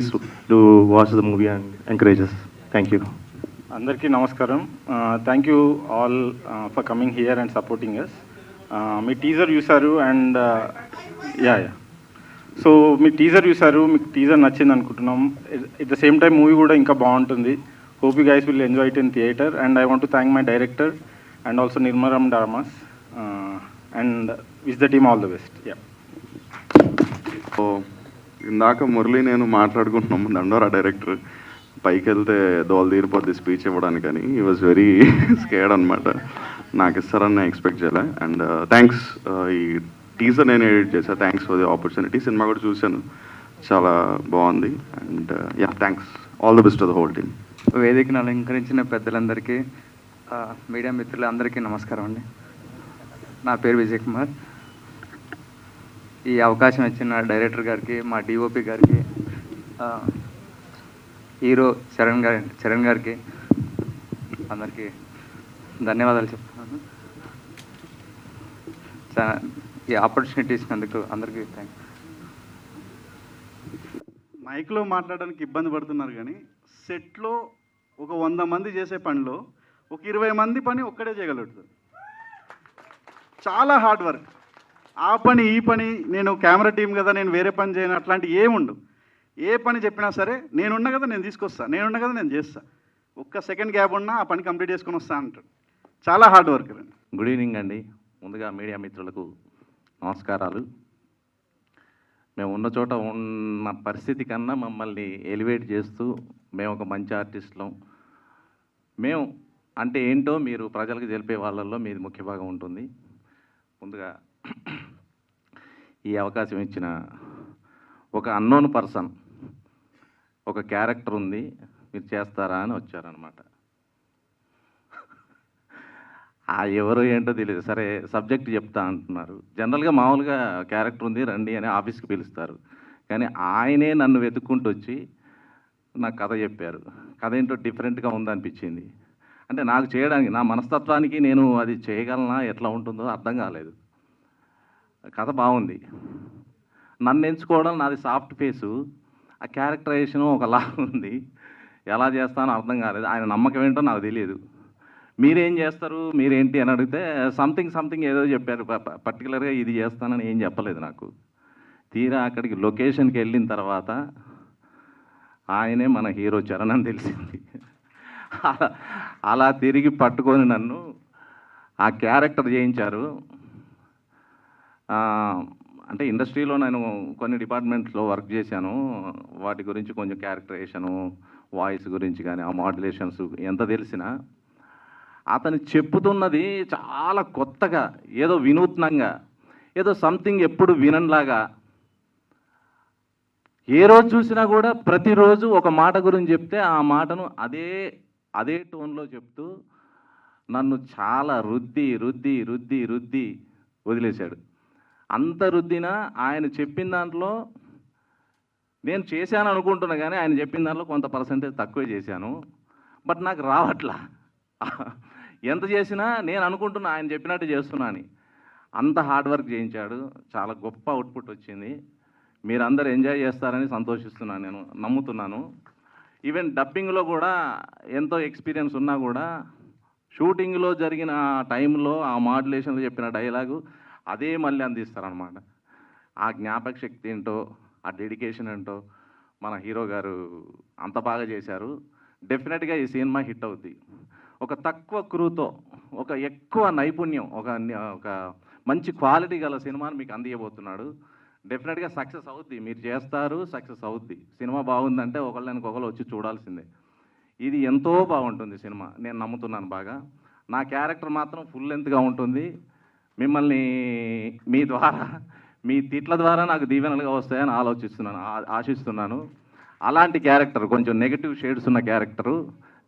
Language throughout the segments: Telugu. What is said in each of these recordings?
please do watch the movie and encourage us. Thank you. అందరికీ నమస్కారం. Thank you all for coming here and supporting us. మీ టీజర్ చూసారు అండ్ యా సో మీ టీజర్ చూసారు, మీకు టీజర్ నచ్చింది అనుకుంటున్నాం. At the same time movie కూడా ఇంకా బాగుంటుంది. Hope you guys will enjoy it in theatre. And I want to thank my director and also నిర్మరం డార్మాస్ and wish the team all the best. Yeah. So ఇందాక మురళి నేను మాట్లాడుకుంటున్నాము, దండోరా డైరెక్టర్ పైకి వెళ్తే దోలు తీరిపోద్ది స్పీచ్ ఇవ్వడానికని. ఈ వాజ్ వెరీ స్కేర్డ్ అనమాట. నాకు ఇస్తారని ఎక్స్పెక్ట్ చేయలే. అండ్ థ్యాంక్స్, ఈ టీజర్ నేను ఎడిట్ చేశాను. Thanks for the opportunity. Cinema కూడా చూశాను, చాలా బాగుంది. And yeah, thanks. All the best to the whole team. వేదికను అలంకరించిన పెద్దలందరికీ, మీడియా మిత్రులందరికీ నమస్కారం అండి. నా పేరు విజయ్ కుమార్. ఈ అవకాశం ఇచ్చిన డైరెక్టర్ గారికి, మా డిఓపి గారికి, హీరో చరణ్ గారికి అందరికీ ధన్యవాదాలు చెప్తున్నాను. ఈ ఆపర్చునిటీ ఇచ్చినందుకు అందరికీ థ్యాంక్స్. మైక్లో మాట్లాడడానికి ఇబ్బంది పడుతున్నారు, కానీ సెట్లో ఒక 100 మంది చేసే పనిలో ఒక 20 మంది పని ఒక్కడే చేయగలుగుతుంది. చాలా హార్డ్ వర్క్. ఆ పని ఈ పని, నేను కెమెరా టీం కదా నేను వేరే పని చేయను అట్లాంటి ఏముండు. ఏ పని చెప్పినా సరే నేనున్నా కదా నేను తీసుకొస్తా, నేనున్నా కదా నేను చేస్తా. ఒక్క సెకండ్ గ్యాప్ ఉన్నా ఆ పని కంప్లీట్ చేసుకొని వస్తా అంటాడు. చాలా హార్డ్ వర్క్ అండి. గుడ్ ఈవినింగ్ అండి. ముందుగా మీడియా మిత్రులకు నమస్కారాలు. మేము ఉన్న చోట ఉన్న పరిస్థితి కన్నా మమ్మల్ని ఎలివేట్ చేస్తూ మేము ఒక మంచి ఆర్టిస్టులం, మేము అంటే ఏంటో మీరు ప్రజలకు తెలిపే వాళ్ళల్లో మీది ముఖ్య భాగం ఉంటుంది. ముందుగా ఈ అవకాశం ఇచ్చిన ఒక అన్నోన్ పర్సన్, ఒక క్యారెక్టర్ ఉంది మీరు చేస్తారా అని వచ్చారనమాట. ఎవరు ఏంటో తెలియదు. సరే సబ్జెక్ట్ చెప్తా అంటున్నారు. జనరల్గా మామూలుగా క్యారెక్టర్ ఉంది రండి అని ఆఫీస్కి పిలుస్తారు, కానీ ఆయనే నన్ను వెతుక్కుంటూ వచ్చి నాకు కథ చెప్పారు. కథ ఏంటో డిఫరెంట్గా ఉందనిపించింది. అంటే నాకు చేయడానికి, నా మనస్తత్వానికి నేను అది చేయగలనా ఎట్లా ఉంటుందో అర్థం కాలేదు. కథ బాగుంది. నన్ను ఎంచుకోవడం నాది సాఫ్ట్ ఫేసు, ఆ క్యారెక్టరైజేషను ఒకలా ఉంది. ఎలా చేస్తానో అర్థం కాలేదు. ఆయన నమ్మకం ఏంటో నాకు తెలియదు. మీరేం చేస్తారు మీరేంటి అని అడిగితే సంథింగ్ ఏదో చెప్పారు. పర్టికులర్గా ఇది చేస్తానని ఏం చెప్పలేదు నాకు. తీరా అక్కడికి లొకేషన్కి వెళ్ళిన తర్వాత ఆయనే మన హీరో చరణ్ అని తెలిసింది. అలా తిరిగి పట్టుకొని నన్ను ఆ క్యారెక్టర్ చేయించారు. అంటే ఇండస్ట్రీలో నేను కొన్ని డిపార్ట్మెంట్స్లో వర్క్ చేశాను. వాటి గురించి కొంచెం క్యారెక్టరైజేషను, వాయిస్ గురించి కానీ ఆ మాడ్యులేషన్స్ ఎంత తెలిసినా అతను చెప్పుతున్నది చాలా కొత్తగా, ఏదో వినూత్నంగా, ఏదో సంథింగ్ ఎప్పుడు వినలాగా. ఏ రోజు చూసినా కూడా ప్రతిరోజు ఒక మాట గురించి చెప్తే ఆ మాటను అదే టోన్లో చెప్తూ నన్ను చాలా రుద్ది రుద్ది రుద్ది రుద్ది వదిలేశాడు. అంత రుద్దినా ఆయన చెప్పిన దాంట్లో నేను చేశాను అనుకుంటున్నా, కానీ ఆయన చెప్పిన దాంట్లో కొంత పర్సెంటేజ్ తక్కువే చేశాను. బట్ నాకు రావట్లా. ఎంత చేసినా నేను అనుకుంటున్నా ఆయన చెప్పినట్టు చేస్తున్నా అని. అంత హార్డ్ వర్క్ చేయించాడు. చాలా గొప్ప అవుట్పుట్ వచ్చింది. మీరందరూ ఎంజాయ్ చేస్తారని సంతోషిస్తున్నాను, నేను నమ్ముతున్నాను. ఈవెన్ డబ్బింగ్లో కూడా ఎంతో ఎక్స్పీరియన్స్ ఉన్నా కూడా షూటింగ్లో జరిగిన టైంలో ఆ మాడ్యులేషన్లో చెప్పిన డైలాగు అదే మళ్ళీ అందిస్తారనమాట. ఆ జ్ఞాపక శక్తి ఏంటో, ఆ డెడికేషన్ ఏంటో మన హీరో గారు అంత బాగా చేశారు. డెఫినెట్గా ఈ సినిమా హిట్ అవుద్ది. ఒక తక్కువ క్రూతో ఒక ఎక్కువ నైపుణ్యం, ఒక మంచి క్వాలిటీ గల సినిమాను మీకు అందియబోతున్నాడు. డెఫినెట్గా సక్సెస్ అవుద్ది. మీరు చేస్తారు, సక్సెస్ అవుద్ది. సినిమా బాగుందంటే ఒకళ్ళు వచ్చి చూడాల్సిందే. ఇది ఎంతో బాగుంటుంది సినిమా, నేను నమ్ముతున్నాను బాగా. నా క్యారెక్టర్ మాత్రం ఫుల్ లెంత్గా ఉంటుంది. మిమ్మల్ని మీ తిట్ల ద్వారా నాకు దీవెనలుగా వస్తాయని ఆశిస్తున్నాను. అలాంటి క్యారెక్టర్, కొంచెం నెగిటివ్ షేడ్స్ ఉన్న క్యారెక్టరు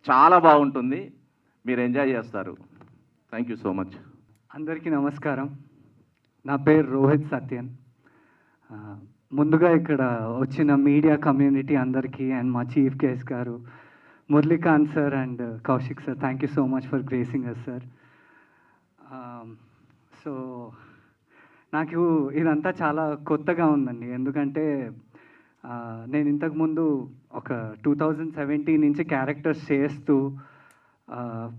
చాలా బాగుంటుంది. మీరు ఎంజాయ్ చేస్తారు. Thank you so much. అందరికీ నమస్కారం. నా పేరు రోహిత్ సత్యన్. ముందుగా ఇక్కడ వచ్చిన మీడియా కమ్యూనిటీ అందరికీ అండ్ మా చీఫ్ గెస్ట్ గారు Muralikanth sir and Kaushik sir, thank you so much for gracing us sir. So నాకు ఇదంతా చాలా కొత్తగా ఉందండి. ఎందుకంటే నేను ఇంతకుముందు ఒక 2017 నుంచి క్యారెక్టర్స్ చేస్తూ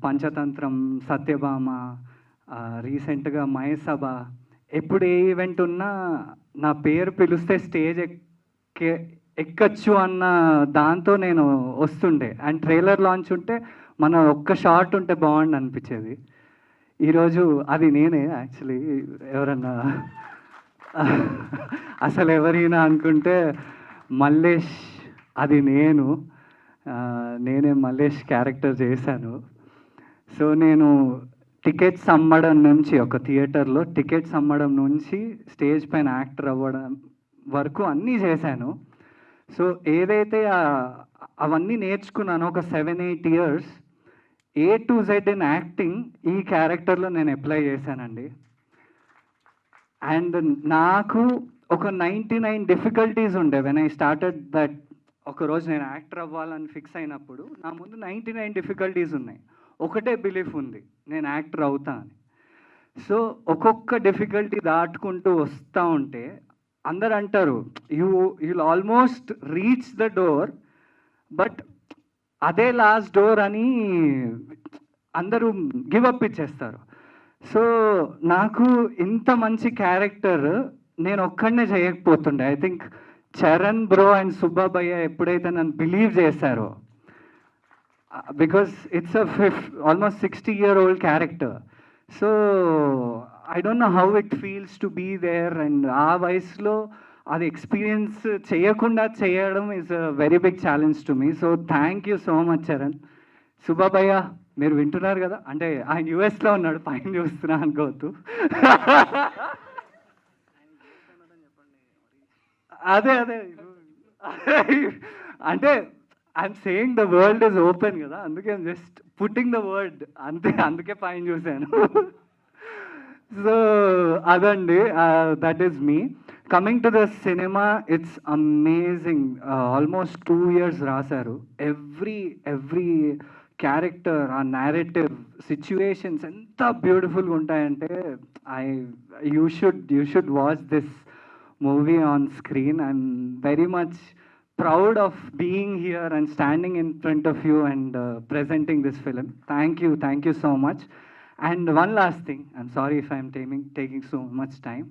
పంచతంత్రం, సత్యభామ, రీసెంట్గా మహేసభ, ఎప్పుడు ఏ ఈవెంట్ ఉన్నా నా పేరు పిలిస్తే స్టేజ్ ఎక్కచ్చు అన్న దాంతో నేను వస్తుండే. అండ్ ట్రైలర్ లాంచ్ ఉంటే మన ఒక్క షార్ట్ ఉంటే బాగుండు అనిపించేది. ఈరోజు అది నేనే యాక్చువల్లీ. ఎవరన్నా అసలు ఎవరైనా అనుకుంటే మల్లేష్, అది నేనే మల్లేష్ క్యారెక్టర్ చేశాను. సో నేను టికెట్స్ అమ్మడం నుంచి, ఒక థియేటర్లో టికెట్స్ అమ్మడం నుంచి స్టేజ్ పైన యాక్టర్ అవ్వడం వరకు అన్నీ చేశాను. సో ఏదైతే అవన్నీ నేర్చుకున్నానో ఒక 7-8 years A to Z in acting ఈ క్యారెక్టర్లో నేను అప్లై చేశానండి. అండ్ నాకు ఒక 99 డిఫికల్టీస్ ఉండే వెన్ ఐ స్టార్టెడ్ దట్. ఒకరోజు నేను యాక్టర్ అవ్వాలని ఫిక్స్ అయినప్పుడు నా ముందు 99 డిఫికల్టీస్ ఉన్నాయి. ఒకటే బిలీఫ్ ఉంది, నేను యాక్టర్ అవుతా అని. సో ఒక్కొక్క డిఫికల్టీ దాటుకుంటూ వస్తూ ఉంటే అందరు అంటారు you'll almost reach the door, but అదే లాస్ట్ డోర్ అని అందరూ గివ్ అప్ ఇచ్చేస్తారు. సో నాకు ఇంత మంచి క్యారెక్టర్ నేను ఒక్కడనే చేయకపోతుండే. I think Charan bro and Subbabayya ఎప్పుడైతే నన్ను బిలీవ్ చేశారో, because it's almost 60-year-old character. So I don't know how it feels to be there. And ఆ వయసులో అది ఎక్స్పీరియన్స్ చేయకుండా చేయడం is a very big challenge to me. So thank you so much Charan. Subbabayya మీరు వింటున్నారు కదా, అంటే ఆయన యుఎస్లో ఉన్నాడు, పైన చూస్తున్నా అనుకోవద్దు. అదే అంటే I'm saying the world is open కదా, అందుకే I'm just putting the word అంతే, అందుకే పైన చూశాను. సో అదండి, that is me. Coming to the cinema, it's amazing. Almost 2 years రాశారు. ఎవ్రీ క్యారెక్టర్, ఆ నేరేటివ్, సిచ్యువేషన్స్ ఎంత బ్యూటిఫుల్గా ఉంటాయంటే you should watch this movie on screen. I'm very much proud of being here and standing in front of you and presenting this film. Thank you so much. And one last thing, I'm sorry if I'm taking so much time.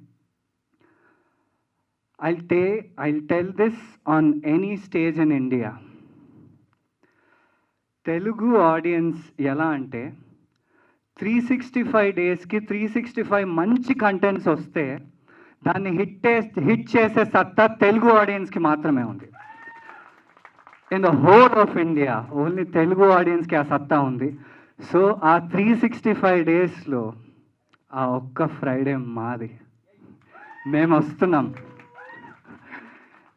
I'll tell this on any stage in India. Telugu audience ఎలా అంటే 365 daysకి 365 మంచి కంటెంట్స్ వస్తే దాన్ని హిట్ చేసే సత్తా తెలుగు ఆడియన్స్కి మాత్రమే ఉంది. In the whole of India only Telugu ఆడియన్స్కి ఆ సత్తా ఉంది. సో ఆ 365 daysలో ఆ ఒక్క ఫ్రైడే మాది. మేము వస్తున్నాం.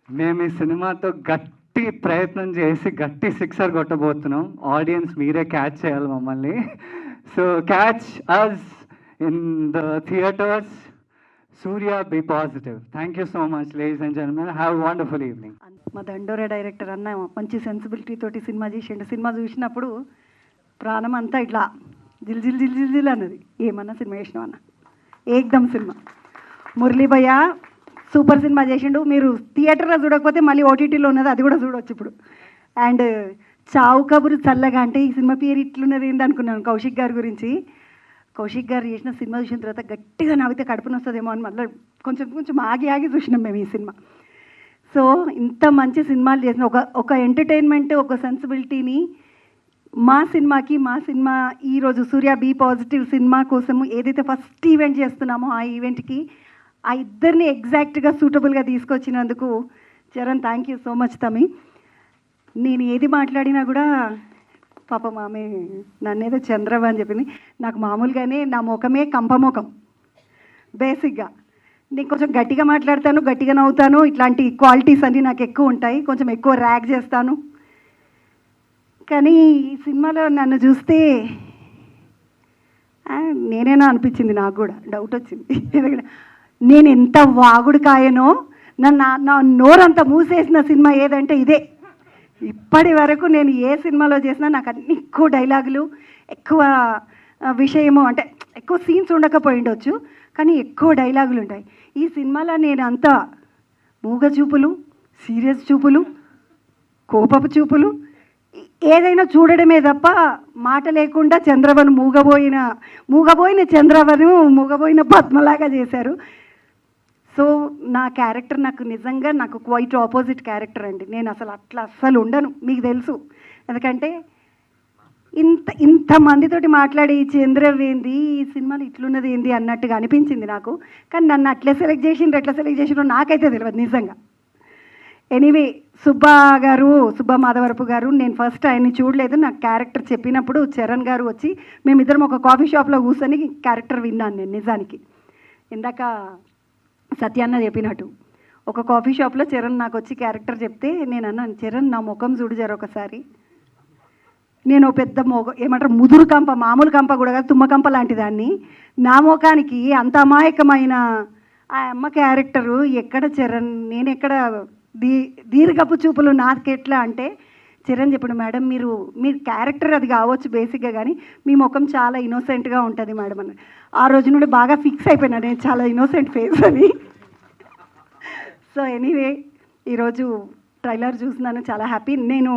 మేము ఈ సినిమాతో గట్టి ప్రయత్నం చేసి గట్టి సిక్సర్ కొట్టబోతున్నాం. ఆడియన్స్ మీరే క్యాచ్ చేయాలి మమ్మల్ని. So catch us in the theatres. Surya, be positive. Thank you so much, ladies and gentlemen. Have a wonderful evening. మా దండోరా డైరెక్టర్ అన్న మంచి సెన్సిబిలిటీ తోటి సినిమా చేసిండు. సినిమా చూసినప్పుడు ప్రాణం అంతా ఇట్లా జిల్ జిల్ జిల్ జిల్ జిల్ అన్నది. ఏమన్నా సినిమా చేసినావు అన్న, ఏకదమ్ సినిమా. మురళీ భయ్య సూపర్ సినిమా చేసిండు. మీరు థియేటర్లో చూడకపోతే మళ్ళీ ఓటీటీలో ఉన్నది, అది కూడా చూడవచ్చు ఇప్పుడు. అండ్ చావు కబురు చల్లగా అంటే ఈ సినిమా పేరు ఇట్లున్నది ఏంటి అనుకున్నాను కౌశిక్ గారి గురించి. కౌశిక్ గారు చేసిన సినిమా చూసిన తర్వాత గట్టిగా నవ్వితే కడుపున వస్తుందేమో అని మళ్ళీ కొంచెం ఆగి చూసినాం మేము ఈ సినిమా. సో ఇంత మంచి సినిమాలు చేసిన ఒక ఎంటర్టైన్మెంట్, ఒక సెన్సిబిలిటీని మా సినిమా ఈరోజు సూర్య బీ పాజిటివ్ సినిమా కోసము ఏదైతే ఫస్ట్ ఈవెంట్ చేస్తున్నామో ఆ ఈవెంట్కి ఆ ఇద్దరిని ఎగ్జాక్ట్గా సూటబుల్గా తీసుకొచ్చినందుకు Charan thank you so much తమి. నేను ఏది మాట్లాడినా కూడా పాపం ఆమె నన్నేదో చంద్రబాబు అని చెప్పింది. నాకు మామూలుగానే నా ముఖమే కంపముఖం బేసిక్గా. నేను కొంచెం గట్టిగా మాట్లాడతాను, గట్టిగా నవ్వుతాను, ఇట్లాంటి క్వాలిటీస్ అన్నీ నాకు ఎక్కువ ఉంటాయి. కొంచెం ఎక్కువ ర్యాగ్ చేస్తాను. కానీ ఈ సినిమాలో నన్ను చూస్తే నేనేనా అనిపించింది, నాకు కూడా డౌట్ వచ్చింది. ఎందుకంటే నేను ఎంత వాగుడు కాయనో, నా నోరంతా మూసేసిన సినిమా ఏదంటే ఇదే. ఇప్పటి వరకు నేను ఏ సినిమాలో చేసినా నాకు అన్ని ఎక్కువ డైలాగులు, ఎక్కువ విషయము, అంటే ఎక్కువ సీన్స్ ఉండకపోయి ఉండొచ్చు కానీ ఎక్కువ డైలాగులు ఉంటాయి. ఈ సినిమాలో నేను అంతా మూగచూపులు, సీరియస్ చూపులు, కోపపు చూపులు, ఏదైనా చూడడమే తప్ప మాట లేకుండా చంద్రవను మూగబోయిన చంద్రవను మూగబోయిన పద్మలాగా చేశారు. సో నా క్యారెక్టర్ నాకు క్వైట్ ఆపోజిట్ క్యారెక్టర్ అండి. నేను అస్సలు ఉండను, మీకు తెలుసు. ఎందుకంటే ఇంతమందితోటి మాట్లాడి ఈ చంద్రవేంది, ఈ సినిమాలో ఇట్లున్నది ఏంది అన్నట్టుగా అనిపించింది నాకు. కానీ నన్ను ఎట్లా సెలెక్ట్ చేసిండ్రో నాకైతే తెలియదు నిజంగా. ఎనీవే, సుబ్బా మాధవరపు గారు, నేను ఫస్ట్ ఆయన్ని చూడలేదు. నాకు క్యారెక్టర్ చెప్పినప్పుడు చరణ్ గారు వచ్చి మేమిద్దరం ఒక కాఫీ షాప్లో కూర్చొని క్యారెక్టర్ విన్నాను నేను. నిజానికి ఇందాక సత్యాన్న చెప్పినట్టు ఒక కాఫీ షాప్లో చరణ్ నాకు వచ్చి క్యారెక్టర్ చెప్తే నేను అన్నాను, చరణ్ నా ముఖం చూడు జర ఒకసారి. నేను పెద్ద ఏమంటారు ముదురు కంప, మామూలు కంప కూడా కాదు, తుమ్మకంప లాంటి దాన్ని. నా ముఖానికి అంత అమాయకమైన ఆ అమ్మ క్యారెక్టరు ఎక్కడ చరణ్, నేను ఎక్కడ దీర్ఘపు చూపులు నాకెట్లా అంటే చరణ్ చెప్పాడు, మేడం మీ క్యారెక్టర్ అది కావచ్చు బేసిక్గా, కానీ మీ ముఖం చాలా ఇన్నోసెంట్గా ఉంటుంది మేడం అని. ఆ రోజు నుండి బాగా ఫిక్స్ అయిపోయినా నేను చాలా ఇన్నోసెంట్ ఫేస్ అని. సో ఎనీవే, ఈరోజు ట్రైలర్ చూస్తున్నాను, చాలా హ్యాపీ. నేను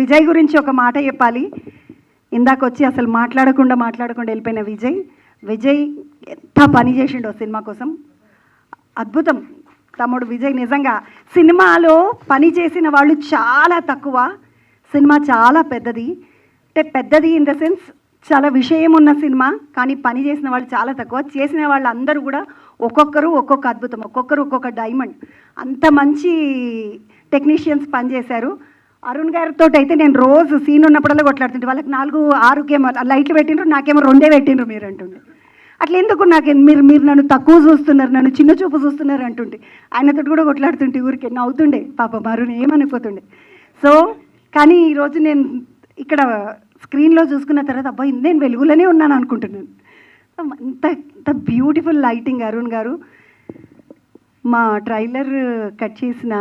విజయ్ గురించి ఒక మాట చెప్పాలి. ఇందాక వచ్చి అసలు మాట్లాడకుండా వెళ్ళిపోయిన విజయ్ ఎంత పని చేసిండో సినిమా కోసం. అద్భుతం తమ్ముడు విజయ్. నిజంగా సినిమాలో పని చేసిన వాళ్ళు చాలా తక్కువ. సినిమా చాలా పెద్దది, అంటే పెద్దది ఇన్ ద సెన్స్ చాలా విషయం ఉన్న సినిమా, కానీ పని చేసిన వాళ్ళు చాలా తక్కువ. చేసిన వాళ్ళందరూ కూడా ఒక్కొక్కరు ఒక్కొక్క అద్భుతం, ఒక్కొక్కరు ఒక్కొక్క డైమండ్. అంత మంచి టెక్నీషియన్స్ పనిచేశారు. అరుణ్ గారితో అయితే నేను రోజు సీన్ ఉన్నప్పుడల్లా కొట్లాడుతుంటే, వాళ్ళకి 4-6 కెమెరా లైట్లు పెట్టిండ్రు, నాకేమో 2 పెట్టిండ్రు మీరు అంటుండే. అట్లా ఎందుకు మీరు నన్ను తక్కువ చూస్తున్నారు, నన్ను చిన్న చూపు చూస్తున్నారు అంటుంటే ఆయనతో కూడా కొట్లాడుతుంటే ఊరికే నవ్వుతుండే పాప అరుణ్, ఏమనుకోతుండే. సో కానీ ఈరోజు నేను ఇక్కడ స్క్రీన్లో చూసుకున్న తర్వాత అబ్బా నేను వెలుగులోనే ఉన్నాను అనుకుంటున్నాను. అంత బ్యూటిఫుల్ లైటింగ్ అరుణ్ గారు. మా ట్రైలర్ కట్ చేసిన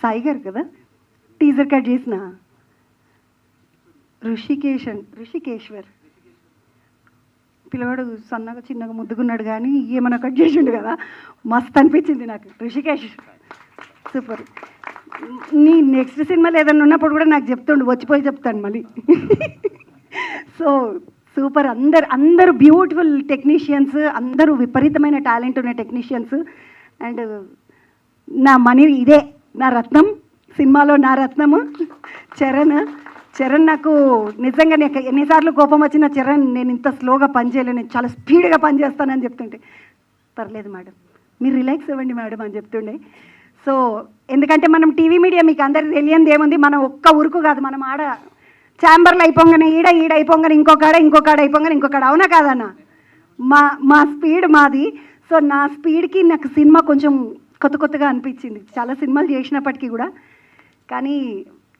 సాయి గారు కదా, టీజర్ కట్ చేసిన ఋషికేశ్వర్ పిల్లవాడు సన్నగా చిన్నగా ముద్దుకున్నాడు, కానీ ఏమన్నా కట్ చేసిండు కదా, మస్తు అనిపించింది నాకు. ఋషికేష్ సూపర్. నీ నెక్స్ట్ సినిమాలో ఏదైనా ఉన్నప్పుడు కూడా నాకు చెప్తుండు, వచ్చిపోయి చెప్తాను మళ్ళీ. So super. అందరూ బ్యూటిఫుల్ టెక్నీషియన్స్, అందరూ విపరీతమైన టాలెంట్ ఉన్న టెక్నీషియన్స్. అండ్ నా ఇదే నా రత్నం, సినిమాలో నా రత్నము చరణ్ నాకు నిజంగా ఎన్నిసార్లు కోపం వచ్చిన చరణ్ నేను ఇంత స్లోగా పనిచేయలేను, నేను చాలా స్పీడ్గా పనిచేస్తానని చెప్తుంటే, పర్లేదు మేడం మీరు రిలాక్స్ అవ్వండి మేడం అని చెప్తుండే. సో ఎందుకంటే మనం టీవీ మీడియా మీకు అందరికీ తెలియంది ఏముంది, మనం ఒక్క ఉరుకు కాదు, మనం ఆడ ఛాంబర్లు అయిపోగానే ఈడ అయిపోగానే ఇంకొకాడ అయిపోగానే ఇంకొకాడ, అవునా కాదన్న? మా స్పీడ్ మాది. సో నా స్పీడ్కి నాకు సినిమా కొంచెం కొత్తగా అనిపించింది, చాలా సినిమాలు చేసినప్పటికీ కూడా. కానీ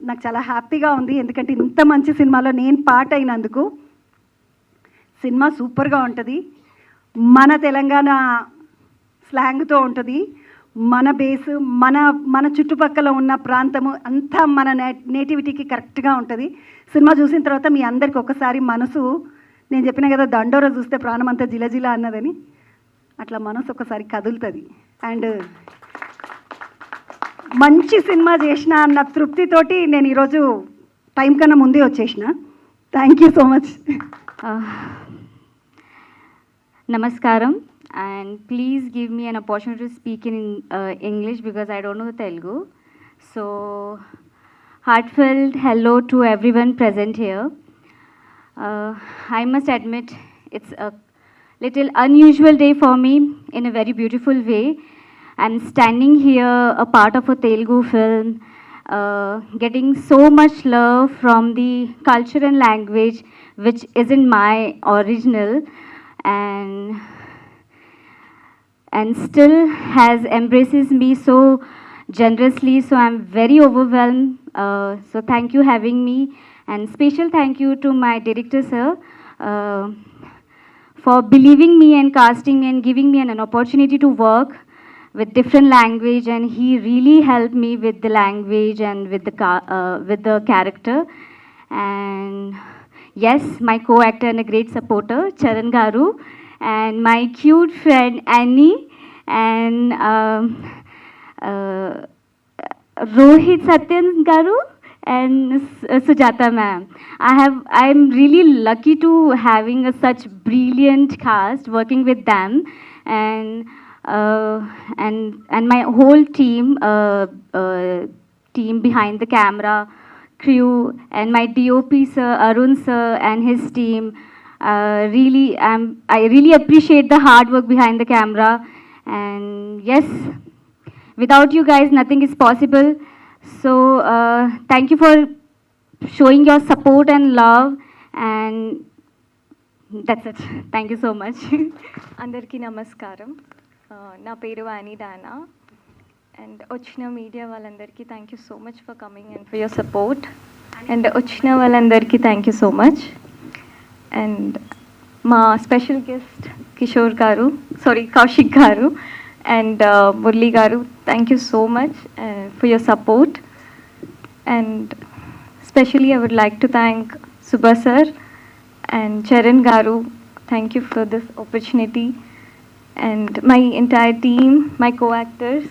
నాకు చాలా హ్యాపీగా ఉంది, ఎందుకంటే ఇంత మంచి సినిమాలో నేను పార్ట్ అయినందుకు. సినిమా సూపర్గా ఉంటుంది, మన తెలంగాణ స్లాంగ్తో ఉంటుంది, మన బేస్ మన చుట్టుపక్కల ఉన్న ప్రాంతము అంతా మన నేటివిటీకి కరెక్ట్గా ఉంటుంది. సినిమా చూసిన తర్వాత మీ అందరికి ఒకసారి మనసు, నేను చెప్పిన కదా దండోరా చూస్తే ప్రాణం అంతా జిలజిల అన్నదని, అట్లా మనసు ఒకసారి కదులుతుంది. అండ్ మంచి సినిమా చేసిన అన్న తృప్తితోటి నేను ఈరోజు టైం కన్నా ముందే వచ్చేసిన. Thank you so much. Namaskaram, and please give me an opportunity to speak in English because I don't know the Telugu. So, heartfelt hello to everyone present here. I must admit it's a little unusual day for me in a very beautiful way. I'm standing here a part of a Telugu film, getting so much love from the culture and language which isn't my original, and still has embraces me so generously. So I'm very overwhelmed. So thank you having me, and special thank you to my director sir for believing me and casting me and giving me an opportunity to work with different language, and he really helped me with the language and with the character. And yes, my co-actor and a great supporter Charan Garu, and my cute friend Annie, and Rohit Satyan Garu and Sujata ma'am. I'm really lucky to having such brilliant cast working with them, and my whole team, team behind the camera, crew, and my DOP sir Arun sir and his team. I really appreciate the hard work behind the camera, and yes, without you guys, nothing is possible. So thank you for showing your support and love, and that's it. Thank you so much. అందరికీ నమస్కారం. నా పేరు వాణి డానా, అండ్ వచ్చిన మీడియా వాళ్ళందరికీ thank you so much for coming and for your support. And వచ్చిన వాళ్ళందరికీ thank you so much. And మా స్పెషల్ గెస్ట్ కిషోర్ గారు, కౌశిక్ గారు and Murli Garu, thank you so much for your support. And especially I would like to thank Subha sir and Charan Garu. Thank you for this opportunity. And my entire team, my co-actors,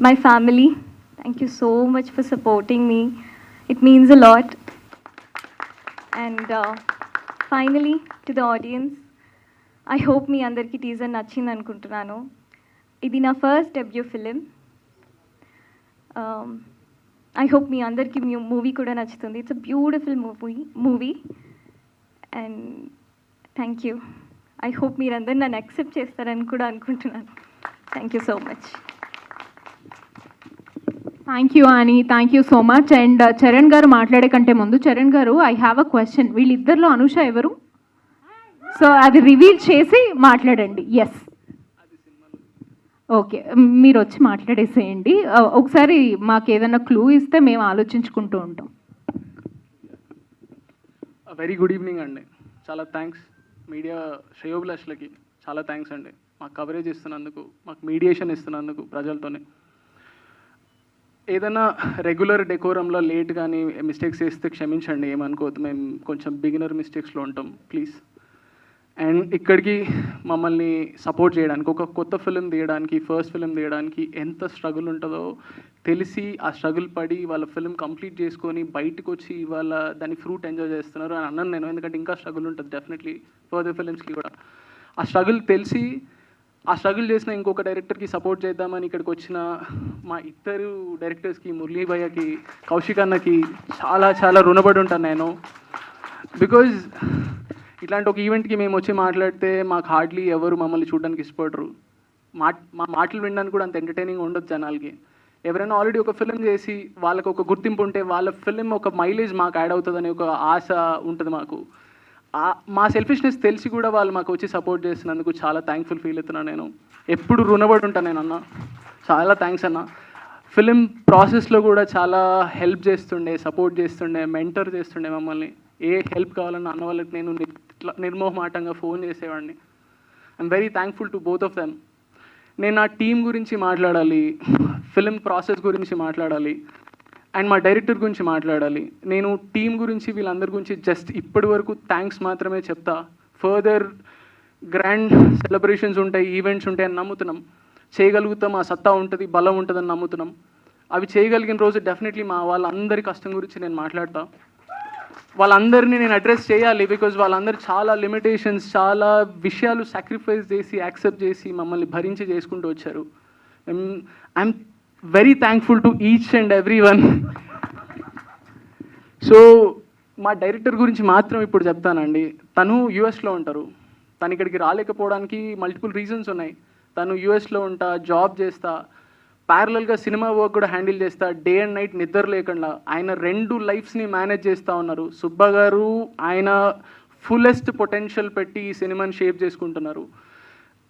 my family, thank you so much for supporting me. It means a lot. And finally, to the audience, I hope మీ అందరికీ టీజర్ నచ్చింది అనుకుంటున్నాను. ఇది నా first debut film. I hope మీ అందరికీ మూవీ కూడా నచ్చుతుంది. It's a beautiful movie and thank you. I hope మీరందరూ నన్ను యాక్సెప్ట్ చేస్తారని కూడా అనుకుంటున్నాను. Thank you so much. Thank you అని, thank you so much. And Charan garu మాట్లాడే కంటే ముందు, చరణ్ గారు, ఐ హ్యావ్ అ క్వశ్చన్. వీళ్ళిద్దరిలో అనుష ఎవరు? సో అది రివీల్ చేసి మాట్లాడండి. ఎస్, ఓకే, మీరు వచ్చి మాట్లాడేసేయండి. ఒకసారి మాకు ఏదైనా క్లూ ఇస్తే మేము ఆలోచించుకుంటూ ఉంటాం. వెరీ గుడ్ ఈవినింగ్ అండి. చాలా థ్యాంక్స్ మీడియా శ్రేయోభిలాష్లకి, చాలా థ్యాంక్స్ అండి. మాకు కవరేజ్ ఇస్తున్నందుకు, మాకు మీడియేషన్ ఇస్తున్నందుకు ప్రజలతోనే. ఏదైనా రెగ్యులర్ డెకోరంలో లేట్ కానీ మిస్టేక్స్ చేస్తే క్షమించండి, ఏమనుకోవద్దు. మేము కొంచెం బిగినర్ మిస్టేక్స్లో ఉంటాం, ప్లీజ్. అండ్ ఇక్కడికి మమ్మల్ని సపోర్ట్ చేయడానికి, ఒక కొత్త ఫిలిం తీయడానికి, ఫస్ట్ ఫిలిం తీయడానికి ఎంత స్ట్రగుల్ ఉంటుందో తెలిసి, ఆ స్ట్రగుల్ పడి వాళ్ళ ఫిలిం కంప్లీట్ చేసుకొని బయటకు వచ్చి వాళ్ళ దాని ఫ్రూట్ ఎంజాయ్ చేస్తున్నారు అని అన్నాను నేను. ఎందుకంటే ఇంకా స్ట్రగుల్ ఉంటుంది డెఫినెట్లీ ఫర్దర్ ఫిలిమ్స్కి కూడా. ఆ స్ట్రగుల్ తెలిసి, ఆ స్ట్రగుల్ చేసిన ఇంకొక డైరెక్టర్కి సపోర్ట్ చేద్దామని ఇక్కడికి వచ్చిన మా ఇద్దరు డైరెక్టర్స్కి, మురళీ భయ్యకి, కౌశిక్ అన్నకి చాలా చాలా రుణపడి ఉంటాను నేను. బికాజ్ ఇట్లాంటి ఒక ఈవెంట్కి మేము వచ్చి మాట్లాడితే మాకు హార్డ్లీ ఎవరు మమ్మల్ని చూడడానికి ఇష్టపడరు. మా మాటలు వినడానికి కూడా అంత ఎంటర్టైనింగ్ ఉండదు జనాలకి. ఎవరైనా ఆల్రెడీ ఒక ఫిలిం చేసి వాళ్ళకు ఒక గుర్తింపు ఉంటే వాళ్ళ ఫిలిం ఒక మైలేజ్ మాకు యాడ్ అవుతుందని ఒక ఆశ ఉంటుంది మాకు. మా సెల్ఫిష్నెస్ తెలిసి కూడా వాళ్ళు మాకు వచ్చి సపోర్ట్ చేస్తున్నందుకు చాలా థ్యాంక్ఫుల్ ఫీల్ అవుతున్నాను నేను. ఎప్పుడు రుణపడి ఉంటాను నేను అన్న. చాలా థ్యాంక్స్ అన్న. ఫిలిం ప్రాసెస్లో కూడా చాలా హెల్ప్ చేస్తుండే, సపోర్ట్ చేస్తుండే, మెంటర్ చేస్తుండే మమ్మల్ని. ఏ హెల్ప్ కావాలన్నా అన్న వాళ్ళకి నేను నిర్మోహమాటంగా ఫోన్ చేసేవాడిని. I'm very thankful to both of them. నేను నా టీం గురించి మాట్లాడాలి, ఫిలిం ప్రాసెస్ గురించి మాట్లాడాలి, అండ్ మా డైరెక్టర్ గురించి మాట్లాడాలి. నేను టీం గురించి, వీళ్ళందరి గురించి జస్ట్ ఇప్పటి వరకు థ్యాంక్స్ మాత్రమే చెప్తా. ఫర్దర్ గ్రాండ్ సెలబ్రేషన్స్ ఉంటాయి, ఈవెంట్స్ ఉంటాయి అని నమ్ముతున్నాం. చేయగలుగుతాం, ఆ సత్తా ఉంటుంది, బలం ఉంటుందని నమ్ముతున్నాం. అవి చేయగలిగిన రోజు డెఫినెట్లీ మా వాళ్ళందరి కష్టం గురించి నేను మాట్లాడతా. వాళ్ళందరినీ నేను అడ్రస్ చేయాలి. బికాజ్ వాళ్ళందరూ చాలా లిమిటేషన్స్, చాలా విషయాలు సాక్రిఫైస్ చేసి, యాక్సెప్ట్ చేసి, మమ్మల్ని భరించి చేసుకుంటూ వచ్చారు. I'm very thankful to each and every one. So మా డైరెక్టర్ గురించి మాత్రం ఇప్పుడు చెప్తానండి. తను యూఎస్లో ఉంటారు. తను ఇక్కడికి రాలేకపోవడానికి మల్టిపుల్ రీజన్స్ ఉన్నాయి. తను యూఎస్లో ఉంటా, జాబ్ చేస్తా, ప్యారలల్గా సినిమా వర్క్ కూడా హ్యాండిల్ చేస్తా, డే అండ్ నైట్ నిద్ర లేకుండా ఆయన 2 లైఫ్స్ని మేనేజ్ చేస్తూ ఉన్నారు. సుబ్బ గారు ఆయన ఫుల్లెస్ట్ పొటెన్షియల్ పెట్టి ఈ సినిమాని షేప్ చేసుకుంటున్నారు.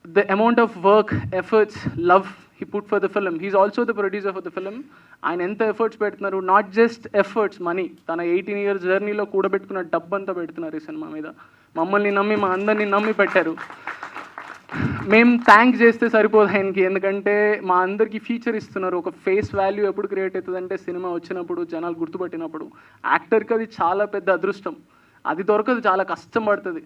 The amount of work, efforts, love he put for the film. He's also the producer for the film. ఆయన ఎంత ఎఫర్ట్స్ పెడుతున్నారు, నాట్ జస్ట్ ఎఫర్ట్స్, మనీ. తన 18 years జర్నీలో కూడబెట్టుకున్న డబ్బంతా పెడుతున్నారు ఈ సినిమా మీద. మమ్మల్ని నమ్మి, మా అందరినీ నమ్మి పెట్టారు. మేము థ్యాంక్స్ చేస్తే సరిపోదు ఆయనకి, ఎందుకంటే మా అందరికీ ఫీచర్ ఇస్తున్నారు. ఒక ఫేస్ వాల్యూ ఎప్పుడు క్రియేట్ అవుతుందంటే సినిమా వచ్చినప్పుడు, జనాలు గుర్తుపట్టినప్పుడు. యాక్టర్కి అది చాలా పెద్ద అదృష్టం, అది దొరకదు, చాలా కష్టం పడుతుంది.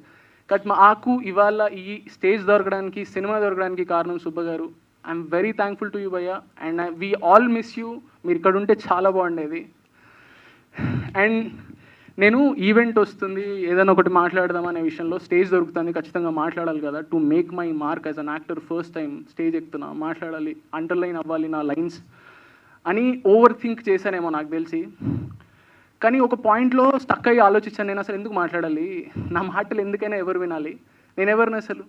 బట్ మాకు ఇవాళ ఈ స్టేజ్ దొరకడానికి, సినిమా దొరకడానికి కారణం Subba garu. I'm very thankful to you భయ్యా, and we all miss you. మీరు ఇక్కడ ఉంటే చాలా బాగుండేది. అండ్ నేను ఈవెంట్ వస్తుంది, ఏదైనా ఒకటి మాట్లాడదాం అనే విషయంలో స్టేజ్ దొరుకుతుంది, ఖచ్చితంగా మాట్లాడాలి కదా. To make my mark as an actor, first time stage ఎక్కుతున్నా, మాట్లాడాలి, అండర్లైన్ అవ్వాలి నా లైన్స్ అని ఓవర్ థింక్ చేశానేమో నాకు తెలిసి. కానీ ఒక పాయింట్లో స్టక్ అయ్యి ఆలోచించాను, నేను అసలు ఎందుకు మాట్లాడాలి, నా మాటలు ఎందుకైనా ఎవరు వినాలి, నేను ఎవరిని అసలు,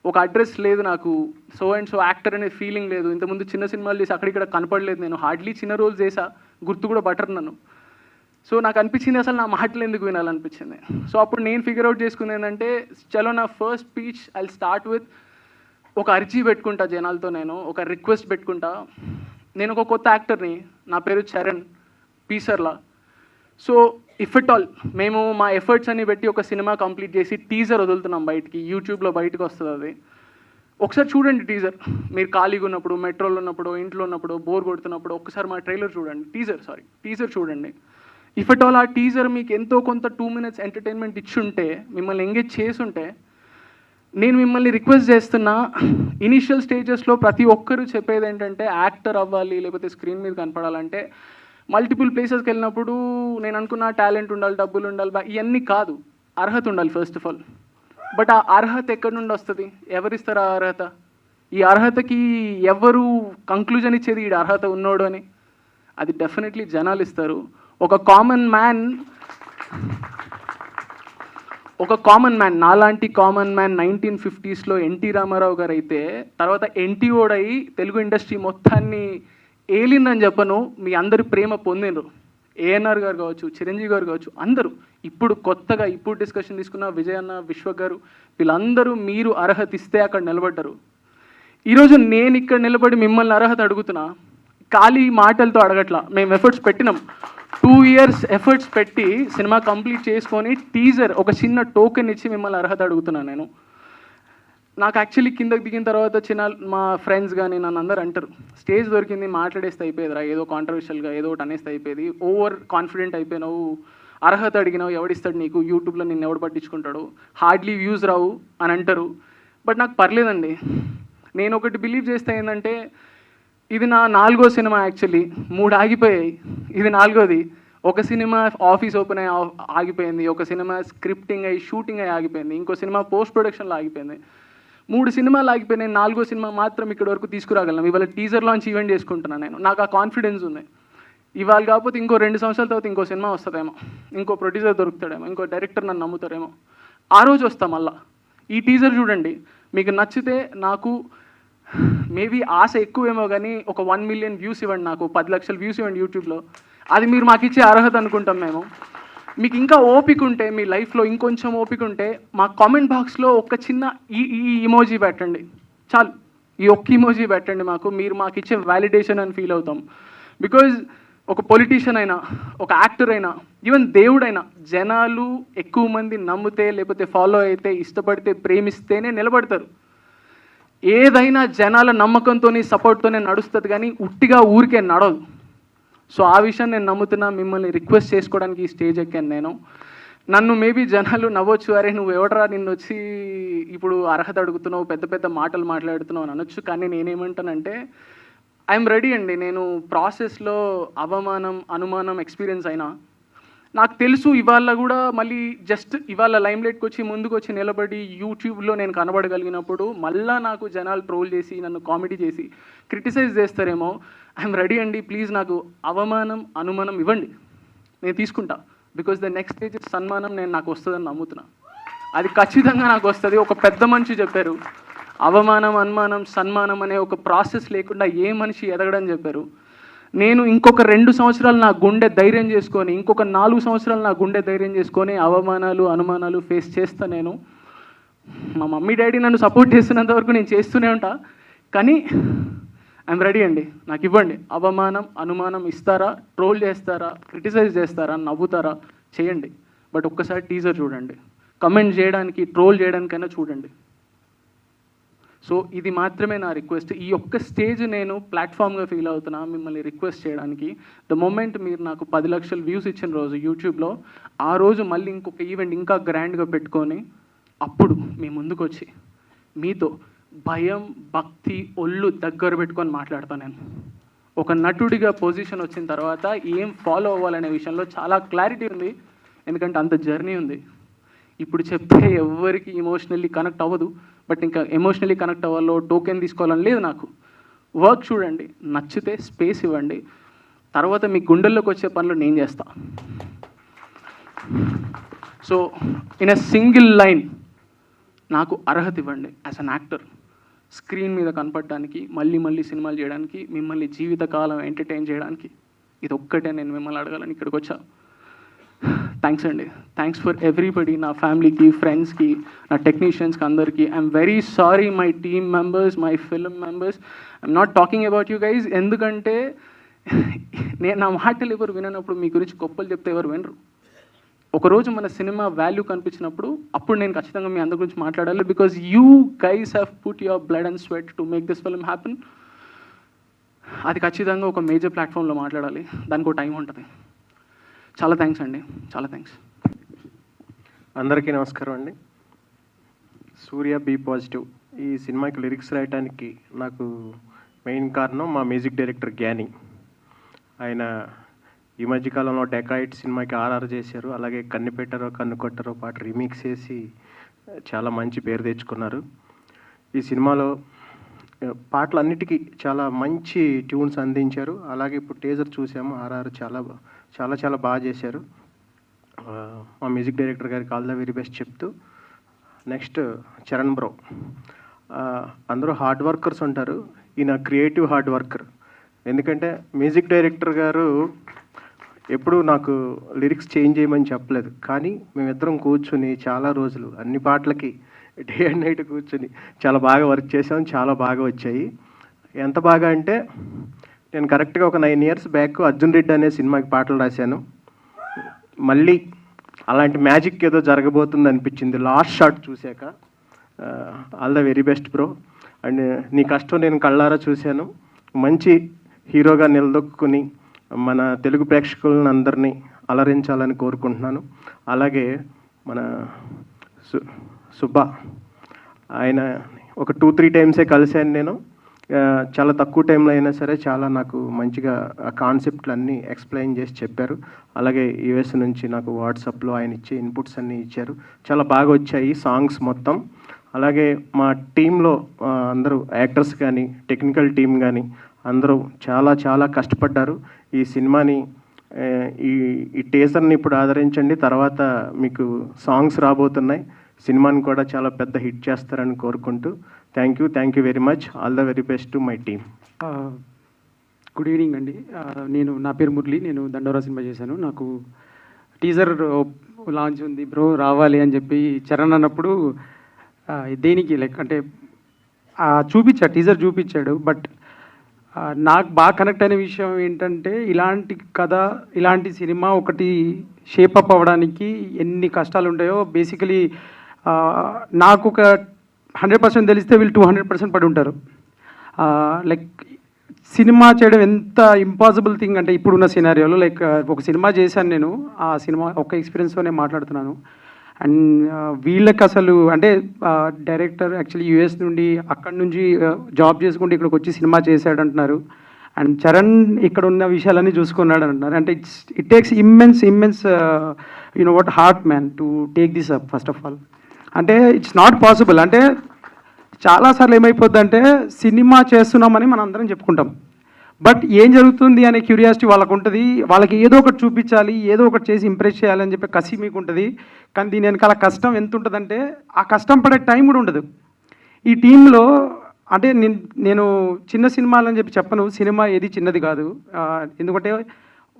ఒక అడ్రస్ లేదు నాకు, సో అండ్ సో యాక్టర్ అనే ఫీలింగ్ లేదు. ఇంతకుముందు చిన్న సినిమాలు చేసి అక్కడిక్కడ కనపడలేదు, నేను హార్డ్లీ చిన్న రోల్స్ చేసా, గుర్తు కూడా బటర్ నన్ను. సో నాకు అనిపించింది అసలు నా మాటలు ఎందుకు వినాలనిపించింది. సో అప్పుడు నేను ఫిగర్ అవుట్ చేసుకుంది ఏంటంటే, చలో నా first speech I start with ఒక అర్జీ పెట్టుకుంటా జనాలతో, నేను ఒక రిక్వెస్ట్ పెట్టుకుంటా. నేను ఒక కొత్త యాక్టర్ని, నా పేరు Charan Peesarla. So if it all మేము మా ఎఫర్ట్స్ అన్ని పెట్టి ఒక సినిమా కంప్లీట్ చేసి టీజర్ వదులుతున్నాం బయటికి, యూట్యూబ్లో బయటకు వస్తుంది అది. ఒకసారి చూడండి టీజర్, మీరు ఖాళీగా ఉన్నప్పుడు, మెట్రోలో ఉన్నప్పుడు, ఇంట్లో ఉన్నప్పుడు, బోర్ కొడుతున్నప్పుడు ఒకసారి మా ట్రైలర్ చూడండి, టీజర్ చూడండి. ఇఫ్ అట్ ఆల్ ఆ టీజర్ మీకు ఎంతో కొంత 2 minutes ఎంటర్టైన్మెంట్ ఇచ్చుంటే, మిమ్మల్ని ఎంగేజ్ చేసుంటే, నేను మిమ్మల్ని రిక్వెస్ట్ చేస్తున్నా, ఇనిషియల్ స్టేజెస్లో ప్రతి ఒక్కరూ చెప్పేది ఏంటంటే యాక్టర్ అవ్వాలి లేకపోతే స్క్రీన్ మీద కనపడాలంటే మల్టిపుల్ ప్లేసెస్కి వెళ్ళినప్పుడు నేను అనుకున్న టాలెంట్ ఉండాలి, డబ్బులు ఉండాలి, ఇవన్నీ కాదు, అర్హత ఉండాలి ఫస్ట్ ఆఫ్ ఆల్. బట్ ఆ అర్హత ఎక్కడి నుండి వస్తుంది, ఎవరిస్తారు ఆ అర్హత? ఈ అర్హతకి ఎవరు కంక్లూజన్ ఇచ్చేది ఈ అర్హత ఉన్నోడు అని? అది డెఫినెట్లీ జనాలు ఇస్తారు. ఒక కామన్ మ్యాన్, నాలాంటి common man 1950s NT Ramarao గారు అయితే, తర్వాత ఎన్టీఓడై తెలుగు ఇండస్ట్రీ మొత్తాన్ని ఏలిందని చెప్పను, మీ అందరి ప్రేమ పొందినరు. ఏఎన్ఆర్ గారు కావచ్చు, చిరంజీవి గారు కావచ్చు, అందరూ. ఇప్పుడు కొత్తగా ఇప్పుడు డిస్కషన్ తీసుకున్న విజయ్ అన్న, విశ్వ గారు, వీళ్ళందరూ మీరు అర్హత ఇస్తే అక్కడ నిలబడ్డారు. ఈరోజు నేను ఇక్కడ నిలబడి మిమ్మల్ని అర్హత అడుగుతున్నా, ఖాళీ మాటలతో అడగట్లా. మేము ఎఫర్ట్స్ పెట్టినాం, 2 years ఎఫర్ట్స్ పెట్టి సినిమా కంప్లీట్ చేసుకొని టీజర్ ఒక చిన్న టోకెన్ ఇచ్చి మిమ్మల్ని అర్హత అడుగుతున్నాను నేను. నాకు యాక్చువల్లీ కిందకి దిగిన తర్వాత మా ఫ్రెండ్స్ కానీ నన్ను అందరూ అంటారు, స్టేజ్ దొరికింది మాట్లాడేస్తే అయిపోయేదిరా, ఏదో కాంట్రవర్షియల్గా ఏదో ఒకటి అనేస్తే అయిపోయేది, ఓవర్ కాన్ఫిడెంట్ అయిపోయినావు, అర్హత అడిగినావు, ఎవడిస్తాడు నీకు, యూట్యూబ్లో నిన్ను ఎవడు పట్టించుకుంటాడు, హార్డ్లీ వ్యూస్ రావు అని అంటారు. బట్ నాకు పర్లేదండి. నేను ఒకటి బిలీవ్ చేస్తే ఏంటంటే, ఇది నా 4వ సినిమా, యాక్చువల్లీ 3 ఆగిపోయాయి, ఇది 4వది. ఒక సినిమా ఆఫీస్ ఓపెన్ అయ్యి ఆగిపోయింది, ఒక సినిమా స్క్రిప్టింగ్ అయ్యి షూటింగ్ అయ్యి ఆగిపోయింది, ఇంకో సినిమా పోస్ట్ ప్రొడక్షన్లో ఆగిపోయింది. 3 సినిమాలు ఆగిపోయినాయి, 4వ సినిమా మాత్రం ఇక్కడ వరకు తీసుకురాగలను. ఇవాళ టీజర్ లాంచ్ ఈవెంట్ చేసుకుంటున్నాను నేను, నాకు ఆ కాన్ఫిడెన్స్ ఉంది. ఇవాళ కాకపోతే ఇంకో 2 సంవత్సరాల తర్వాత ఇంకో సినిమా వస్తుందేమో, ఇంకో ప్రొడ్యూసర్ దొరుకుతాడేమో, ఇంకో డైరెక్టర్ నన్ను నమ్ముతారేమో, ఆ రోజు వస్తాం మళ్ళా. ఈ టీజర్ చూడండి, మీకు నచ్చితే నాకు మేబీ ఆశ ఎక్కువేమో కానీ ఒక 1 million వ్యూస్ ఇవ్వండి, నాకు 10 లక్షల వ్యూస్ ఇవ్వండి యూట్యూబ్లో, అది మీరు మాకు ఇచ్చే అర్హత అనుకుంటాం మేము. మీకు ఇంకా ఓపిక ఉంటే, మీ లైఫ్లో ఇంకొంచెం ఓపిక ఉంటే, మా కామెంట్ బాక్స్లో ఒక చిన్న ఈ ఇమోజీ పెట్టండి చాలు, ఈ ఒక్క ఇమోజీ పెట్టండి మాకు, మీరు మాకు ఇచ్చే వ్యాలిడేషన్ అని ఫీల్ అవుతాం. బికాజ్ ఒక పొలిటీషియన్ అయినా, ఒక యాక్టర్ అయినా, ఈవెన్ దేవుడైనా, జనాలు ఎక్కువ మంది నమ్మితే లేకపోతే ఫాలో అయితే, ఇష్టపడితే, ప్రేమిస్తేనే నిలబడతారు. ఏదైనా జనాల నమ్మకంతోని, సపోర్ట్తోనే నడుస్తుంది కానీ ఉట్టిగా ఊరికే నడవదు. సో ఆ విషయం నేను నమ్ముతున్నా, మిమ్మల్ని రిక్వెస్ట్ చేసుకోవడానికి ఈ స్టేజ్ ఎక్కాను నేను. నన్ను మేబీ జనాలు నవ్వచ్చు, అరే నువ్వు ఎవడరా, నిన్ను వచ్చి ఇప్పుడు అర్హత అడుగుతున్నావు, పెద్ద పెద్ద మాటలు మాట్లాడుతున్నావు అని అనొచ్చు. కానీ నేనేమంటానంటే, ఐఎమ్ రెడీ అండి. నేను ప్రాసెస్లో అవమానం, అనుమానం ఎక్స్పీరియన్స్ అయినా, నాకు తెలుసు ఇవాళ కూడా మళ్ళీ జస్ట్ ఇవాళ లైమ్లైట్కి వచ్చి ముందుకు వచ్చి నిలబడి యూట్యూబ్లో నేను కనబడగలిగినప్పుడు మళ్ళీ నాకు జనాలు ట్రోల్ చేసి, నన్ను కామెడీ చేసి క్రిటిసైజ్ చేస్తారేమో. ఐఎమ్ రెడీ అండి, ప్లీజ్ నాకు అవమానం, అనుమానం ఇవ్వండి, నేను తీసుకుంటా. బికాజ్ ద నెక్స్ట్ స్టేజ్ సన్మానం నాకు వస్తుందని నమ్ముతున్నా, అది ఖచ్చితంగా నాకు వస్తుంది. ఒక పెద్ద మనిషి చెప్పారు, అవమానం, అనుమానం, సన్మానం అనే ఒక ప్రాసెస్ లేకుండా ఏ మనిషి ఎదగడని చెప్పారు. నేను ఇంకొక 2 సంవత్సరాలు నా గుండె ధైర్యం చేసుకొని, ఇంకొక 4 సంవత్సరాలు నా గుండె ధైర్యం చేసుకొని అవమానాలు, అనుమానాలు ఫేస్ చేస్తా. నేను మా మమ్మీ డాడీ నన్ను సపోర్ట్ చేస్తున్నంత వరకు నేను చేస్తూనే ఉంటా. కానీ ఐఎమ్ రెడీ అండి, నాకు ఇవ్వండి. అవమానం, అనుమానం ఇస్తారా, ట్రోల్ చేస్తారా, క్రిటిసైజ్ చేస్తారా, నవ్వుతారా, చేయండి. బట్ ఒక్కసారి టీజర్ చూడండి, కమెంట్ చేయడానికి, ట్రోల్ చేయడానికైనా చూడండి. సో ఇది మాత్రమే నా రిక్వెస్ట్. ఈ ఒక్క స్టేజ్ నేను ప్లాట్ఫామ్గా ఫీల్ అవుతున్నా మిమ్మల్ని రిక్వెస్ట్ చేయడానికి. ద మొమెంట్ మీరు నాకు 10 లక్షల వ్యూస్ ఇచ్చిన రోజు యూట్యూబ్లో, ఆ రోజు మళ్ళీ ఇంకొక ఈవెంట్ ఇంకా గ్రాండ్గా పెట్టుకొని, అప్పుడు మీ ముందుకు వచ్చి మీతో భయం భక్తి ఒళ్ళు దగ్గర పెట్టుకొని మాట్లాడతాను నేను. ఒక నటుడిగా పొజిషన్ వచ్చిన తర్వాత ఏం ఫాలో అవ్వాలనే విషయంలో చాలా క్లారిటీ ఉంది, ఎందుకంటే అంత జర్నీ ఉంది. ఇప్పుడు చెప్తే ఎవరికి ఎమోషనల్లీ కనెక్ట్ అవ్వదు, బట్ ఇంకా ఎమోషనల్లీ కనెక్ట్ అవ్వాలో టోకెన్ తీసుకోవాలని లేదు నాకు. వర్క్ చూడండి, నచ్చితే స్పేస్ ఇవ్వండి, తర్వాత మీ గుండెల్లోకి వచ్చే పనులు నేను చేస్తా. So in a single line నాకు అర్హత ఇవ్వండి యాజ్ అన్ యాక్టర్, స్క్రీన్ మీద కనపడడానికి, మళ్ళీ మళ్ళీ సినిమాలు చేయడానికి, మిమ్మల్ని జీవితకాలం ఎంటర్టైన్ చేయడానికి. ఇది ఒక్కటే నేను మిమ్మల్ని అడగాలని ఇక్కడికి వచ్చా. థ్యాంక్స్ అండి, థ్యాంక్స్ ఫర్ ఎవ్రీబడి, నా ఫ్యామిలీకి, ఫ్రెండ్స్కి, నా టెక్నీషియన్స్కి, అందరికీ. I'm very sorry my team members, my film members, I'm not talking about you guys. ఎందుకంటే నేను నా మాటలు ఎవరు వినప్పుడు మీ గురించి గొప్పలు చెప్తే ఎవరు వినరు. ఒకరోజు మన సినిమా వాల్యూ కనిపించినప్పుడు అప్పుడు నేను ఖచ్చితంగా మీ అందరి గురించి మాట్లాడాలి, because you guys have put your blood and sweat to make this film happen. అది ఖచ్చితంగా ఒక మేజర్ ప్లాట్ఫామ్లో మాట్లాడాలి, దానికి ఒక టైం ఉంటుంది. చాలా థ్యాంక్స్ అండి, చాలా థ్యాంక్స్. అందరికీ నమస్కారం అండి. సూర్య బీ పాజిటివ్ ఈ సినిమాకి లిరిక్స్ రాయడానికి నాకు మెయిన్ కారణం మా మ్యూజిక్ డైరెక్టర్ జ్ఞాని. ఆయన ఈ మధ్యకాలంలో డెకాయిట్ సినిమాకి ఆర్ఆర్ చేశారు, అలాగే కన్ను పెట్టరో కన్ను కొట్టరో పాట రీమిక్స్ చేసి చాలా మంచి పేరు తెచ్చుకున్నారు. ఈ సినిమాలో పాటలన్నిటికీ చాలా మంచి ట్యూన్స్ అందించారు. అలాగే ఇప్పుడు టీజర్ చూసాము, ఆర్ఆర్ చాలా చాలా చాలా బాగా చేశారు. మా మ్యూజిక్ డైరెక్టర్ గారికి ఆల్ ద వెరీ బెస్ట్ చెప్తూ, నెక్స్ట్ చరణ్ బ్రో, అందరూ హార్డ్ వర్కర్స్ ఉంటారు, ఈయన క్రియేటివ్ హార్డ్ వర్కర్. ఎందుకంటే మ్యూజిక్ డైరెక్టర్ గారు ఎప్పుడు నాకు లిరిక్స్ చేంజ్ చేయమని చెప్పలేదు, కానీ మేమిద్దరం కూర్చుని చాలా రోజులు అన్ని పాటలకి డే అండ్ నైట్ కూర్చుని చాలా బాగా వర్క్ చేసాం, చాలా బాగా వచ్చాయి. ఎంత బాగా అంటే నేను కరెక్ట్గా ఒక 9 years బ్యాక్ అర్జున్ రెడ్డి అనే సినిమాకి పాటలు రాశాను. మళ్ళీ అలాంటి మ్యాజిక్ ఏదో జరగబోతుంది అనిపించింది లాస్ట్ షాట్ చూశాక. All the very best bro, and నీ కష్టం నేను కళ్ళారా చూశాను. మంచి హీరోగా నిలదొక్కుని మన తెలుగు ప్రేక్షకులను అందరినీ అలరించాలని కోరుకుంటున్నాను. అలాగే మన సుబ్బా, ఆయన ఒక 2-3 times కలిశాను నేను. చాలా తక్కువ టైంలో అయినా సరే చాలా నాకు మంచిగా ఆ కాన్సెప్ట్లు అన్నీ ఎక్స్ప్లెయిన్ చేసి చెప్పారు. అలాగే యూఎస్ నుంచి నాకు వాట్సాప్లో ఆయన ఇచ్చే ఇన్పుట్స్ అన్నీ ఇచ్చారు, చాలా బాగా వచ్చాయి సాంగ్స్ మొత్తం. అలాగే మా టీంలో అందరూ యాక్టర్స్ కానీ టెక్నికల్ టీం కానీ అందరూ చాలా చాలా కష్టపడ్డారు. ఈ సినిమాని ఈ టీజర్ని ఇప్పుడు ఆదరించండి, తర్వాత మీకు సాంగ్స్ రాబోతున్నాయి. సినిమాని కూడా చాలా పెద్ద హిట్ చేస్తారని కోరుకుంటూ thank you very much. All the very best to my team. Good evening అండి. నా పేరు మురళి, నేను దండోరా సినిమా చేశాను. నాకు టీజర్ లాంచ్ ఉంది బ్రో రావాలి అని చెప్పి చరణ్ అన్నప్పుడు దేనికి లైక్ అంటే టీజర్ చూపించాడు. బట్ నాకు బాగా కనెక్ట్ అయిన విషయం ఏంటంటే ఇలాంటి కథ, ఇలాంటి సినిమా ఒకటి షేపప్ అవ్వడానికి ఎన్ని కష్టాలు ఉంటాయో. బేసికలీ నాకు ఒక 100% తెలిస్తే వీళ్ళు 200% పడి ఉంటారు. లైక్ సినిమా చేయడం ఎంత ఇంపాసిబుల్ థింగ్ అంటే ఇప్పుడున్న సినారియోలో. లైక్ ఒక సినిమా చేశాను నేను, ఆ సినిమా ఒక ఎక్స్పీరియన్స్తోనే మాట్లాడుతున్నాను. అండ్ వీళ్ళకి అసలు అంటే డైరెక్టర్ యాక్చువల్లీ యూఎస్ నుండి అక్కడి నుంచి జాబ్ చేసుకుంటూ ఇక్కడికి వచ్చి సినిమా చేశాడు అంటున్నారు. అండ్ చరణ్ ఇక్కడ ఉన్న విషయాలన్నీ చూసుకున్నాడు అంటున్నారు. అంటే it takes immense you know what heart man to take this up first of all. అంటే ఇట్స్ నాట్ పాసిబుల్. అంటే చాలాసార్లు ఏమైపోద్ది అంటే సినిమా చేస్తున్నామని మనం అందరం చెప్పుకుంటాం, బట్ ఏం జరుగుతుంది అనే క్యూరియాసిటీ వాళ్ళకు ఉంటుంది. వాళ్ళకి ఏదో ఒకటి చూపించాలి, ఏదో ఒకటి చేసి ఇంప్రెస్ చేయాలని చెప్పి కసి మీకు ఉంటుంది. కానీ దీని వెనకాల కష్టం ఎంత ఉంటుందంటే ఆ కష్టం పడే టైం కూడా ఉండదు. ఈ టీంలో అంటే నేను చిన్న సినిమాలని చెప్పి చెప్పను, సినిమా ఏది చిన్నది కాదు. ఎందుకంటే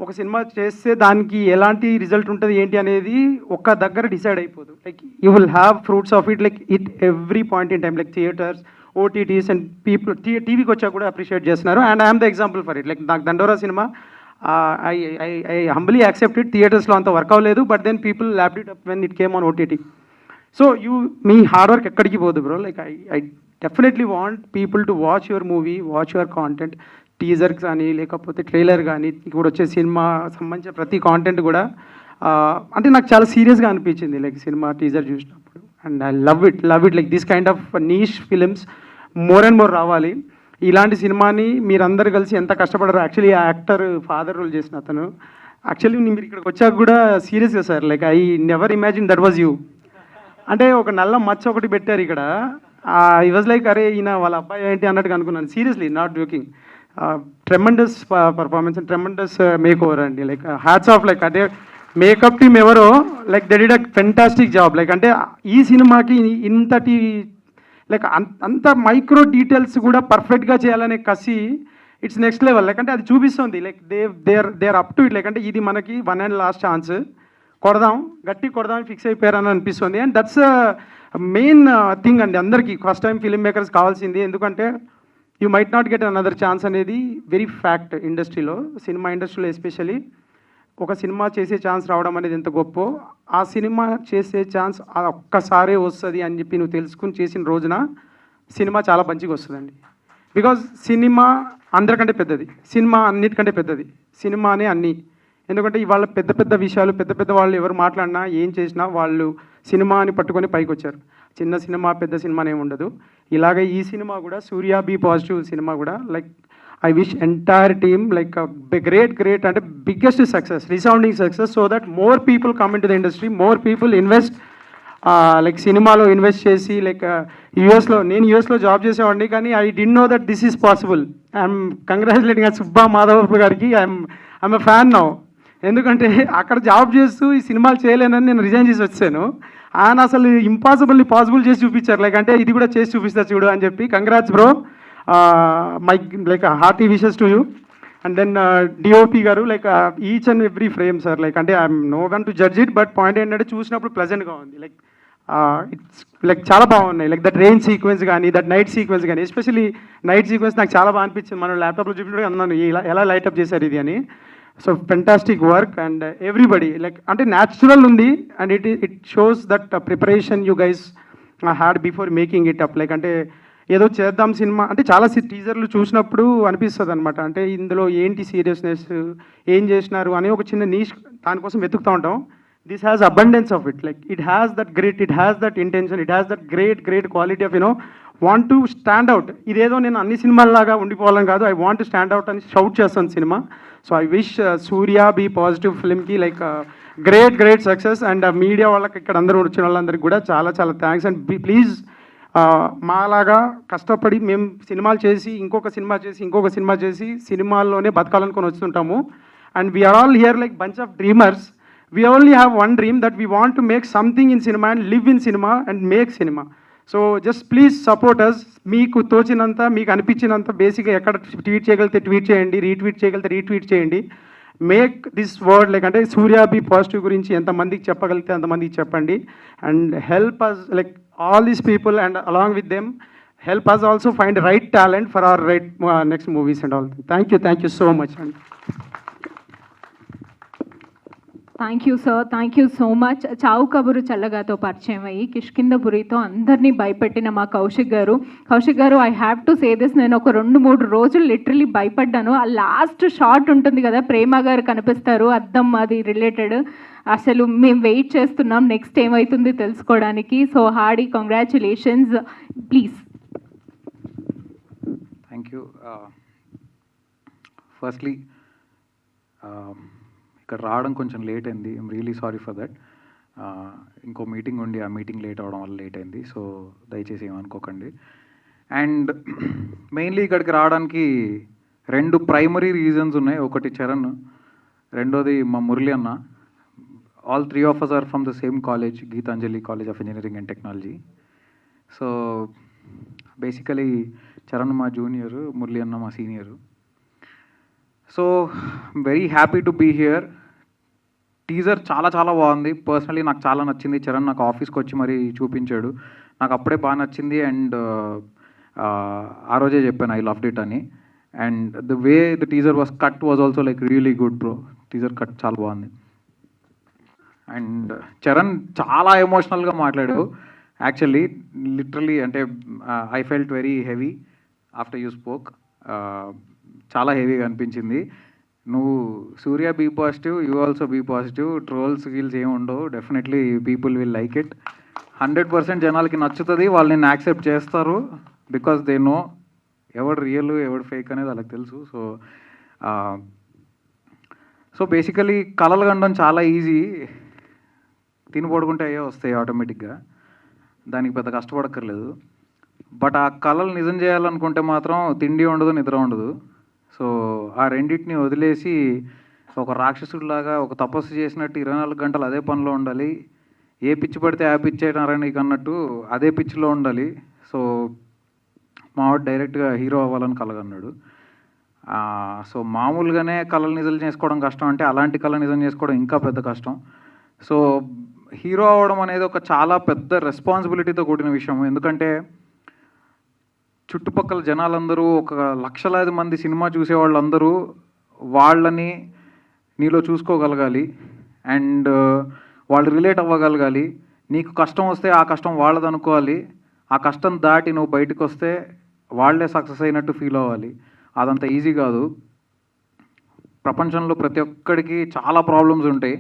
ఒక సినిమా చేస్తే దానికి ఎలాంటి రిజల్ట్ ఉంటుంది ఏంటి అనేది ఒక్క దగ్గర డిసైడ్ అయిపోదు. Like you will have fruits of it like it every point in time. Like theatres, OTTs and people టీవీకి వచ్చా కూడా అప్రిషియేట్ చేస్తున్నారు. And I'm the example for it. Like నాకు దండోరా సినిమా ఐ హంబ్లీ యాక్సెప్ట్ ఇట్. థియేటర్స్లో అంత వర్క్ అవ్వలేదు, but then people lapped it up when it came on OTT. So మీ హార్డ్ వర్క్ ఎక్కడికి పోదు bro. Like I definitely want people to watch your movie, watch your content. Teaser కానీ లేకపోతే ట్రైలర్ కానీ ఇప్పుడు వచ్చే సినిమా సంబంధించిన ప్రతి కాంటెంట్ కూడా అంటే నాకు చాలా సీరియస్గా అనిపించింది లైక్ సినిమా టీజర్ చూసినప్పుడు. And I love it like this kind of niche films more and more రావాలి. ఇలాంటి సినిమాని మీరందరూ కలిసి ఎంత కష్టపడరు. యాక్చువల్లీ ఆ యాక్టర్ ఫాదర్ రోల్ చేసిన అతను యాక్చువల్లీ మీరు ఇక్కడికి వచ్చాక కూడా సీరియస్గా sir, like I never imagine that was you. అంటే ఒక నల్ల మచ్చ ఒకటి పెట్టారు ఇక్కడ. ఐ వాజ్ లైక్ అరే ఈయన వాళ్ళ అబ్బాయి ఏంటి అన్నట్టుగా అనుకున్నాను. Seriously not joking. Tremendous performance and tremendous make over అండి. Like hats off. లైక్ అంటే మేకప్ టీమ్ ఎవరో like they did a fantastic job. Like అంటే ఈ సినిమాకి ఇంతటి లైక్ అంత మైక్రో డీటెయిల్స్ కూడా పర్ఫెక్ట్గా చేయాలనే కసి ఇట్స్ నెక్స్ట్ లెవెల్. లైక్ అంటే అది చూపిస్తుంది like they are up to it. Like అంటే ఇది మనకి వన్ అండ్ లాస్ట్ ఛాన్స్, కొడదాం గట్టి కొడదాం ఫిక్స్ అయిపోయారని అనిపిస్తుంది. అండ్ దట్స్ మెయిన్ థింగ్ అండి అందరికీ ఫస్ట్ టైం ఫిల్మ్ మేకర్స్ కావాల్సింది. ఎందుకంటే you might not get another chance అనేది వెరీ ఫ్యాక్ట్ ఇండస్ట్రీలో, సినిమా ఇండస్ట్రీలో ఎస్పెషల్లీ. ఒక సినిమా చేసే ఛాన్స్ రావడం అనేది ఎంత గొప్ప, ఆ సినిమా చేసే ఛాన్స్ ఒక్కసారే వస్తుంది అని చెప్పి నువ్వు తెలుసుకుని చేసిన రోజున సినిమా చాలా మంచిగా వస్తుందండి. బికాజ్ సినిమా అందరికంటే పెద్దది, సినిమా అన్నిటికంటే పెద్దది, సినిమానే అన్నీ. ఎందుకంటే ఇవాళ పెద్ద పెద్ద విషయాలు పెద్ద పెద్ద వాళ్ళు ఎవరు మాట్లాడినా ఏం చేసినా వాళ్ళు సినిమా అని పట్టుకొని పైకి వచ్చారు. చిన్న సినిమా పెద్ద సినిమానే ఉండదు. ఇలాగే ఈ సినిమా కూడా సూర్య బీ పాజిటివ్ సినిమా కూడా like I wish entire team like a great and biggest success, resounding success, so that more people come into the industry, more people invest like సినిమాలో ఇన్వెస్ట్ చేసి లైక్ యూఎస్లో, నేను యూఎస్లో జాబ్ చేసేవాడిని కానీ I didn't know that this is possible. I'm congratulating Subba Madhavarao గారికి. I'm a fan now. ఎందుకంటే అక్కడ జాబ్ చేస్తూ ఈ సినిమాలు చేయలేనని నేను రిజైన్ చేసి వచ్చాను. ఆయన అసలు ఇంపాసిబుల్ని పాసిబుల్ చేసి చూపించారు. లైక్ అంటే ఇది కూడా చేసి చూపిస్తారు చూడు అని చెప్పి. Congrats bro. My like hearty wishes to you. And then DOP garu like each and every frame sir, like అంటే I'm no one to judge it, but point ఏంటంటే చూసినప్పుడు ప్లెజెంట్గా ఉంది. లైక్ ఇట్స్ లైక్ చాలా బాగున్నాయి. లైక్ దట్ రెయిన్ సీక్వెన్స్ కానీ దట్ నైట్ సీక్వెన్స్ కానీ, ఎస్పెషల్లీ నైట్ సీక్వెన్స్ నాకు చాలా బాగా అనిపించింది. మనం ల్యాప్టాప్లో చూపించడం అన్నాను ఎలా లైటప్ చేశారు ఇది అని. So fantastic work and everybody like అంటే న్యాచురల్ ఉంది. And it shows that preparation you guys had before making it up. Like అంటే ఏదో చేద్దాం సినిమా అంటే చాలా టీజర్లు చూసినప్పుడు అనిపిస్తుంది అనమాట. అంటే ఇందులో ఏంటి సీరియస్నెస్, ఏం చేసినారు అని ఒక చిన్న నీష్ దానికోసం వెతుకుతూ ఉంటాం. This has abundance of it. Like it has that great, it has that intention, it has that great quality of want to stand out. ఇదేదో నేను అన్ని సినిమాల్లాగా ఉండిపోవాలని కాదు, I want to stand out అని షౌట్ చేస్తాను సినిమా. So I wish Surya be positive ఫిల్మ్కి like great success. And media వాళ్ళకి ఇక్కడ అందరూ వచ్చిన వాళ్ళందరికీ కూడా చాలా థ్యాంక్స్. అండ్ ప్లీజ్ మాలాగా కష్టపడి మేము సినిమాలు చేసి ఇంకొక సినిమా చేసి సినిమాల్లోనే బతకాలనుకొని వస్తుంటాము. And we're all here like bunch of dreamers. We only have one dream, that we want to make something in cinema and live in cinema and make cinema. So just please support us. మీకు తోచినంత, మీకు అనిపించినంత బేసిక్గా ఎక్కడ ట్వీట్ చేయగలిగితే ట్వీట్ చేయండి, రీట్వీట్ చేయగలిగితే రీట్వీట్ చేయండి. మేక్ దిస్ వర్డ్ లైక్ అంటే సూర్య బీ పాజిటివ్ గురించి ఎంతమందికి చెప్పగలిగితే అంతమందికి చెప్పండి. And help us like all these people, and along with them help us also find right talent for our next movies and all. Thank you so much. Thank you sir, thank you so much. చావు కబురు చల్లగాతో పరిచయం అయ్యి కిష్కిందపురితో అందరినీ భయపెట్టిన మా కౌశిక్ గారు I have to say this, నేను ఒక 2-3 రోజులు లిటరలీ భయపడ్డాను. ఆ లాస్ట్ షాట్ ఉంటుంది కదా, ప్రేమ గారు కనిపిస్తారు, అద్దం అది రిలేటెడ్, అసలు మేము వెయిట్ చేస్తున్నాం నెక్స్ట్ ఏమవుతుంది తెలుసుకోవడానికి. So hearty congratulations please. Thank you. Firstly ఇక్కడ రావడం కొంచెం లేట్ అయింది, I'm really sorry for that. ఇంకో మీటింగ్ ఉండి ఆ మీటింగ్ లేట్ అవడం వల్ల లేట్ అయింది, సో దయచేసి ఏమనుకోకండి. అండ్ మెయిన్లీ ఇక్కడికి రావడానికి 2 ప్రైమరీ రీజన్స్ ఉన్నాయి. ఒకటి చరణ్, రెండోది మా మురళి అన్న. All 3 of us are from the same college, Geetanjali College of Engineering and Technology. So basically Charan మా జూనియర్, మురళి అన్న మా senior. So very happy to be here. Teaser చాలా బాగుంది. పర్సనలీ నాకు చాలా నచ్చింది. చరణ్ నాకు ఆఫీస్కి వచ్చి మరీ చూపించాడు, నాకు అప్పుడే బాగా నచ్చింది. అండ్ ఆ రోజే చెప్పాను ఐ లవ్డ్ ఇట్ అని. And the way the teaser was cut was also like really good bro. Teaser cut చాలా బాగుంది. అండ్ చరణ్ చాలా ఎమోషనల్గా మాట్లాడాడు యాక్చువల్లీ, లిటరలీ. అంటే I felt very heavy after you spoke. చాలా హెవీగా అనిపించింది. నువ్వు Surya be positive, you also be positive. Trolls గీల్స్ ఏమి ఉండవు. Definitely people will like it. 100% జనాలకి నచ్చుతుంది, వాళ్ళు నిన్ను యాక్సెప్ట్ చేస్తారు. బికాస్ దే నో ఎవడు రియల్ ఎవడు ఫేక్ అనేది వాళ్ళకి తెలుసు. సో బేసికలీ కలలు కనడం చాలా ఈజీ, తిని పడుకుంటే అయ్యే వస్తాయి ఆటోమేటిక్గా, దానికి పెద్ద కష్టపడక్కర్లేదు. బట్ ఆ కళలు నిజం చేయాలనుకుంటే మాత్రం తిండి ఉండదు, నిద్ర ఉండదు. సో ఆ రెండింటిని వదిలేసి ఒక రాక్షసుడిలాగా ఒక తపస్సు చేసినట్టు 24 గంటలు అదే పనిలో ఉండాలి. ఏ పిచ్చి పడితే ఆ పిచ్చి నీకు అన్నట్టు అదే పిచ్చిలో ఉండాలి. సో మావాడు డైరెక్ట్గా హీరో అవ్వాలని కలగన్నాడు. సో మామూలుగానే కళలు నిజం చేసుకోవడం కష్టం, అంటే అలాంటి కళ నిజం చేసుకోవడం ఇంకా పెద్ద కష్టం. సో హీరో అవ్వడం అనేది ఒక చాలా పెద్ద రెస్పాన్సిబిలిటీతో కూడిన విషయం. ఎందుకంటే చుట్టుపక్కల జనాలందరూ, ఒక లక్షలాది మంది సినిమా చూసే వాళ్ళందరూ వాళ్ళని నీలో చూసుకోగలగాలి అండ్ వాళ్ళు రిలేట్ అవ్వగలగాలి. నీకు కష్టం వస్తే ఆ కష్టం వాళ్ళది అనుకోవాలి, ఆ కష్టం దాటి నువ్వు బయటకు వస్తే వాళ్ళే సక్సెస్ అయినట్టు ఫీల్ అవ్వాలి. అదంత ఈజీ కాదు. ప్రపంచంలో ప్రతి ఒక్కడికి చాలా ప్రాబ్లమ్స్ ఉంటాయి.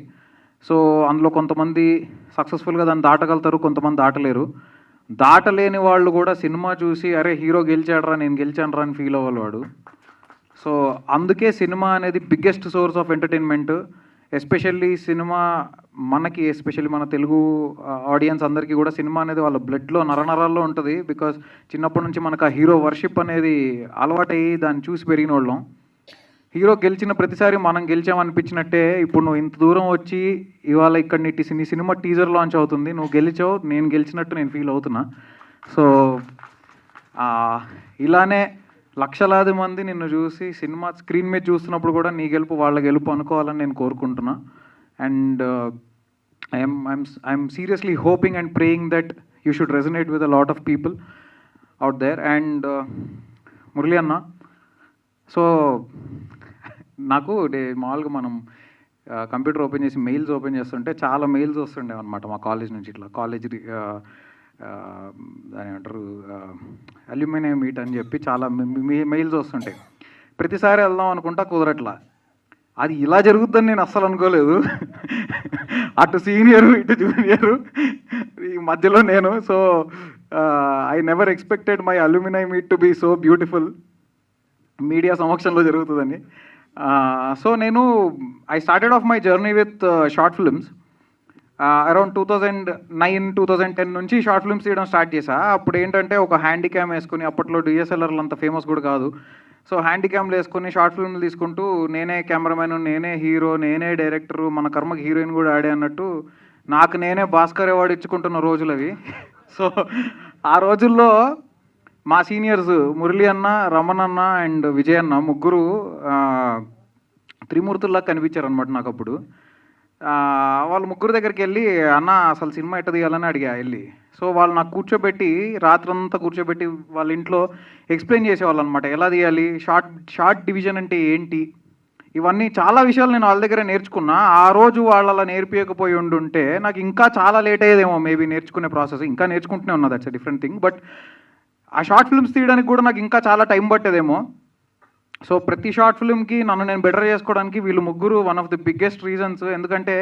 సో అందులో కొంతమంది సక్సెస్ఫుల్గా దాన్ని దాటగలుగుతారు, కొంతమంది దాటలేరు. దాటలేని వాళ్ళు కూడా సినిమా చూసి అరే హీరో గెలిచాడరా నేను గెలిచానరా అని ఫీల్ అవ్వాలి వాడు. సో అందుకే సినిమా అనేది biggest source of entertainment. Especially cinema మనకి, ఎస్పెషల్లీ మన తెలుగు ఆడియన్స్ అందరికీ కూడా సినిమా అనేది వాళ్ళ బ్లడ్లో నరనరాల్లో ఉంటుంది. బికాస్ చిన్నప్పటి నుంచి మనకు ఆ హీరో వర్షిప్ అనేది అలవాటయ్యి దాన్ని చూసి పెరిగిన వాళ్ళం. హీరో గెలిచిన ప్రతిసారి మనం గెలిచామనిపించినట్టే ఇప్పుడు నువ్వు ఇంత దూరం వచ్చి ఇవాళ ఇక్కడ నీ సినిమా టీజర్ లాంచ్ అవుతుంది, నువ్వు గెలిచావు, నేను గెలిచినట్టు నేను ఫీల్ అవుతున్నా. సో ఇలానే లక్షలాది మంది నిన్ను చూసి సినిమా స్క్రీన్ మీద చూస్తున్నప్పుడు కూడా నీ గెలుపు వాళ్ళ గెలుపు అనుకోవాలని నేను కోరుకుంటున్నా. And I'm seriously hoping and praying that you should resonate with a lot of people out there. అండ్ మురళి అన్న, సో నాకు మామూలుగా మనం కంప్యూటర్ ఓపెన్ చేసి మెయిల్స్ ఓపెన్ చేస్తుంటే చాలా మెయిల్స్ వస్తుండేవి అనమాట మా కాలేజ్ నుంచి. ఇట్లా కాలేజ్ దాని ఏమంటారు అల్యూమినియ మీట్ అని చెప్పి చాలా మెయిల్స్ వస్తుంటాయి. ప్రతిసారి వెళ్దాం అనుకుంటా కుదరట్లా. అది ఇలా జరుగుతుందని నేను అస్సలు అనుకోలేదు. అటు సీనియరు ఇటు జూనియరు ఈ మధ్యలో నేను. So I never expected my alumni meet to be so beautiful media సమక్షంలో జరుగుతుందని. సో నేను I started off my journey with short films. Around 2009, 2010 నుంచి షార్ట్ ఫిల్మ్స్ తీయడం స్టార్ట్ చేశా. అప్పుడు ఏంటంటే ఒక హ్యాండీ క్యామ్ వేసుకుని, అప్పట్లో డిఎస్ఎల్ఆర్లు అంత ఫేమస్ కూడా కాదు. సో హ్యాండీ క్యామ్లు వేసుకుని షార్ట్ ఫిల్మ్లు తీసుకుంటూ నేనే కెమెరామెన్, నేనే హీరో, నేనే డైరెక్టరు, మన కర్మకి హీరోయిన్ కూడా ఆడే అన్నట్టు నాకు నేనే భాస్కర్ అవార్డు ఇచ్చుకుంటున్న రోజులు అవి. సో ఆ రోజుల్లో మా సీనియర్స్ మురళి అన్న, రమణ అన్న అండ్ విజయ్ అన్న ముగ్గురు త్రిమూర్తుల్లా కనిపించారు అనమాట నాకు అప్పుడు. వాళ్ళ ముగ్గురు దగ్గరికి వెళ్ళి అన్న అసలు సినిమా ఎట్ట తీయాలని అడిగా వెళ్ళి. సో వాళ్ళు నాకు కూర్చోబెట్టి రాత్రంతా కూర్చోబెట్టి వాళ్ళ ఇంట్లో ఎక్స్ప్లెయిన్ చేసేవాళ్ళు అనమాట, ఎలా తీయాలి, షార్ట్ డివిజన్ అంటే ఏంటి, ఇవన్నీ చాలా విషయాలు నేను వాళ్ళ దగ్గర నేర్చుకున్నా. ఆ రోజు వాళ్ళు అలా నేర్పించకపోయి ఉండుంటే నాకు ఇంకా చాలా లేట్ అయ్యేదేమో మేబీ నేర్చుకునే ప్రాసెస్. ఇంకా నేర్చుకుంటూనే ఉన్నా, that's a different thing. But ఆ షార్ట్ ఫిల్మ్స్ తీయడానికి కూడా నాకు ఇంకా చాలా టైం పట్టేదేమో. సో ప్రతి షార్ట్ ఫిల్మ్కి నన్ను నేను బెటర్ చేసుకోవడానికి వీళ్ళు ముగ్గురు one of the biggest reasons. ఎందుకంటే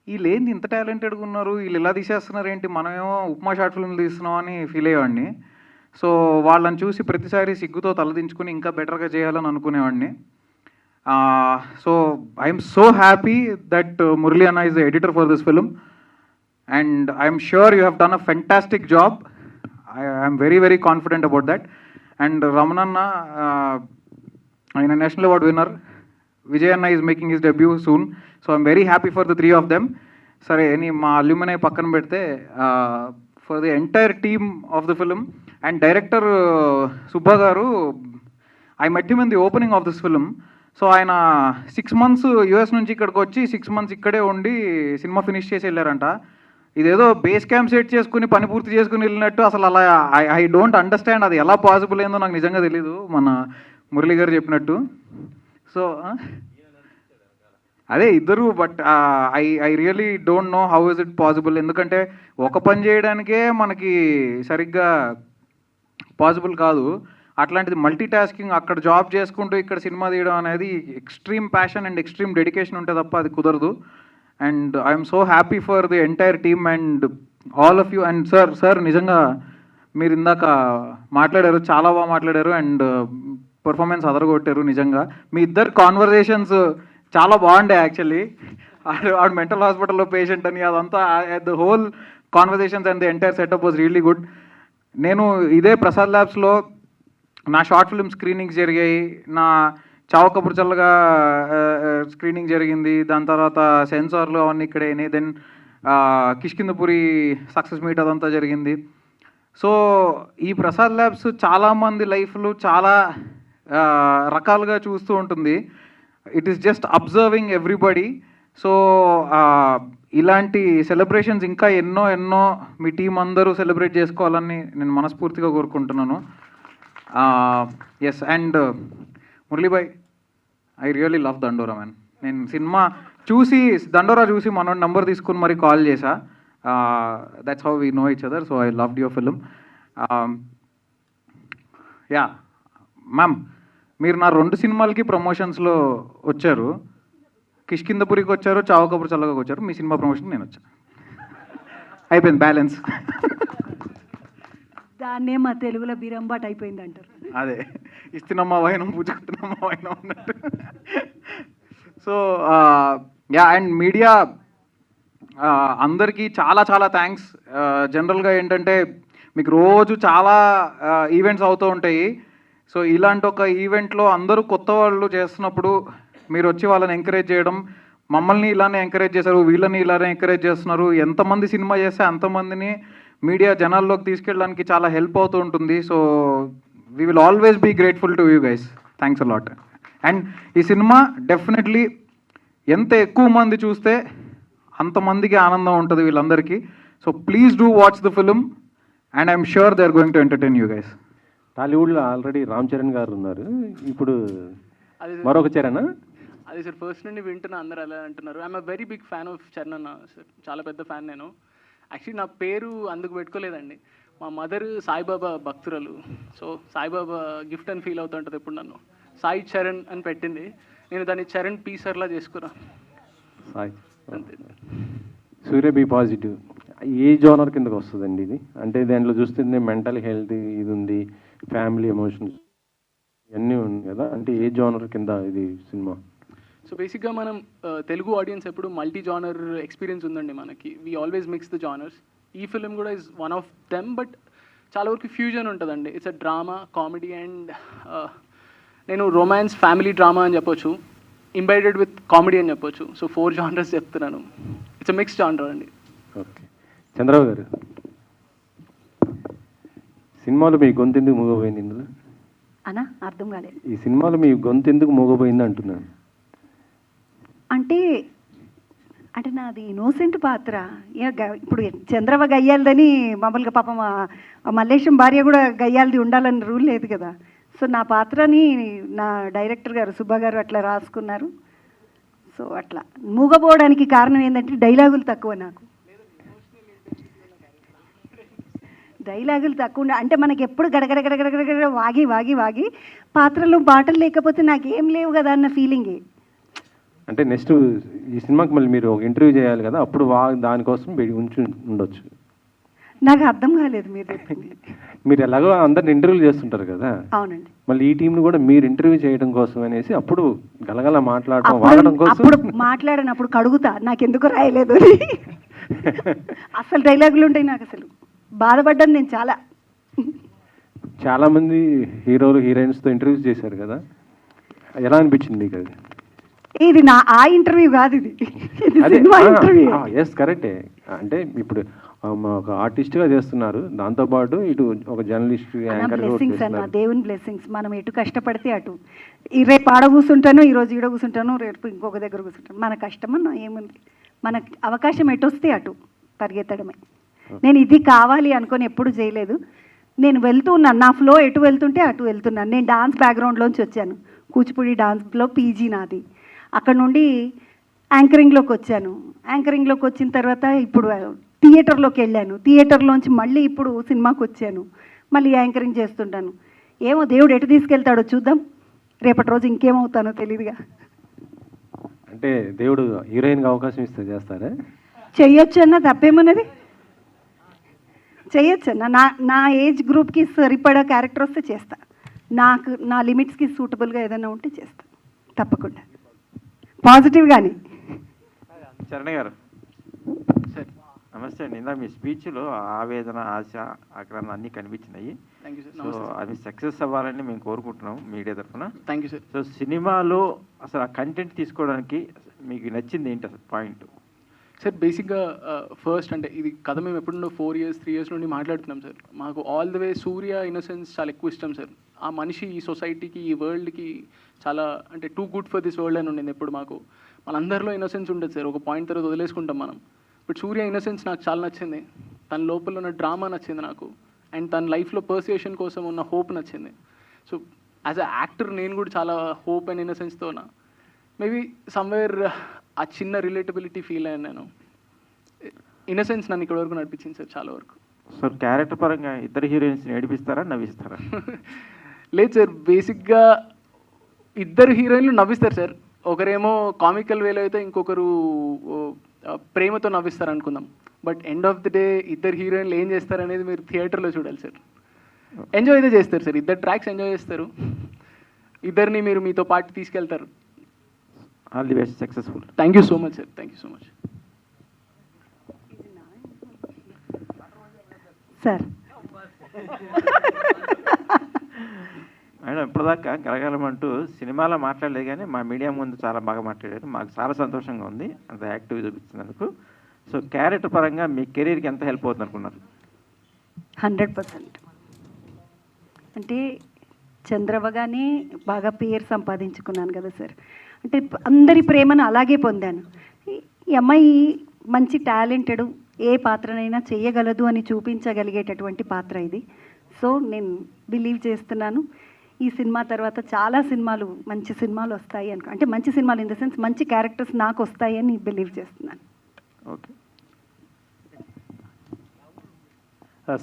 వీళ్ళు ఏంది ఇంత టాలెంటెడ్గా ఉన్నారు, వీళ్ళు ఇలా తీసేస్తున్నారు ఏంటి, మనమేమో ఉప్మా షార్ట్ ఫిల్మ్లు తీస్తున్నాం అని ఫీల్ అయ్యేవాడిని. సో వాళ్ళని చూసి ప్రతిసారి సిగ్గుతో తలదించుకుని ఇంకా బెటర్గా చేయాలని అనుకునేవాడిని. So I'm so happy that Murali అన్న is the editor for this film and I'm sure you have done a fantastic job. I'm very very confident about that. And రమణన్న ఆయన నేషనల్ అవార్డ్ విన్నర్, విజయ్ అన్న is making his debut soon. So I'm very happy for the three of them. సరే మా అల్యూమినియ పక్కన పెడితే for the entire team of the film and director Subba గారు, I met him in the opening of this film. So ఆయన 6 months యూఎస్ నుంచి ఇక్కడికి వచ్చి 6 months ఇక్కడే ఉండి సినిమా ఫినిష్ చేసి వెళ్ళారంట. ఇదేదో బేస్ క్యాంప్ సెట్ చేసుకుని పని పూర్తి చేసుకుని వెళ్ళినట్టు. అసలు అలా ఐ డోంట్ అండర్స్టాండ్, అది ఎలా పాసిబుల్ అయిందో నాకు నిజంగా తెలీదు, మన మురళి గారు చెప్పినట్టు. సో అదే ఇద్దరు. But I really don't know how is it possible. ఎందుకంటే ఒక పని చేయడానికే మనకి సరిగ్గా పాసిబుల్ కాదు, అట్లాంటిది మల్టీ టాస్కింగ్, అక్కడ జాబ్ చేసుకుంటూ ఇక్కడ సినిమా తీయడం అనేది extreme passion and extreme dedication ఉంటే తప్ప అది కుదరదు. And I'm so happy for the entire team and all of you. And sir నిజంగా మీరు ఇందాక మాట్లాడారు, చాలా బాగా మాట్లాడారు అండ్ పర్ఫార్మెన్స్ అదరగొట్టారు నిజంగా. మీ ఇద్దరు కాన్వర్జేషన్స్ చాలా బాగుండే యాక్చువల్లీ. ఆడు మెంటల్ హాస్పిటల్లో పేషెంట్ అని అదంతా the whole conversations and the entire setup was really good. నేను ఇదే ప్రసాద్ ల్యాబ్స్లో నా షార్ట్ ఫిల్మ్ స్క్రీనింగ్స్ జరిగాయి, నా చావు కబుర్ చల్లగా స్క్రీనింగ్ జరిగింది, దాని తర్వాత సెన్సార్లు అవన్నీ ఇక్కడే, దెన్ కిష్కిందపురి సక్సెస్ మీట్ అదంతా జరిగింది. సో ఈ ప్రసాద్ ల్యాబ్స్ చాలామంది లైఫ్లు చాలా రకాలుగా చూస్తూ ఉంటుంది. It is just observing everybody. So ఇలాంటి సెలబ్రేషన్స్ ఇంకా ఎన్నో ఎన్నో మీ టీం అందరూ సెలబ్రేట్ చేసుకోవాలని నేను మనస్ఫూర్తిగా కోరుకుంటున్నాను. ఎస్, అండ్ మురళీభాయ్, I really love Dandora man. నేను సినిమా చూసి దండోరా చూసి మనోడి నంబర్ తీసుకుని మరి కాల్ చేశా. That's how we know each other. So I loved your film. Yeah ma'am, మీరు నా 2 సినిమాలకి ప్రమోషన్స్లో వచ్చారు. కిష్కిందపురికి వచ్చారు, చావు కబుర్ చల్లగా వచ్చారు. మీ సినిమా ప్రమోషన్ నేను వచ్చాను. అయిపోయింది బ్యాలెన్స్. దాన్నే మా తెలుగులో బిరంబాట్ అయిపోయింది అంటారు. అదే ఇస్తున్నమ్మ వైనం పూజకుంటున్నమ్మ వైనం అన్నట్టు. సో యా, అండ్ మీడియా అందరికీ చాలా చాలా థ్యాంక్స్. జనరల్గా ఏంటంటే మీకు రోజు చాలా ఈవెంట్స్ అవుతూ ఉంటాయి. సో ఇలాంటి ఒక ఈవెంట్లో అందరూ కొత్త వాళ్ళు చేస్తున్నప్పుడు మీరు వచ్చి వాళ్ళని ఎంకరేజ్ చేయడం, మమ్మల్ని ఇలానే ఎంకరేజ్ చేశారు, వీళ్ళని ఇలానే ఎంకరేజ్ చేస్తున్నారు. ఎంతమంది సినిమా చేస్తే అంతమందిని మీడియా జనాల్లోకి తీసుకెళ్ళడానికి చాలా హెల్ప్ అవుతూ ఉంటుంది. So we will always be grateful to you guys. Thanks a lot. And ఈ సినిమా డెఫినెట్లీ ఎంత ఎక్కువ మంది చూస్తే అంతమందికి ఆనందం ఉంటుంది వీళ్ళందరికీ. So please do watch the film and I'm sure they are going to entertain you guys. టాలీవుడ్లో ఆల్రెడీ రామ్ చరణ్ గారు ఉన్నారు, ఇప్పుడు మరొక చరణ్. అది సార్ ఫస్ట్ నుండి వింటున్నా, అందరూ అలా అంటున్నారు. I'm a very big fan of Charan అన్న సార్, చాలా పెద్ద ఫ్యాన్ నేను. యాక్చువల్లీ నా పేరు అందుకు పెట్టుకోలేదండి, మా మదర్ సాయిబాబా భక్తురాలు. సో సాయిబాబా గిఫ్ట్ అని ఫీల్ అవుతుంటుంది ఇప్పుడు నన్ను. సాయి చరణ్ అని పెట్టింది, నేను దాన్ని చరణ్ పీసర్లా చేసుకున్నా. సాయి సూర్య బి పాజిటివ్ ఏ జోనర్ కిందకి వస్తుందండి ఇది? అంటే దాంట్లో చూస్తే మెంటల్ హెల్త్ ఇది ఉంది, ఫ్యామిలీ ఎమోషన్స్ ఇవన్నీ ఉంది కదా, అంటే ఏ జోనర్ కింద ఇది సినిమా? సో బేసిక్గా మనం తెలుగు ఆడియన్స్ ఎప్పుడు మల్టీ జానర్ ఎక్స్పీరియన్స్ ఉందండి మనకి. We always mix the genres. ఈ ఫిలిం కూడా is one of them, but చాలా వరకు ఫ్యూజన్ ఉంటుందండి. It's a drama, comedy and నేను రొమాన్స్, ఫ్యామిలీ డ్రామా అని చెప్పొచ్చు, ఇంబైడెడ్ విత్ కామెడీ అని చెప్పొచ్చు. సో 4 జానర్స్ చెప్తున్నాను. ఇట్స్ అ మిక్స్ జానర్ అండి. ఓకే, చంద్రబాబు గారు, సినిమాలో మీ గొంతు ఎందుకు మూగపోయింది? ఇందులో అనా అర్థం కాలేదు. ఈ సినిమాలో మీ గొంతు ఎందుకు మూగపోయింది అంటున్నాను. అంటే అంటే నాది ఇన్నోసెంట్ పాత్ర. ఇప్పుడు చంద్రవ గయ్యాలదని మామూలుగా పాపం మల్లేశం భార్య కూడా గయ్యాలది ఉండాలని రూల్ లేదు కదా. సో నా పాత్రని నా డైరెక్టర్ గారు సుబ్బా గారు అట్లా రాసుకున్నారు. సో అట్లా మూగపోవడానికి కారణం ఏంటంటే డైలాగులు తక్కువ. నాకు డైలాగులు తక్కువ అంటే మనకి ఎప్పుడు గడగడ వాగి వాగి వాగి పాత్రలో పాటలు లేకపోతే నాకేం లేవు కదా అన్న ఫీలింగే. అంటే నెక్స్ట్ ఈ సినిమాకి మళ్ళీ మీరు ఒక ఇంటర్వ్యూ చేయాలి కదా, అప్పుడు దానికోసం ఉంచి ఉండొచ్చు. నాకు అర్థం కాలేదు మీరు చెప్పింది. మీరు ఎలాగో అందరిని ఇంటర్వ్యూ చేస్తుంటారు కదా. అవునండి. మళ్ళీ ఈ టీంని కూడా మీరు ఇంటర్వ్యూ చేయడం కోసం అనేసి అప్పుడు గలగల మాట్లాడడం వాడడం కోసం అప్పుడు మాట్లాడినప్పుడు కడుగుతా నాకెందుకు రాయలేదు అసలు డైలాగులు ఉంటాయి. నాకు అసలు బాధపడ్డాను నేను చాలా మంది హీరోలు హీరోయిన్స్తో ఇంటర్వ్యూస్ చేశారు కదా, ఎలా అనిపించింది మీకు అది? ఇది ఆ ఇంటర్వ్యూ కాదు, ఇది సినిమా ఇంటర్వ్యూ. ఎస్ కరెక్టే. అంటే ఇప్పుడు ఒక ఆర్టిస్ట్గా చేస్తున్నారు, దాంతోపాటు ఇటు ఒక జర్నలిస్ట్, బ్లెస్సింగ్స్ అన్న దేవుని బ్లెస్సింగ్స్. మనం ఎటు కష్టపడితే అటు. రేపు ఆడ కూర్చుంటాను, ఈరోజు ఈడ కూర్చుంటాను, రేపు ఇంకొక దగ్గర కూర్చుంటాను. మన కష్టం అన్న ఏముంది, మనకు అవకాశం ఎటు వస్తే అటు పరిగెత్తడమే. నేను ఇది కావాలి అనుకొని ఎప్పుడు చేయలేదు. నేను వెళ్తున్నాను, నా ఫ్లో ఎటు వెళ్తుంటే అటు వెళ్తున్నాను. నేను డాన్స్ బ్యాక్గ్రౌండ్లోంచి వచ్చాను, కూచిపూడి డాన్స్లో పీజీ నాది. అక్కడ నుండి యాంకరింగ్లోకి వచ్చాను. యాంకరింగ్లోకి వచ్చిన తర్వాత ఇప్పుడు థియేటర్లోకి వెళ్ళాను. థియేటర్లోంచి మళ్ళీ ఇప్పుడు సినిమాకి వచ్చాను, మళ్ళీ యాంకరింగ్ చేస్తుంటాను. ఏమో దేవుడు ఎటు తీసుకెళ్తాడో చూద్దాం. రేపటి రోజు ఇంకేమవుతానో తెలియదుగా. అంటే దేవుడు హీరోయిన్గా అవకాశం ఇస్తే చేస్తారా? చెయ్యొచ్చు అన్న తప్పేమన్నది. చేయొచ్చు నా ఏజ్ గ్రూప్కి సరిపడా క్యారెక్టర్ వస్తే చేస్తా. నా లిమిట్స్కి సూటబుల్గా ఏదైనా ఉంటే చేస్తా తప్పకుండా, పాజిటివ్గానే. చరణ్ గారు సార్ నమస్తే అండి. ఇందాక మీ స్పీచ్లో ఆవేదన, ఆశ, ఆగ్రహం అన్నీ కనిపించినాయి. సో అవి సక్సెస్ అవ్వాలని మేము కోరుకుంటున్నాం మీడియా తరఫున. Thank you sir. సో సినిమాలో అసలు ఆ కంటెంట్ తీసుకోవడానికి మీకు నచ్చింది ఏంటి అసలు పాయింట్? సార్ బేసిక్గా ఫస్ట్ అంటే ఇది కథ మేము ఎప్పుడున్నో 4 years 3 years నుండి మాట్లాడుతున్నాం సార్. మాకు all the way Surya innocence చాలా ఎక్కువ ఇష్టం సార్. ఆ మనిషి ఈ సొసైటీకి, ఈ వరల్డ్కి చాలా అంటే too good for this world అని ఉండింది ఎప్పుడు మాకు. మనందరిలో ఇన్నోసెన్స్ ఉంటుంది సార్, ఒక పాయింట్ తర్వాత వదిలేసుకుంటాం మనం. బట్ సూర్య ఇన్నోసెన్స్ నాకు చాలా నచ్చింది. తన లోపల ఉన్న డ్రామా నచ్చింది నాకు, అండ్ తన లైఫ్లో పర్సియేషన్ కోసం ఉన్న హోప్ నచ్చింది. సో యాజ్ అ యాక్టర్ నేను కూడా చాలా హోప్ అండ్ ఇన్నోసెన్స్తో ఉన్నా. మేబీ సమ్వేర్ ఆ చిన్న రిలేటబిలిటీ ఫీల్ అయ్యాను నేను. ఇన్నోసెన్స్ నన్ను ఇక్కడ వరకు నడిపించింది సార్ చాలా వరకు. సార్ క్యారెక్టర్ పరంగా ఇద్దరు హీరోయిన్స్ని ఏడిపిస్తారా, నవ్విస్తారా? లేదు సార్, బేసిక్గా ఇద్దరు హీరోయిన్లు నవ్విస్తారు సార్. ఒకరేమో కామికల్ వేలో అయితే ఇంకొకరు ప్రేమతో నవ్విస్తారు అనుకుందాం. But end of the day ఇద్దరు హీరోయిన్లు ఏం చేస్తారు అనేది మీరు థియేటర్లో చూడాలి సార్. ఎంజాయ్ అయితే చేస్తారు సార్, ఇద్దరు ట్రాక్స్ ఎంజాయ్ చేస్తారు, ఇద్దరిని మీరు మీతో పాటు తీసుకెళ్తారు. All the best, successful. Thank you so much sir, thank you so much sir. Madam ఇప్పటిదాకా కలగలమంటూ సినిమాలో మాట్లాడలేదు కానీ మా మీడియా ముందు చాలా బాగా మాట్లాడారు. మాకు చాలా సంతోషంగా ఉంది అంత యాక్టివ్ చూపించినందుకు. సో క్యారెక్టర్ పరంగా మీ కెరీర్కి ఎంత హెల్ప్ అవుతుంది అనుకున్నారు? 100%. అంటే చంద్రవగానే బాగా పేరు సంపాదించుకున్నాను కదా సార్. అంటే అందరి ప్రేమను అలాగే పొందాను. ఈ అమ్మాయి మంచి టాలెంటెడ్, ఏ పాత్రనైనా చేయగలదు అని చూపించగలిగేటటువంటి పాత్ర ఇది. సో నేను బిలీవ్ చేస్తున్నాను ఈ సినిమా తర్వాత చాలా సినిమాలు, మంచి సినిమాలు వస్తాయి అనుకో, అంటే మంచి సినిమాలు ఇన్ ద సెన్స్ మంచి క్యారెక్టర్స్ నాకు వస్తాయి అని బిలీవ్ చేస్తున్నాను. ఓకే.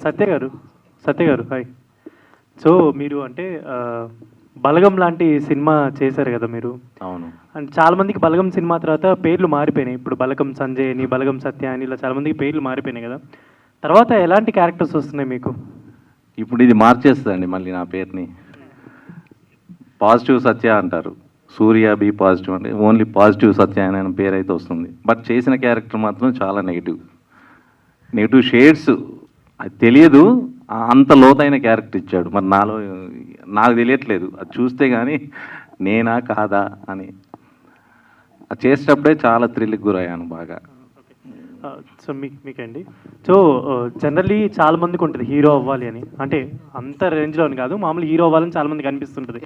సత్య గారు హాయ్. సో మీరు అంటే బలగం లాంటి సినిమా చేశారు కదా మీరు. అవును. అండ్ చాలామందికి బలగం సినిమా తర్వాత పేర్లు మారిపోయినాయి. ఇప్పుడు బలగం సంజయ్ అని, బలగం సత్య అని, ఇలా చాలామందికి పేర్లు మారిపోయినాయి కదా. తర్వాత ఎలాంటి క్యారెక్టర్స్ వస్తున్నాయి మీకు? ఇప్పుడు ఇది మార్చేస్తుందండి మళ్ళీ నా పేరుని. పాజిటివ్ సత్య అంటారు, సూర్య బి పాజిటివ్ అంటే ఓన్లీ పాజిటివ్ సత్య అనే పేరు అయితే వస్తుంది. బట్ చేసిన క్యారెక్టర్ మాత్రం చాలా నెగిటివ్ షేడ్స్. అది తెలియదు, అంత లోతైన క్యారెక్టర్ ఇచ్చాడు. మరి నాకు తెలియట్లేదు, అది చూస్తే కానీ నేనా కాదా అని. అది చేసేటప్పుడే చాలా థ్రిల్కి గురయ్యాను బాగా. సో మీకండి, సో జనరల్లీ చాలా మందికి ఉంటుంది హీరో అవ్వాలి అని, అంటే అంత రేంజ్లో అని కాదు, మామూలు హీరో అవ్వాలని చాలా మందికి అనిపిస్తుంటుంది.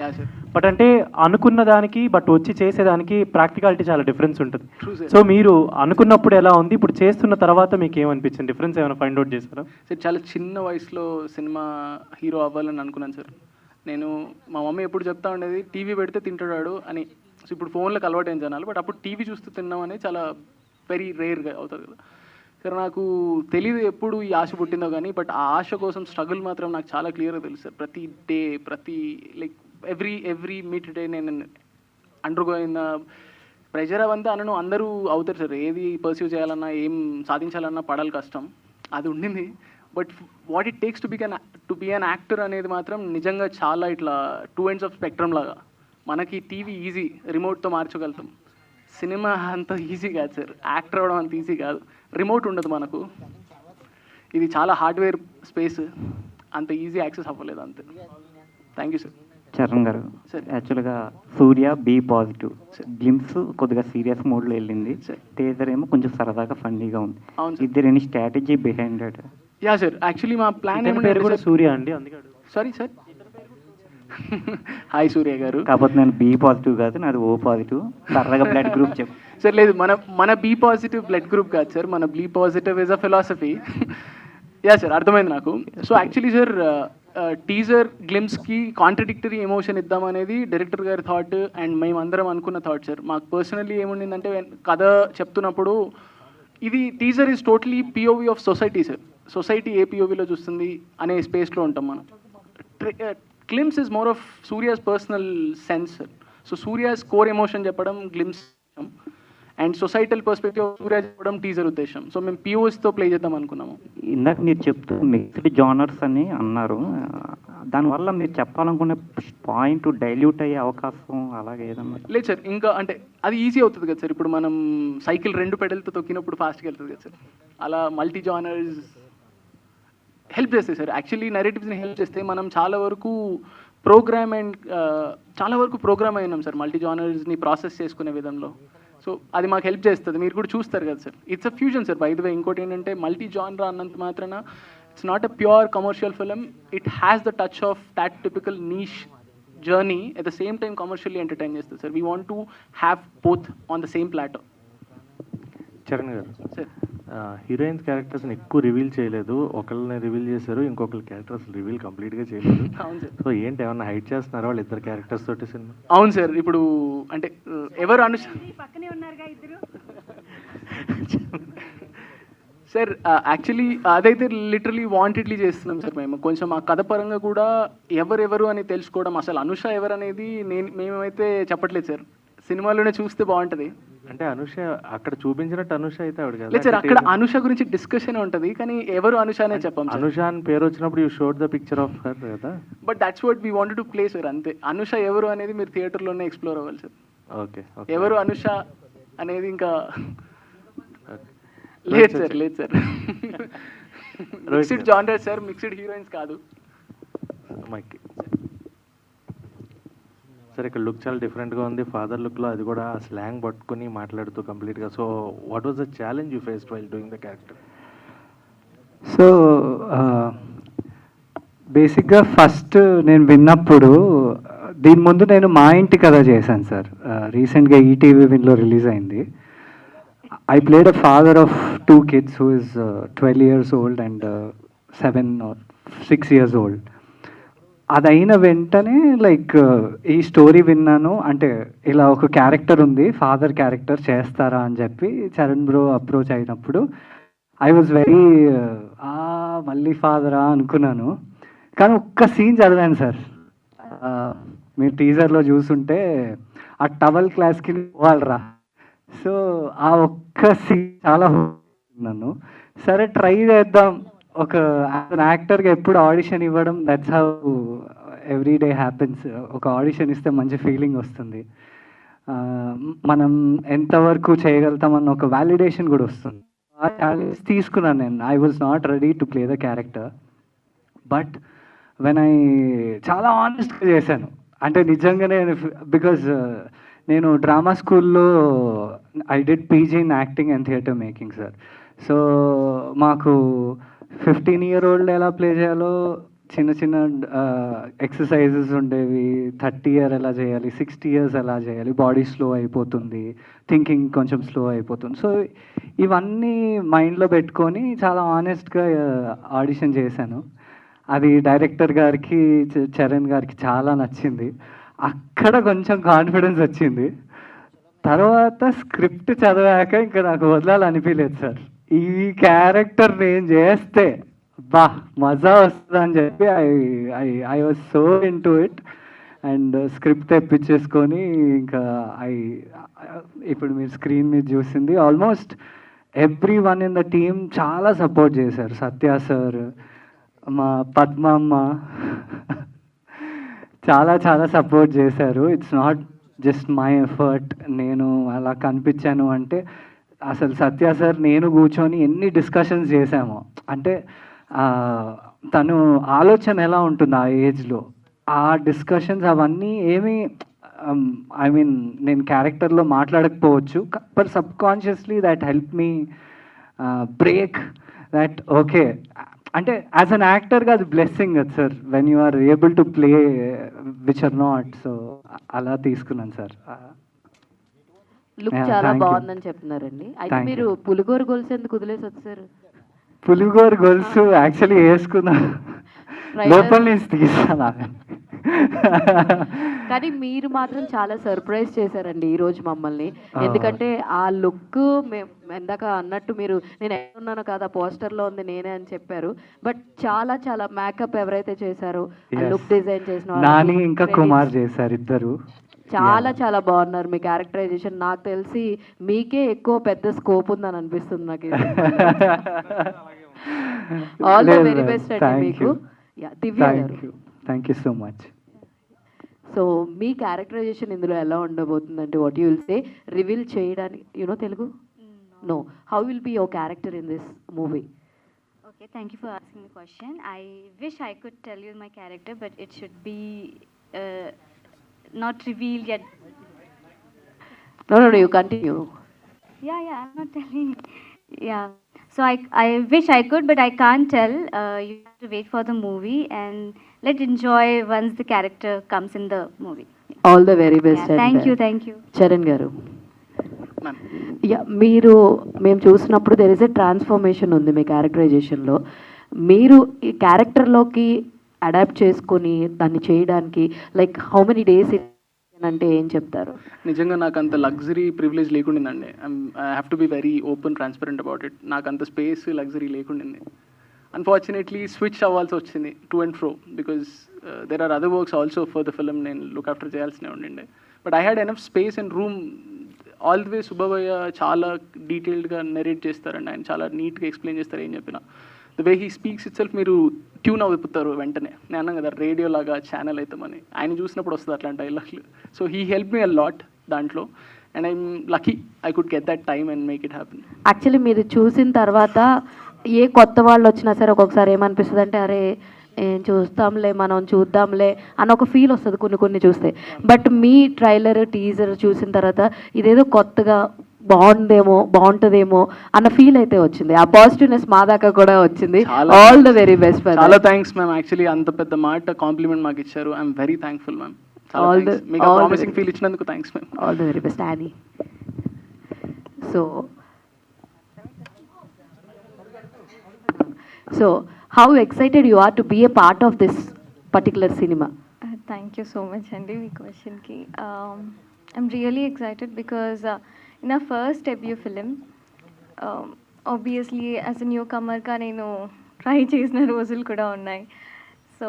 బట్ అంటే అనుకున్న దానికి బట్ వచ్చి చేసేదానికి ప్రాక్టికాలిటీ చాలా డిఫరెన్స్ ఉంటుంది. సో మీరు అనుకున్నప్పుడు ఎలా ఉంది, ఇప్పుడు చేస్తున్న తర్వాత మీకు ఏమనిపించింది, డిఫరెన్స్ ఏమైనా ఫైండ్ అవుట్ చేస్తారా? సార్ చాలా చిన్న వయసులో సినిమా హీరో అవ్వాలని అనుకున్నాను సార్. నేను మా మమ్మీ ఎప్పుడు చెప్తా ఉండేది టీవీ పెడితే తింటాడు అని. సో ఇప్పుడు ఫోన్లకు అలవాటు ఏం జనాలు, బట్ అప్పుడు టీవీ చూస్తూ తిన్నాం అనేది చాలా వెరీ రేర్గా అవుతుంది కదా. సార్ నాకు తెలియదు ఎప్పుడు ఈ ఆశ పుట్టిందో కానీ, బట్ ఆ ఆశ కోసం స్ట్రగుల్ మాత్రం నాకు చాలా క్లియర్గా తెలుసు సార్. ప్రతి డే, ప్రతి లైక్ ఎవ్రీ మీట్ డే నేను అండర్గోయిన ప్రెషర్ అవంతా అనను అందరూ అవుతారు సార్. ఏది పర్సీవ్ చేయాలన్నా, ఏం సాధించాలన్నా పడాలి కష్టం, అది ఉండింది. But what it takes to be an actor అనేది మాత్రం నిజంగా చాలా ఇట్లా 2 ends ఆఫ్ స్పెక్ట్రమ్ లాగా. మనకి టీవీ ఈజీ, రిమోట్తో మార్చగలుగుతాం. సినిమా అంత ఈజీ కాదు సార్, యాక్టర్ అవ్వడం అంత ఈజీ కాదు. రిమోట్ ఉండదు మనకు, ఇది చాలా హార్డ్వేర్ స్పేస్, అంత ఈజీ యాక్సెస్ అవ్వలేదు అంతే. Thank you sir. Charan garu, యాక్చువల్గా సూర్య బి పాజిటివ్ గ్లిమ్స్ కొద్దిగా సీరియస్ మోడ్లో వెళ్ళింది, టేజర్ ఏమో కొంచెం సరదాగా ఫన్నీగా ఉంది. ఇద్దరు any strategy behind it? Yeah sir, actually మా ప్లాన్ పేరు కూడా సూర్య అండి, అందుకే సారీ సార్. హాయ్ సూర్య గారు. కాకపోతే నేను బి పాజిటివ్ కాదు, నాది ఓ పాజిటివ్. సరదాగా బ్లడ్ గ్రూప్ చెప్పు సార్. లేదు, మన బి పాజిటివ్ బ్లడ్ గ్రూప్ కాదు సార్, మన be positive is a philosophy. Yeah sir, అర్థమైంది నాకు. సో యాక్చువల్లీ సార్ టీజర్ గ్లిమ్స్కి కాంట్రడిక్టరీ ఎమోషన్ ఇద్దామనేది డైరెక్టర్ గారి థాట్ అండ్ మేమందరం అనుకున్న థాట్ సార్. మాకు పర్సనల్లీ ఏముండిందంటే కథ చెప్తున్నప్పుడు ఇది teaser is totally POV of society sir. Society ఏ పిఓవిలో చూస్తుంది అనే స్పేస్లో ఉంటాం మనం. Glimpse is more of Surya's personal sense sir. So Surya's core emotion చెప్పడం గ్లిమ్స్, అండ్ సొసైటల్ పర్స్పెక్టివ్ సూర్య చెప్పడం టీజర్ ఉద్దేశం. సో మేము పిఓస్తో ప్లే చేద్దాం అనుకున్నాము. ఇందాక మీరు చెప్తూ మిక్స్డ్ జానర్స్ అని అన్నారు, దానివల్ల మీరు చెప్పాలనుకునే పాయింట్ డైల్యూట్ అయ్యే అవకాశం అలాగే ఏదన్నా? లేదు సార్, ఇంకా అంటే అది ఈజీ అవుతుంది కదా సార్. ఇప్పుడు మనం సైకిల్ 2 పెడల్తో తొక్కినప్పుడు ఫాస్ట్గా వెళ్తుంది కదా సార్. అలా మల్టీ జానర్స్ హెల్ప్ చేస్తాయి సార్. యాక్చువల్లీ నెరేటివ్స్ని హెల్ప్ చేస్తే మనం చాలా వరకు ప్రోగ్రామ్ అయినాం సార్ మల్టీ జానర్స్ని ప్రాసెస్ చేసుకునే విధంలో. సో అది మాకు హెల్ప్ చేస్తుంది. మీరు కూడా చూస్తారు కదా sir, it's a fusion sir. By the way ఇంకోటి ఏంటంటే మల్టీ జానర్ అన్నంత మాత్రాన it's not a pure commercial film. It has the touch of that typical niche journey at the same time commercially entertain చేస్తుంది sir. We want to have both on the same platter. Charan garu, sir heroines క్యారెక్టర్స్ని ఎక్కువ రివీల్ చేయలేదు, ఒకళ్ళని రివీల్ చేశారు, ఇంకొకరి క్యారెక్టర్స్ రివీల్ కంప్లీట్గా చేయలేదు. అవును సార్. సో ఏంటి ఏమన్నా హైట్ చేస్తున్నారా వాళ్ళు ఇద్దరు క్యారెక్టర్స్ తోటి సినిమా? అవును సార్. ఇప్పుడు అంటే ఎవరు సార్ యాక్చువల్లీ అదైతే లిటరలీ వాంటెడ్లీ చేస్తున్నాం సార్. మేము కొంచెం ఆ కథ పరంగా కూడా ఎవరెవరు అని తెలుసుకోవడం, అసలు అనుష ఎవరు అనేది మేమైతే చెప్పట్లేదు సార్, సినిమాలోనే చూస్తే బాగుంటుంది. అంటే అనుష అక్కడ చూపించినట్టు అనుష అయితే ఆవిడ లేదు సార్, అక్కడ అనుష గురించి డిస్కషన్ ఉంటుంది కానీ ఎవరు అనుష అనే చెప్పాం. అనుష అని పేరు వచ్చినప్పుడు you showed the picture of her కదా. But that's what we wanted to play sir, అంతే. అనుష ఎవరు అనేది మీరు థియేటర్లోనే ఎక్స్ప్లోర్ అవ్వాలి సార్. ఓకే, ఎవరు అనుష అనేది ఇంకా లేదు సార్. లేదు sir, mixed genre sir, mixed heroines కాదు. సార్ ఇక్కడ లుక్ చాలా డిఫరెంట్గా ఉంది, ఫాదర్ లుక్లో అది కూడా స్లాంగ్ పట్టుకుని మాట్లాడుతూ కంప్లీట్గా. So what was the challenge you faced while doing the character? So బేసిక్గా ఫస్ట్ నేను విన్నప్పుడు, దీని ముందు నేను మా ఇంటి కథ చేశాను సార్, రీసెంట్గా ఈటీవీ విన్లో రిలీజ్ అయింది. I played a father of 2 kids who is 12 years old and 7 or 6 years old. అదైన వెంటనే లైక్ ఈ స్టోరీ విన్నాను, అంటే ఇలా ఒక క్యారెక్టర్ ఉంది, ఫాదర్ క్యారెక్టర్ చేస్తారా అని చెప్పి చరణ్ బ్రో అప్రోచ్ అయినప్పుడు ఐ వాజ్ వెరీ మళ్ళీ ఫాదరా అనుకున్నాను. కానీ ఒక్క సీన్ చదివాను సార్, మీరు టీజర్లో చూసుంటే ఆ టవల్ క్లాస్కి పోవాలరా. సో ఆ ఒక్క సీన్ చాలా నన్ను, సరే ట్రై చేద్దాం. ఒక యాక్టర్గా ఎప్పుడు ఆడిషన్ ఇవ్వడం, that's how every day happens. ఒక ఆడిషన్ ఇస్తే మంచి ఫీలింగ్ వస్తుంది, మనం ఎంతవరకు చేయగలుగుతామన్న ఒక వ్యాలిడేషన్ కూడా వస్తుంది. ఆ ఛాలెంజ్ తీసుకున్నాను నేను. I was not ready to play the character, but when I చాలా ఆనెస్ట్గా చేశాను. అంటే నిజంగానే, బికాజ్ నేను డ్రామా స్కూల్లో I did PG in acting and theatre making sir. So మాకు 15-year-old ఎలా ప్లే చేయాలో చిన్న చిన్న ఎక్సర్సైజెస్ ఉండేవి. 30 year ఎలా చేయాలి, 60 years ఎలా చేయాలి, బాడీ స్లో అయిపోతుంది, థింకింగ్ కొంచెం స్లో అయిపోతుంది. సో ఇవన్నీ మైండ్లో పెట్టుకొని చాలా ఆనెస్ట్గా ఆడిషన్ చేశాను. అది డైరెక్టర్ గారికి, చరణ్ గారికి చాలా నచ్చింది. అక్కడ కొంచెం కాన్ఫిడెన్స్ వచ్చింది. తర్వాత స్క్రిప్ట్ చదివాక ఇంకా నాకు వదలాలనిపించలేదు సార్. ఈ క్యారెక్టర్ నేను చేస్తే బా మజా వస్తుంది అని చెప్పి I was so into it. And script తెప్పించేసుకొని ఇంకా ఇప్పుడు మీరు స్క్రీన్ మీద చూసింది almost everyone in the team చాలా సపోర్ట్ చేశారు. సత్య సార్, మా పద్మమ్మ చాలా చాలా సపోర్ట్ చేశారు. It's not just my effort, నేను అలా కనిపించాను అంటే అసలు సత్య సార్ నేను కూర్చొని ఎన్ని డిస్కషన్స్ చేశామో. అంటే తను ఆలోచన ఎలా ఉంటుంది ఆ ఏజ్లో, ఆ డిస్కషన్స్ అవన్నీ ఏమీ ఐ మీన్ నేను క్యారెక్టర్లో మాట్లాడకపోవచ్చు, but subconsciously that help me break that. Okay, అంటే యాజ్ అన్ యాక్టర్గా అది బ్లెస్సింగ్ కదా sir, when you are able to play which are not. So అలా తీసుకున్నాను సార్. లుక్ చాలా బాగుందని చెప్తున్నారండి. అయితే మీరు పులిగోరు గొలుసు ఎందుకు వదిలేసి వచ్చారు? పులిగోరు గొలుసు యాక్చువల్లీ వేసుకున్నా, లోపల నుంచి తీసాను. కానీ మీరు మాత్రం చాలా సర్ప్రైజ్ చేశారండి ఈరోజు మమ్మల్ని. ఎందుకంటే ఆ లుక్ ఇందాక అన్నట్టు మీరు నేను ఎక్కడున్నానో కాదు ఆ పోస్టర్లో ఉంది నేనే అని చెప్పారు. బట్ చాలా చాలా మేకప్ ఎవరైతే చేశారో, లుక్ డిజైన్ చేసిన నాని ఇంకా కుమార్ చేశారు ఇద్దరు. చాలా చాలా బాగున్నారు మీ క్యారెక్టరైజేషన్. నాకు తెలిసి మీకే ఎక్కువ పెద్ద స్కోప్ ఉందని అనిపిస్తుంది నాకు. ఆల్ ద వెరీ బెస్ట్ అండి మీకు. Divya garu, thank you so much. So మీ క్యారెక్టరైజేషన్ ఇందులో ఎలా ఉండబోతుందంటే what you will say reveal చేయడానికి you know Telugu no how will be your character in this movie? Okay, thank you for asking the question. I wish I could tell you my character, but it should be not revealed yet. No, you continue. Yeah, I'm not telling. Yeah. So I wish I could, but I can't tell. You have to wait for the movie and let's enjoy once the character comes in the movie. All the very best. Yeah, thank you. Charan గారు, మీరు మేము చూసినప్పుడు దెర్ ఇస్ ఎ ట్రాన్స్ఫర్మేషన్ ఉంది మీ క్యారెక్టరైజేషన్లో. మీరు ఈ క్యారెక్టర్లోకి అడాప్ట్ చేసుకొని దాన్ని చేయడానికి లైక్ హౌ మెనీ డేస్ అంటే ఏం చెప్తారు? నిజంగా నాకు అంత లగ్జరీ ప్రివిలేజ్ లేకుండిందండి. I have to be very open transparent about it. నాకు అంత స్పేస్ లగ్జరీ లేకుండింది. అన్ఫార్చునేట్లీ స్విచ్ అవ్వాల్సి వచ్చింది to and fro because there are other works also for the film. నేను లుక్ ఆఫ్టర్ చేయాల్సినే ఉండిండే. But I had enough space and room. All the way Subbaiah చాలా డీటెయిల్డ్గా నెరేట్ చేస్తారండి. ఆయన చాలా నీట్గా ఎక్స్ప్లెయిన్ చేస్తారు ఏం చెప్పినా. The way he speaks it self మీరు ట్యూన్ అవుతారు వెంటనే. నేను అన్నాను కదా రేడియో లాగా ఛానల్ అవుతామని. ఆయన చూసినప్పుడు వస్తుంది అట్లాంటి డైలాగ్లు. So he help me a lot దాంట్లో. And I'm lucky I could get that time and make it happen. Actually మీరు చూసిన తర్వాత ఏ కొత్త వాళ్ళు వచ్చినా సరే ఒక్కొక్కసారి ఏమనిపిస్తుంది అంటే అరే ఏం చూస్తాంలే మనం చూద్దాంలే అన్న ఒక ఫీల్ వస్తుంది కొన్ని చూస్తే. బట్ మీ ట్రైలర్ టీజర్ చూసిన తర్వాత ఇదేదో కొత్తగా బాగుంటుందేమో అన్న ఫీల్ అయితే వచ్చింది. ఆ పాజిటివ్నెస్ మా దాకా కూడా వచ్చింది. All the very best. చాలా థ్యాంక్స్ మ్యామ్. యాక్చువల్లీ అంత పెద్ద మాట కాంప్లిమెంట్ మాకు ఇచ్చారు. I'm very thankful ma'am. మీకు ప్రామిసింగ్ ఫీల్ ఇచ్చినందుకు thanks ma'am. All the very best Annie. So how excited you are to be a part of this particular cinema? Thank you so much అండి మీ క్వశ్చన్కి. I'm really excited because in our first debut film, obviously as a newcomer గా నేను ట్రై చేసిన రోజులు కూడా ఉన్నాయి. సో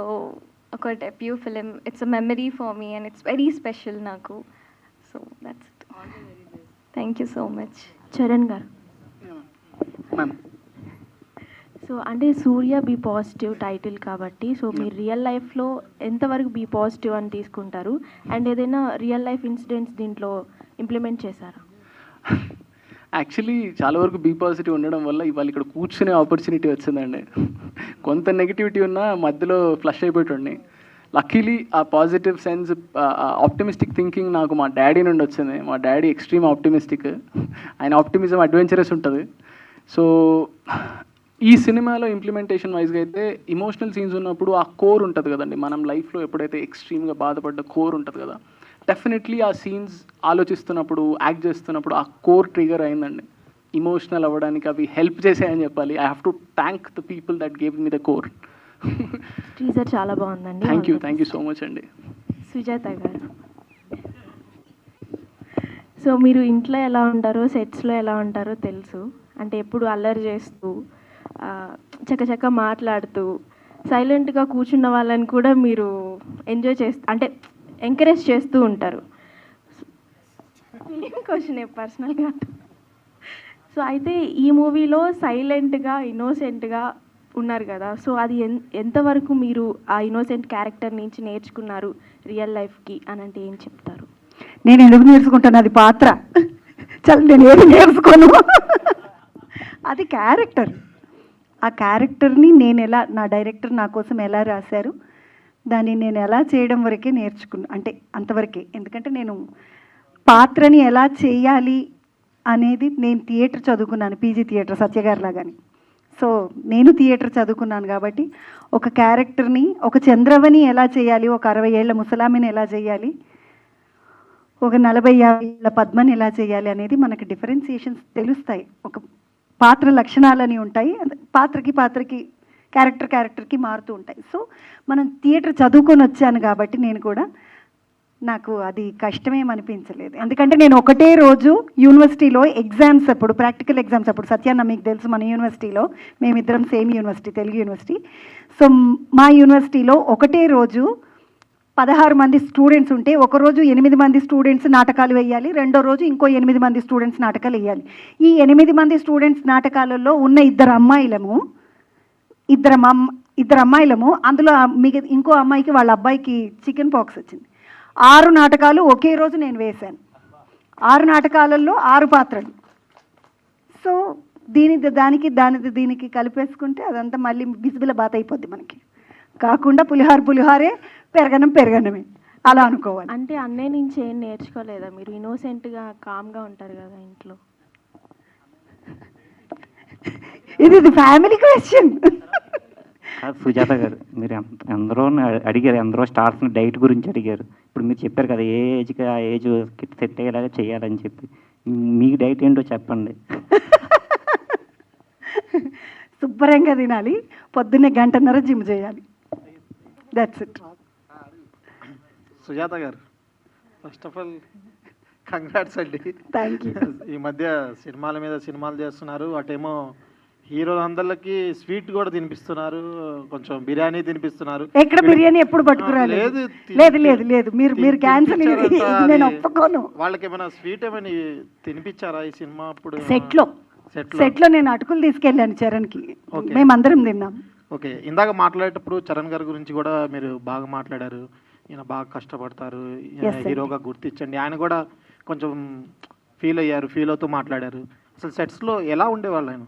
ఒక debut film it's a memory for me and it's very special నాకు. So that's it. Thank you so much. Charan garu, so అంటే సూర్య బీ పాజిటివ్ టైటిల్ కాబట్టి సో మీరు రియల్ లైఫ్లో ఎంతవరకు బీ పాజిటివ్ అని తీసుకుంటారు? అండ్ ఏదైనా రియల్ లైఫ్ ఇన్సిడెంట్స్ దీంట్లో ఇంప్లిమెంట్ చేశారా? యాక్చువల్లీ చాలా వరకు బీ పాజిటివ్ ఉండడం వల్ల ఇవాళ ఇక్కడ కూర్చునే ఆపర్చునిటీ వచ్చిందండి. కొంత నెగిటివిటీ ఉన్నా మధ్యలో ఫ్లష్ అయిపోతుండే. లక్కీలీ ఆ పాజిటివ్ సెన్స్, ఆప్టిమిస్టిక్ థింకింగ్ నాకు మా డాడీ నుండి వచ్చింది. మా డాడీ ఎక్స్ట్రీమ్ ఆప్టిమిస్టిక్. ఆయన ఆప్టిమిజం అడ్వెంచరస్ ఉంటుంది. సో ఈ సినిమాలో ఇంప్లిమెంటేషన్ వైజ్గా అయితే ఇమోషనల్ సీన్స్ ఉన్నప్పుడు ఆ కోర్ ఉంటుంది కదండి, మనం లైఫ్లో ఎప్పుడైతే ఎక్స్ట్రీమ్గా బాధపడ్డ కోర్ ఉంటుంది కదా, డెఫినెట్లీ ఆ సీన్స్ ఆలోచిస్తున్నప్పుడు యాక్ట్ చేస్తున్నప్పుడు ఆ కోర్ ట్రిగర్ అయిందండి. ఇమోషనల్ అవ్వడానికి అవి హెల్ప్ చేసాయని చెప్పాలి. I have to thank the people that gave me the core. Teaser చాలా బాగుందండి. థ్యాంక్ యూ సో మచ్ అండి. సుజాత గారు, సో మీరు ఇంట్లో ఎలా ఉంటారో సెట్స్లో ఎలా ఉంటారో తెలుసు. అంటే ఎప్పుడు అల్లరి చేస్తూ చకచక మాట్లాడుతూ సైలెంట్గా కూర్చున్న వాళ్ళని కూడా మీరు ఎంజాయ్ చేస్తూ అంటే ఎంకరేజ్ చేస్తూ ఉంటారు. క్వశ్చన్ పర్సనల్గా. సో అయితే ఈ మూవీలో సైలెంట్గా ఇన్నోసెంట్గా ఉన్నారు కదా, సో అది ఎంతవరకు మీరు ఆ ఇన్నోసెంట్ క్యారెక్టర్ నుంచి నేర్చుకున్నారు రియల్ లైఫ్కి అని అంటే ఏం చెప్తారు? నేను ఎందుకు నేర్చుకుంటాను, అది పాత్ర. చల్ నేను ఏది నేర్చుకోను, అది క్యారెక్టర్. ఆ క్యారెక్టర్ని నేను ఎలా, నా డైరెక్టర్ నా కోసం ఎలా రాశారు దాన్ని నేను ఎలా చేయడం వరకే నేర్చుకున్నా. అంటే అంతవరకే. ఎందుకంటే నేను పాత్రని ఎలా చేయాలి అనేది నేను థియేటర్ చదువుకున్నాను, పీజీ థియేటర్ సత్యగారి లాగాని. సో నేను థియేటర్ చదువుకున్నాను కాబట్టి ఒక క్యారెక్టర్ని, ఒక చంద్రవని ఎలా చేయాలి, ఒక 60 ఏళ్ల ముసలామిని ఎలా చేయాలి, ఒక 40-50 ఏళ్ల పద్మని ఎలా చేయాలి అనేది మనకు డిఫరెన్సియేషన్స్ తెలుస్తాయి. ఒక పాత్ర లక్షణాలని ఉంటాయి, పాత్రకి క్యారెక్టర్కి మారుతూ ఉంటాయి. సో మనం థియేటర్ చదువుకొని వచ్చాను కాబట్టి నేను కూడా, నాకు అది కష్టమేమనిపించలేదు. ఎందుకంటే నేను ఒకటే రోజు యూనివర్సిటీలో ఎగ్జామ్స్ అప్పుడు, ప్రాక్టికల్ ఎగ్జామ్స్ అప్పుడు, సత్యాన్న మీకు తెలుసు మన యూనివర్సిటీలో మేమిద్దరం same university, Telugu university. So మా యూనివర్సిటీలో ఒకటే రోజు 16 మంది స్టూడెంట్స్ ఉంటే ఒకరోజు 8 మంది స్టూడెంట్స్ నాటకాలు వేయాలి, రెండో రోజు ఇంకో 8 మంది స్టూడెంట్స్ నాటకాలు వేయాలి. ఈ 8 మంది స్టూడెంట్స్ నాటకాలలో ఉన్న ఇద్దరు అమ్మాయిలము అందులో ఇంకో అమ్మాయికి వాళ్ళ అబ్బాయికి చికెన్ పాక్స్ వచ్చింది. 6 నాటకాలు ఒకే రోజు నేను వేశాను. 6 నాటకాలలో 6 పాత్రలు. సో దీనికి కలిపేసుకుంటే అదంతా మళ్ళీ బిజిబిల బాత అయిపోద్ది మనకి. కాకుండా పులిహారే, పెరగనమే అలా అనుకోవాలి. అంటే అన్నయ్య నుంచి ఏం నేర్చుకోలేదా మీరు? ఇన్నోసెంట్గా కామ్గా ఉంటారు కదా ఇంట్లో. ఇది ఫ్యామిలీ క్వశ్చన్. సుజాత గారు, మీరు ఎందరో అడిగారు, ఎందరో స్టార్స్ని డైట్ గురించి అడిగారు. ఇప్పుడు మీరు చెప్పారు కదా ఏ ఏజ్కి ఆ ఏజ్ సెట్ అయ్యేలాగా చేయాలని చెప్పి. మీకు డైట్ ఏంటో చెప్పండి. శుభ్రంగా తినాలి, పొద్దున్నే 1.5 గంట జిమ్ చేయాలి. That's it. Sujatha garu, first of all congrats అండి. Thank you. ఈ మధ్య సినిమాల మీద సినిమాలు చేస్తున్నారు, అటేమో హీరోలందరికీ స్వీట్ కూడా తినిపిస్తున్నారు, కొంచెం బిర్యానీ తినిపిస్తున్నారు. ఎక్కడ బిర్యానీ ఎప్పుడు పట్టుకురాలేదు. లేదు మీరు క్యాన్సిల్, నేను ఒప్పుకోను. వాళ్ళకి ఏమైనా స్వీట్ ఏమైనా తినిపించారా ఈ సినిమా అప్పుడు? సెట్లో నేను అటుకులు తీసుకెళ్ళాను చరణ్కి, మేమందరం తిన్నాం. ఓకే, ఇందాక మాట్లాడేటప్పుడు చరణ్ గారి గురించి కూడా మీరు బాగా మాట్లాడారు. ఈయన బాగా కష్టపడతారు, హీరోగా గుర్తించండి. ఆయన కూడా కొంచెం ఫీల్ అవుతూ మాట్లాడారు. అసలు సెట్స్లో ఎలా ఉండేవాళ్ళు ఆయన?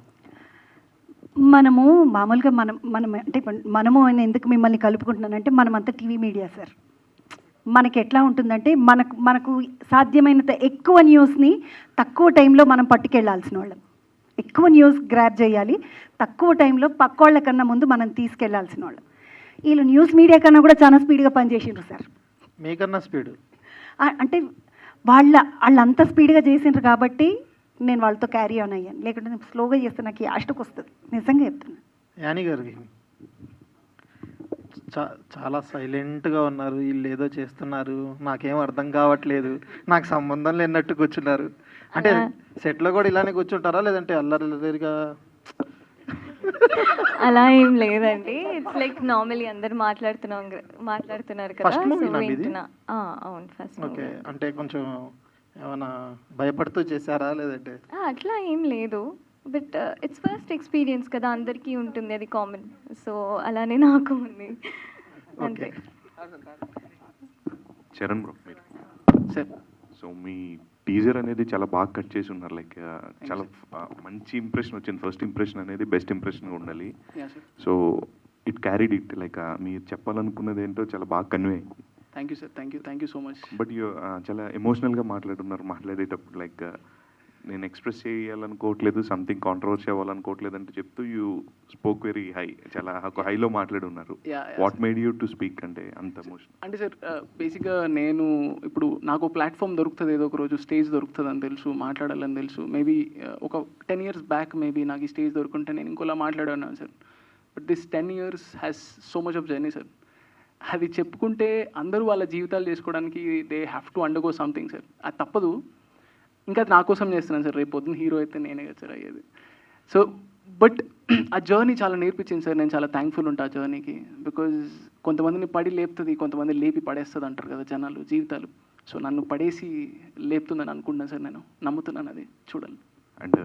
మనము మామూలుగా మనం అంటే మనము ఎందుకు మిమ్మల్ని కలుపుకుంటున్నానంటే మనమంతా టీవీ మీడియా సార్. మనకి ఎట్లా ఉంటుందంటే మనకు సాధ్యమైనంత ఎక్కువ న్యూస్ని తక్కువ టైంలో మనం పట్టుకెళ్లాల్సిన వాళ్ళం. ఎక్కువ న్యూస్ గ్రాప్ చేయాలి, తక్కువ టైంలో పక్కోళ్ళ కన్నా ముందు మనం తీసుకెళ్లాల్సిన వాళ్ళం. వీళ్ళు న్యూస్ మీడియా కన్నా కూడా చాలా స్పీడ్గా పనిచేసిండ్రు సార్. మీకన్నా స్పీడ్ అంటే వాళ్ళంతా స్పీడ్గా చేసిండ్రు కాబట్టి నేను వాళ్ళతో క్యారీ ఆన్ అయ్యాను. లేకుంటే నేను స్లోగా చేస్తే నాకు యాస్టకు వస్తుంది, నిజంగా చెప్తున్నా. యానీ గారికి చాలా సైలెంట్గా ఉన్నారు, వీళ్ళు ఏదో చేస్తున్నారు, నాకేం అర్థం కావట్లేదు, నాకు సంబంధం లేనట్టు కూర్చున్నారు. అంటే సెట్లో కూడా ఇలానే కూర్చుంటారా, లేదంటే అల్లరిగా? అలా ఏం లేదండి. ఇట్స్ లైక్ నార్మల్లీ అందరు మాట్లాడుతున్నారు కదా, సో వింటున్నా. అవును, ఫస్ట్. ఓకే, అంటే కొంచెం ఏమైనా భయపడుతూ చేశారా లేదంటే? అట్లా ఏం లేదు, బట్ ఇట్స్ ఫస్ట్ ఎక్స్పీరియన్స్ కదా, అందరికీ ఉంటుంది, అది కామన్. సో అలానే నాకు ఉంది అంతే. చరణ్ బ్రో, మీరు సో మీ టీజర్ అనేది చాలా బాగా కట్ చేసి ఉన్నారు. లైక్ చాలా మంచి ఇంప్రెషన్ వచ్చింది. ఫస్ట్ ఇంప్రెషన్ అనేది బెస్ట్ ఇంప్రెషన్గా ఉండాలి. So it carried it. Like మీరు చెప్పాలనుకున్నది ఏంటో చాలా బాగా కన్వే అయింది. Thank you sir, thank you so much. But చాలా ఎమోషనల్గా మాట్లాడేటప్పుడు లైక్ నేను ఎక్స్ప్రెస్ చేయాలనుకోవట్లేదు, సంథింగ్ కాంట్రవర్సీ అవ్వాలనుకోవట్లేదు అంటే చెప్తూ యూ స్పోక్ వెరీ హై, చాలా ఒక హైలో మాట్లాడున్నారు. What made you to speak అంటే అంత ఎమోషన్? అంటే సార్ బేసిక్గా నేను ఇప్పుడు నాకు ప్లాట్ఫామ్ దొరుకుతుంది, ఏదో ఒక రోజు స్టేజ్ దొరుకుతుంది అని తెలుసు, మాట్లాడాలని తెలుసు. మేబీ ఒక 10 years బ్యాక్ మేబీ నాకు ఈ స్టేజ్ దొరుకుంటే నేను ఇంకోలా మాట్లాడాను sir. But this 10 years has so much of journey sir. అది చెప్పుకుంటే అందరూ వాళ్ళ జీవితాలు చేసుకోవడానికి they have to undergo something sir. అది తప్పదు. ఇంకా అది నా కోసం చేస్తున్నాను సార్. రేపు పొద్దున్న హీరో అయితే నేనే కదా సార్ అయ్యేది. సో బట్ ఆ జర్నీ చాలా నేర్పించింది సార్. నేను చాలా థ్యాంక్ఫుల్ ఉంటాను ఆ జర్నీకి. బికాజ్ కొంతమందిని పడి లేపుతుంది, కొంతమంది లేపి పడేస్తుంది అంటారు కదా జనాలు జీవితాలు. సో నన్ను పడేసి లేపుతుందని అనుకుంటున్నాను సార్. నేను నమ్ముతున్నాను, అది చూడాలి. అండ్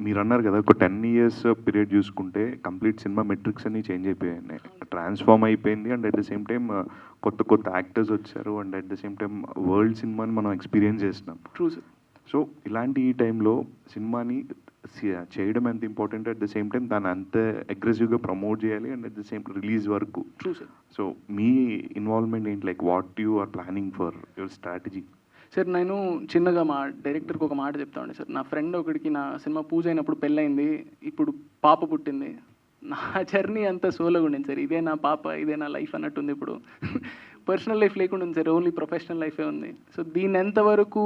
మీరు అన్నారు కదా ఒక 10 years పీరియడ్ చూసుకుంటే కంప్లీట్ సినిమా మెట్రిక్స్ అన్ని చేంజ్ అయిపోయాయి, ట్రాన్స్ఫార్మ్ అయిపోయింది. And at the same time కొత్త యాక్టర్స్ వచ్చారు. And at the same time world సినిమాని మనం ఎక్స్పీరియన్స్ చేస్తున్నాం. True sir. సో ఇలాంటి ఈ టైంలో సినిమాని చేయడం ఎంత important, at the same time దాన్ని అంత అగ్రెసివ్గా ప్రమోట్ చేయాలి. And at the same release వరకు. True sir. సో మీ ఇన్వాల్వ్మెంట్ ఏంటి? Like what you are planning for your strategy? Sir నేను చిన్నగా మా డైరెక్టర్కి ఒక మాట చెప్తా ఉండే సార్. నా ఫ్రెండ్ ఒకడికి నా సినిమా పూజ అయినప్పుడు పెళ్ళయింది, ఇప్పుడు పాప పుట్టింది. నా జర్నీ అంతా సోలోగా ఉండింది సార్. ఇదే నా పాప, ఇదే నా లైఫ్ అన్నట్టుంది. ఇప్పుడు పర్సనల్ లైఫ్ లేకుండా ఉంది సార్, ఓన్లీ ప్రొఫెషనల్ లైఫే ఉంది. సో దీన్ని ఎంతవరకు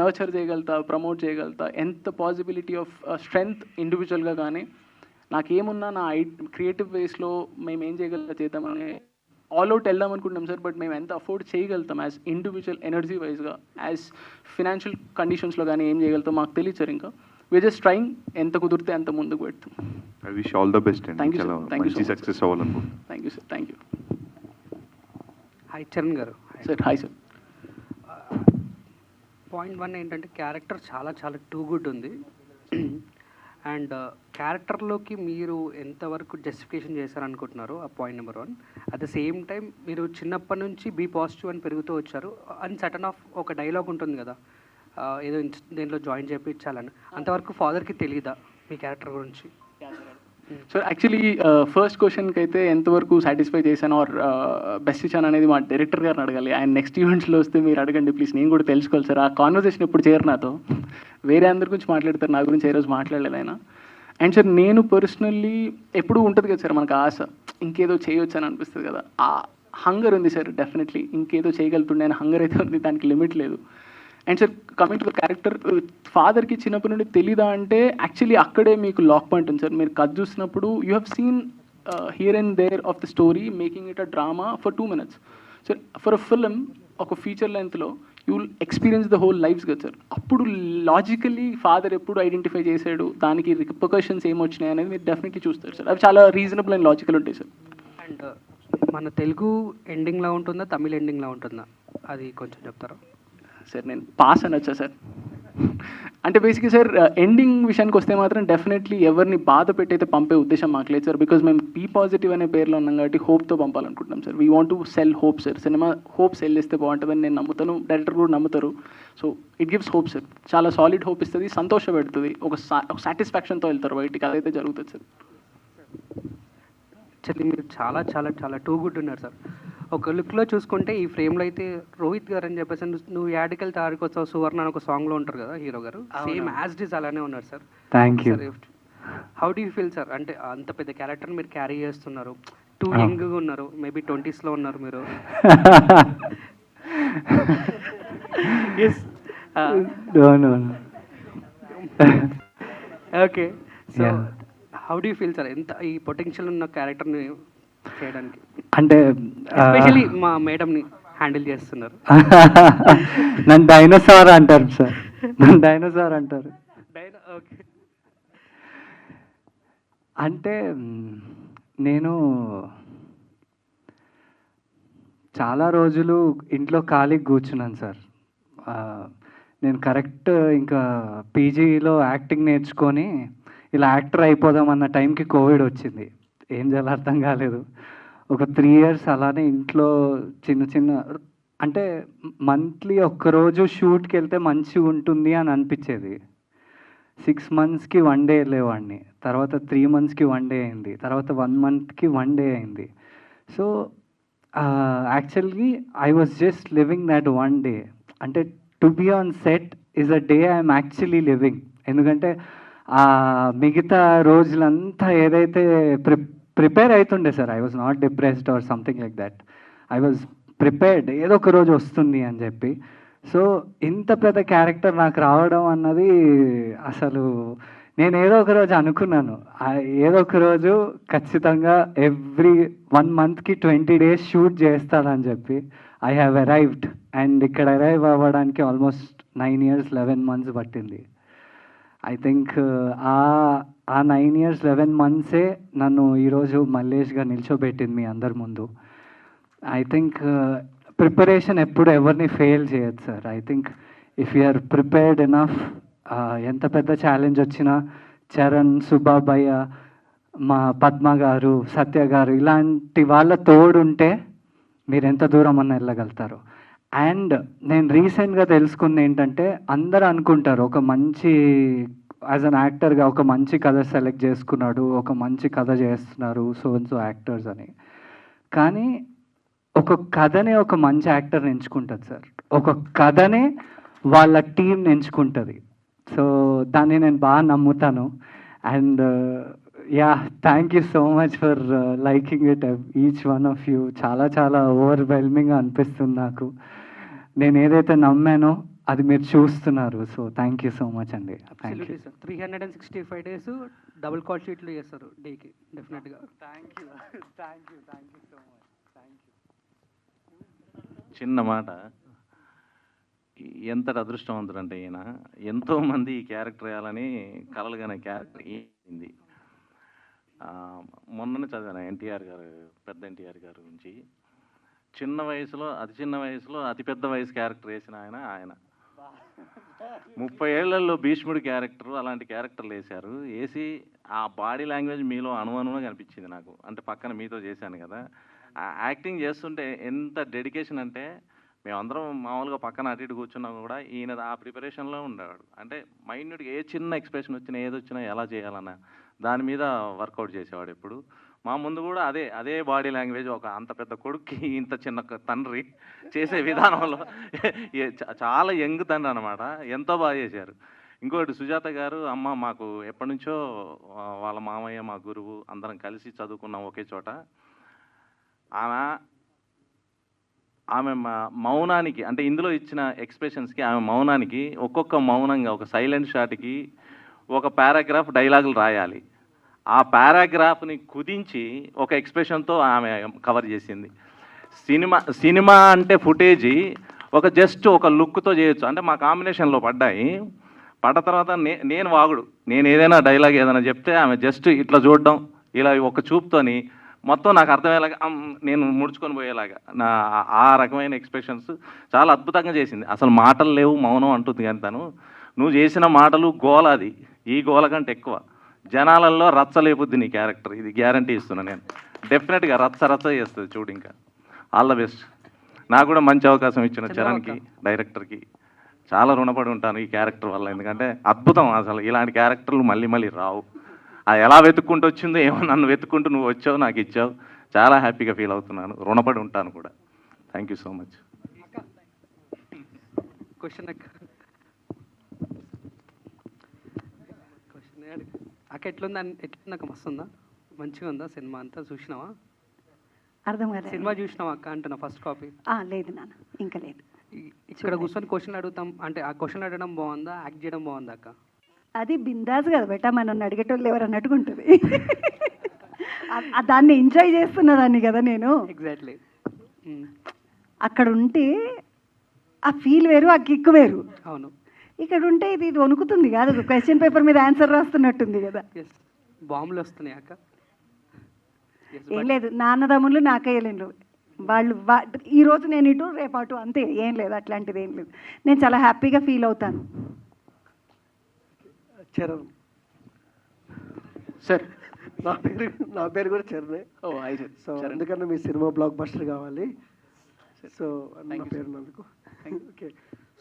నర్చర్ చేయగలుగుతా, ప్రమోట్ చేయగలుగుతా, ఎంత పాసిబిలిటీ ఆఫ్ స్ట్రెంగ్త్ ఇండివిజువల్గా కానీ నాకేమున్నా నా క్రియేటివ్ వేస్లో మేము ఏం చేయగలుగుతా చేద్దామని ఆల్ అవుట్ వెళ్దాం అనుకుంటున్నాం సార్. బట్ మేము ఎంత అఫోర్డ్ చేయగలుగుతాం యాజ్ ఇండివిజువల్ ఎనర్జీ వైజ్గా, యాజ్ ఫినాన్షియల్ కండిషన్స్లో కానీ ఏం చేయగలుగుతాం మాకు తెలియదు సార్. ఇంకా వీఆర్ జస్ట్ ట్రైంగ్, ఎంత కుదిరితే అంత ముందుకు పెడతాం. I wish all the best అండి. Thank you sir. మంచి సక్సెస్ అవ్వాలనుకుంటున్నాను. Thank you sir. Thank you. Hi Charan garu. Sir hi sir. Point 1 ఏంటంటే క్యారెక్టర్ చాలా చాలా టూ గుడ్ ఉంది. అండ్ క్యారెక్టర్లోకి మీరు ఎంతవరకు జస్టిఫికేషన్ చేశారనుకుంటున్నారు, ఆ point number 1. At the same time మీరు చిన్నప్పటి నుంచి బీ పాజిటివ్ అని పెరుగుతూ వచ్చారు. అండ్ సటన్ ఆఫ్ ఒక డైలాగ్ ఉంటుంది కదా, ఏదో దేంట్లో జాయిన్ చేయించాలని, అంతవరకు ఫాదర్కి తెలియదా మీ క్యారెక్టర్ గురించి? సార్ యాక్చువల్లీ ఫస్ట్ క్వశ్చన్కి అయితే ఎంతవరకు సాటిస్ఫై చేశాను ఆర్ బెస్ట్ ఇచ్చాను అనేది మా డైరెక్టర్ గారిని అడగాలి. ఆయన నెక్స్ట్ ఈవెంట్స్లో వస్తే మీరు అడగండి ప్లీజ్, నేను కూడా తెలుసుకోవాలి సార్. ఆ కాన్వర్సేషన్ ఎప్పుడు చేయరు నాతో, వేరే అందరి గురించి మాట్లాడతారు, నా గురించి ఏ రోజు మాట్లాడలేదు ఆయన. అండ్ సార్ నేను పర్సనల్లీ ఎప్పుడూ ఉంటుంది కదా సార్ మనకు ఆశ, ఇంకేదో చేయొచ్చు అని అనిపిస్తుంది కదా, ఆ హంగర్ ఉంది సార్ డెఫినెట్లీ. ఇంకేదో చేయగలుగుతుండే అని హంగర్ అయితే ఉంది, దానికి లిమిట్ లేదు. And sir coming to the character, ఫాదర్కి చిన్నప్పటి నుండి తెలీదా అంటే యాక్చువల్లీ అక్కడే మీకు లాక్ పాయింట్ ఉంది సార్. మీరు కథ చూసినప్పుడు you have seen here and there of the story making it a drama for 2 minutes. Sir for a film ఒక ఫీచర్ లెంత్లో you will experience the whole lifes కదా సార్. అప్పుడు లాజికల్లీ ఫాదర్ ఎప్పుడు ఐడెంటిఫై చేశాడు, దానికి రిపర్కషన్స్ ఏమొచ్చినాయి అనేది మీరు డెఫినెట్లీ చూస్తారు సార్. అవి చాలా రీజనబుల్ అండ్ లాజికల్ ఉంటాయి సార్. అండ్ మన తెలుగు ఎండింగ్లా ఉంటుందా, తమిళ ఎండింగ్లా ఉంటుందా, అది కొంచెం చెప్తారా సార్? నేను పాస్ అనొచ్చా సార్? అంటే బేసిక్గా సార్ ఎండింగ్ విషయానికి వస్తే మాత్రం డెఫినెట్లీ ఎవరిని బాధ పెట్టయితే పంపే ఉద్దేశం మాకు లేదు సార్. బికాజ్ మేము బీ పాజిటివ్ అనే పేర్లో ఉన్నాం కాబట్టి హోప్తో పంపాలనుకుంటున్నాం sir. We want to sell hope sir. సినిమా హోప్ సెల్ చేస్తే బాగుంటుందని నేను నమ్ముతాను, డైరెక్టర్ కూడా నమ్ముతారు. So it gives hope sir, చాలా సాలిడ్ హోప్ ఇస్తుంది, సంతోష పెడుతుంది, ఒక సాటిస్ఫాక్షన్తో వెళ్తారు బయటికి, అదైతే జరుగుతుంది సార్. యాక్చువల్లీ మీరు చాలా చాలా చాలా టూ గుడ్ ఉన్నారు సార్. ఒక లుక్లో చూసుకుంటే ఈ ఫ్రేమ్లో అయితే రోహిత్ గారు అని చెప్పేసి నువ్వు యాడికల్ తారికొచ్చావు సువర్ణ అని ఒక సాంగ్లో ఉంటారు కదా హీరో గారు, సేమ్ యాజ్ డిస్ అలానే ఉన్నారు sir. Thank you. How do you feel sir? అంటే అంత పెద్ద క్యారెక్టర్ మీరు క్యారీ చేస్తున్నారు, టూ యంగ్గా ఉన్నారు, మేబీ 20s ఉన్నారు మీరు. Okay, so how do you feel sir ఎంత ఈ పొటెన్షియల్ ఉన్న క్యారెక్టర్ని చేయడానికి? అంటే ఎస్పెషల్లీ మా మేడంని హ్యాండిల్ చేస్తున్నారు. నన్ను డైనోసార్ అంటారు సార్, నన్ను డైనోసార్ అంటారు. ఓకే, అంటే నేను చాలా రోజులు ఇంట్లో ఖాళీగా కూర్చున్నాను సార్. నేను కరెక్ట్ ఇంకా పీజీలో యాక్టింగ్ నేర్చుకొని ఇలా యాక్టర్ అయిపోదామన్న టైంకి కోవిడ్ వచ్చింది. ఏం చేయాలో అర్థం కాలేదు. ఒక 3 years అలానే ఇంట్లో చిన్న చిన్న, అంటే మంత్లీ ఒక్కరోజు షూట్కి వెళ్తే మంచిగా ఉంటుంది అని అనిపించేది. 6 monthsకి 1 day వెళ్ళేవాడిని, తర్వాత 3 monthsకి 1 day అయింది, తర్వాత 1 monthకి 1 day అయింది. So actually I was just living that 1 day. అంటే to be on set is a day I'm actually living. ఎందుకంటే మిగతా రోజులంతా ఏదైతే ప్రిపేర్ అవుతుండే sir, I was not depressed or something like that. I was prepared, ఏదో ఒక రోజు వస్తుంది అని చెప్పి. సో ఇంత పెద్ద క్యారెక్టర్ నాకు రావడం అన్నది అసలు నేను ఏదో ఒక రోజు అనుకున్నాను, ఏదో ఒక రోజు ఖచ్చితంగా ఎవ్రీ 1 monthకి 20 days షూట్ చేస్తానని చెప్పి. ఐ హ్యావ్ అరైవ్డ్, అండ్ ఇక్కడ అరైవ్ అవ్వడానికి ఆల్మోస్ట్ 9 years 11 months పట్టింది. ఐ థింక్ ఆ 9 years 11 months నన్ను ఈరోజు మల్లేష్గా నిల్చోబెట్టింది మీ అందరి ముందు. ఐ థింక్ ప్రిపరేషన్ ఎప్పుడు ఎవరిని ఫెయిల్ చేయదు sir. I think if you are prepared enough, ఎంత పెద్ద ఛాలెంజ్ వచ్చినా చరణ్, సుబాబయ్య, మా పద్మ గారు, సత్య గారు ఇలాంటి వాళ్ళ తోడుంటే మీరు ఎంత దూరం అన్న వెళ్ళగలుగుతారు. అండ్ నేను రీసెంట్గా తెలుసుకుంది ఏంటంటే, అందరూ అనుకుంటారు ఒక మంచి యాజ్ అన్ యాక్టర్గా ఒక మంచి కథ సెలెక్ట్ చేసుకున్నాడు, ఒక మంచి కథ చేస్తున్నారు సో అండ్ సో యాక్టర్స్ అని. కానీ ఒక కథనే ఒక మంచి యాక్టర్ని ఎంచుకుంటుంది సార్, ఒక కథనే వాళ్ళ టీంని ఎంచుకుంటుంది. సో దాన్ని నేను బాగా నమ్ముతాను. And yeah, thank you so much for liking it each one of you. చాలా చాలా ఓవర్వెల్మింగ్గా అనిపిస్తుంది నాకు. నేను ఏదైతే నమ్మానో అది మీరు చూస్తున్నారు. So thank you so much అండి. Thank you sir. 365 days double call షీట్లు చేస్తారు డేకి, డెఫినెట్గా. Thank you so much. చిన్న మాట, ఎంతటి అదృష్టవంతుడు అంటే ఈయన, ఎంతోమంది ఈ క్యారెక్టర్ వేయాలని కలలుగానే క్యారెక్టర్ అయింది. మొన్ననే చదివాను ఎన్టీఆర్ గారు, పెద్ద ఎన్టీఆర్ గారి గురించి. చిన్న వయసులో అతి పెద్ద వయసు క్యారెక్టర్ వేసిన ఆయన 30 ఏళ్లలో భీష్ముడి క్యారెక్టర్ అలాంటి క్యారెక్టర్లు వేశారు. వేసి ఆ బాడీ లాంగ్వేజ్ మీలో అణువణువుగా కనిపించింది నాకు. అంటే పక్కన మీతో చేశాను కదా, ఆ యాక్టింగ్ చేస్తుంటే ఎంత డెడికేషన్ అంటే మేమందరం మామూలుగా పక్కన అటు ఇటు కూర్చున్నా కూడా ఈయన ఆ ప్రిపరేషన్లో ఉండేవాడు. అంటే మైన్యూట్గా ఏ చిన్న ఎక్స్ప్రెషన్ వచ్చినా ఏదొచ్చినా ఎలా చేయాలన్న దాని మీద వర్కౌట్ చేసేవాడు ఎప్పుడు. మా ముందు కూడా అదే బాడీ లాంగ్వేజ్ ఒక అంత పెద్ద కొడుక్కి ఇంత చిన్న తండ్రి చేసే విధానంలో చాలా యంగ్ తండ్రి అనమాట. ఎంతో బాగా చేశారు. ఇంకోటి సుజాత గారు, అమ్మ మాకు ఎప్పటి నుంచో వాళ్ళ మామయ్య మా గురువు, అందరం కలిసి చదువుకున్నాం ఒకే చోట. ఆమె మౌనానికి, అంటే ఇందులో ఇచ్చిన ఎక్స్ప్రెషన్స్కి, ఆమె మౌనానికి ఒక్కొక్క మౌనంగా ఒక సైలెంట్ షాట్కి ఒక పారాగ్రాఫ్ డైలాగులు రాయాలి. ఆ పారాగ్రాఫ్ని కుదించి ఒక ఎక్స్ప్రెషన్తో ఆమె కవర్ చేసింది. సినిమా అంటే ఫుటేజీ జస్ట్ ఒక లుక్తో చేయొచ్చు. అంటే మా కాంబినేషన్లో పడ్డ తర్వాత నేను వాగుడు, నేను ఏదైనా డైలాగ్ ఏదైనా చెప్తే ఆమె జస్ట్ ఇట్లా చూడడం, ఇలా ఒక చూపుతోని మొత్తం నాకు అర్థమయ్యేలాగా నేను ముడుచుకొని పోయేలాగా ఆ రకమైన ఎక్స్ప్రెషన్స్ చాలా అద్భుతంగా చేసింది. అసలు మాటలు లేవు, మౌనం అంటుంది. కానీ నువ్వు చేసిన మాటలు గోల, అది ఈ గోల కంటే ఎక్కువ జనాలలో రచ్చలేపుద్ది నీ క్యారెక్టర్. ఇది గ్యారంటీ ఇస్తున్నా నేను. డెఫినెట్గా రచ్చ చేస్తుంది చూడు. ఇంకా ఆల్ ద బెస్ట్. నాకు కూడా మంచి అవకాశం ఇచ్చిన చరణ్కి, డైరెక్టర్కి చాలా రుణపడి ఉంటాను ఈ క్యారెక్టర్ వల్ల. ఎందుకంటే అద్భుతం, అసలు ఇలాంటి క్యారెక్టర్లు మళ్ళీ రావు. అది ఎలా వెతుక్కుంటూ వచ్చిందో ఏమో, నన్ను వెతుక్కుంటూ నువ్వు వచ్చావు, నాకు ఇచ్చావు. చాలా హ్యాపీగా ఫీల్ అవుతున్నాను, రుణపడి ఉంటాను కూడా. Thank you so much. Question అక్క ఎట్లుందక్క? మస్తుందా? మంచిగా ఉందా సినిమా అంతా? చూసినావా? అర్థం కాదు. సినిమా చూసినావా అక్క అంటున్నా, ఫస్ట్ కాపీ? లేదు నాన్న, ఇంకా లేదు. ఇక్కడ కూర్చొని క్వశ్చన్ అడుగుతాం అంటే ఆ క్వశ్చన్ అడగడం బాగుందా, యాక్ట్ చేయడం బాగుందా అక్క? అది బిందాస్ కదా బెటా, మనం అడిగేటోళ్ళు ఎవరు అన్నట్టుగా ఉంటుంది. దాన్ని ఎంజాయ్ చేస్తున్నదాన్ని కదా నేను. ఎగ్జాక్ట్లీ. అక్కడ ఉంటే ఆ ఫీల్ వేరు, ఆ కిక్ వేరు. అవును. ఇక్కడ ఉంటే ఇది వణుకుతుంది కాదు, క్వశ్చన్ పేపర్ మీద ఆన్సర్ రాస్తున్నట్టుంది కదా. బాంబులు వస్తున్నాయి అక్క? ఏం లేదు, నాన్నదమ్ములు నాకయ్యలేను వాళ్ళు. ఈరోజు నేను ఇటు రేపు అటు, అంతే. ఏం లేదు, అట్లాంటిది ఏం లేదు. నేను చాలా హ్యాపీగా ఫీల్ అవుతాను. చరణ్ సార్, నా పేరు కూడా చరణే. సో అందుకని మీ సినిమా బ్లాక్ బస్టర్ కావాలి. సో నా పేరు నందుకు. Okay.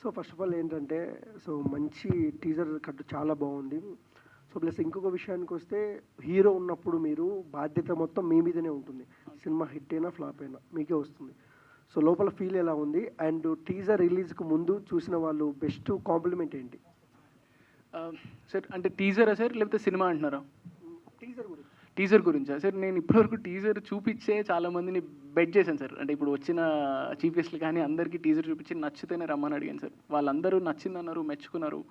So first of all ఏంటంటే, సో మంచి టీజర్ కట్టు చాలా బాగుంది. సో ప్లస్ ఇంకొక విషయానికి వస్తే, హీరో ఉన్నప్పుడు మీరు బాధ్యత మొత్తం మీ మీదనే ఉంటుంది. సినిమా హిట్ అయినా ఫ్లాప్ అయినా మీకే వస్తుంది. సో లోపల ఫీల్ ఎలా ఉంది? అండ్ టీజర్ రిలీజ్కి ముందు చూసిన వాళ్ళు బెస్ట్ కాంప్లిమెంట్ ఏంటి? సార్ అంటే టీజరా సార్, లేకపోతే సినిమా అంటున్నారా? టీజర్ గురించా సార్? నేను ఇప్పటివరకు టీజర్ చూపించే చాలామందిని బెట్ చేశాను సార్. అంటే ఇప్పుడు వచ్చిన చీఫ్ గెస్ట్లు కానీ అందరికీ టీజర్ చూపించి నచ్చితేనే రమ్మని అడిగాను సార్. వాళ్ళందరూ నచ్చిందన్నారు, మెచ్చుకున్నారు,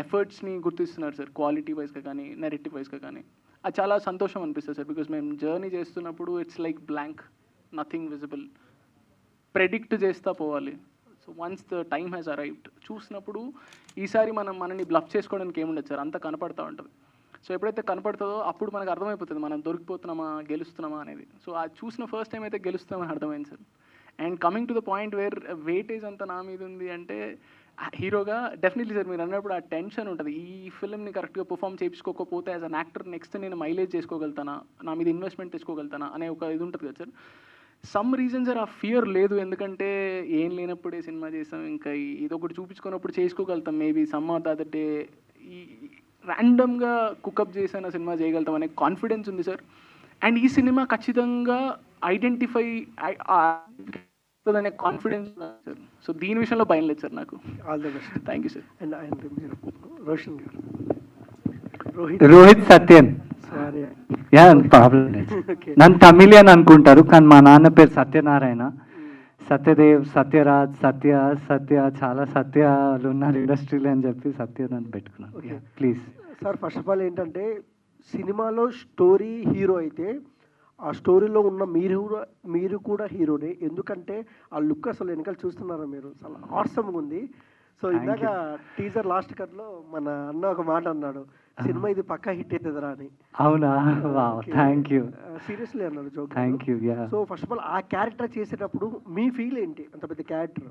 ఎఫర్ట్స్ని గుర్తిస్తున్నారు సార్, క్వాలిటీ వైజ్గా కానీ నెరేటివ్ వైజ్గా కానీ. అది చాలా సంతోషం అనిపిస్తుంది సార్. బికాజ్ మేము జర్నీ చేస్తున్నప్పుడు it's like blank, nothing visible, predict చేస్తా పోవాలి. So once the time has arrived చూసినప్పుడు ఈసారి మనని బ్లఫ్ చేసుకోవడానికి ఏముండదు సార్, అంతా కనపడతా ఉంటుంది. సో ఎప్పుడైతే కనపడుతుందో అప్పుడు మనకు అర్థమైపోతుంది మనం దొరికిపోతున్నామా, గెలుస్తున్నామా అనేది. సో అది చూసిన ఫస్ట్ టైం అయితే గెలుస్తున్నామని అర్థమైంది sir. And coming to the point where weightage అంతా నా మీద ఉంది అంటే, హీరోగా డెఫినెట్లీ సార్ మీరు అన్నప్పుడు ఆ టెన్షన్ ఉంటుంది. ఈ ఫిల్మ్ని కరెక్ట్గా పర్ఫామ్ చేయించుకోకపోతే యాజ్ అన్ యాక్టర్ నెక్స్ట్ నేను మైలేజ్ చేసుకోగలుగుతానా, నా మీద ఇన్వెస్ట్మెంట్ తెచ్చుకోగలుగుతానా అనే ఒక ఇది ఉంటుంది కదా సార్. సమ్ రీజన్ సార్ ఆ ఫియర్ లేదు. ఎందుకంటే ఏం లేనప్పుడే సినిమా చేస్తాం, ఇంకా ఇదొకటి చూపించుకున్నప్పుడు చేసుకోగలుగుతాం. Maybe some or the other day ఈ ర్యాండమ్గా కుకప్ చేసిన సినిమా చేయగలుగుతాం అనే కాన్ఫిడెన్స్ ఉంది సార్. అండ్ ఈ సినిమా ఖచ్చితంగా ఐడెంటిఫై అనే కాన్ఫిడెన్స్ సార్. సో దీని విషయంలో భయం లేదు సార్ నాకు. All the best. Thank you sir. And మీరు రోషన్ గారు. రోహిత్ సత్యన్. యా ప్రాబ్లం లేదు. నన్ను తమిళియన్ అనుకుంటారు, కానీ మా నాన్న పేరు సత్యనారాయణ. సత్యదేవ్, సత్యరాజ్, సత్య చాలా సత్యాలు ఉన్నారు ఇండస్ట్రీలో అని చెప్పి సత్య నన్ను పెట్టుకున్నాను. Please sir, first of all ఏంటంటే, సినిమాలో స్టోరీ హీరో అయితే ఆ స్టోరీలో ఉన్న మీరు కూడా హీరోనే. ఎందుకంటే ఆ లుక్ అసలు వెనకాల చూస్తున్నారా మీరు, చాలా ఆసమ్గా ఉంది. సో ఇందాక టీజర్ లాస్ట్ కట్లో మన అన్న ఒక మాట అన్నాడు, సినిమా ఇది పక్కా హిట్ అవుతుందిరా అని. అవునా? Thank you. సీరియస్లీ అన్నాడు joke. Thank you. So first of all ఆ క్యారెక్టర్ చేసేటప్పుడు మీ ఫీల్ ఏంటి, అంత పెద్ద క్యారెక్టర్?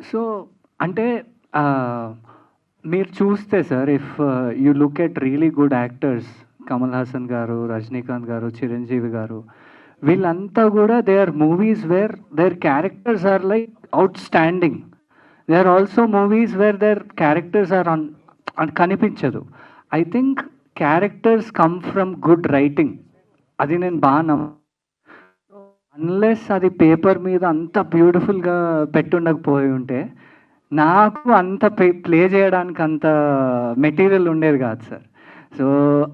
సో అంటే మీరు చూస్తే sir, if you look at really good actors, Kamal Haasan garu, Rajinikanth garu, Chiranjeevi garu, వీళ్ళంతా కూడా they are movies where their characters are like outstanding. They are also movies where their characters are కనిపించదు. I think characters come from good writing. అది నేను బాగా అన్లెస్ అది పేపర్ మీద అంత బ్యూటిఫుల్గా పెట్టుండకపోయి ఉంటే నాకు అంత ప్లే చేయడానికి అంత మెటీరియల్ ఉండేది కాదు సార్. సో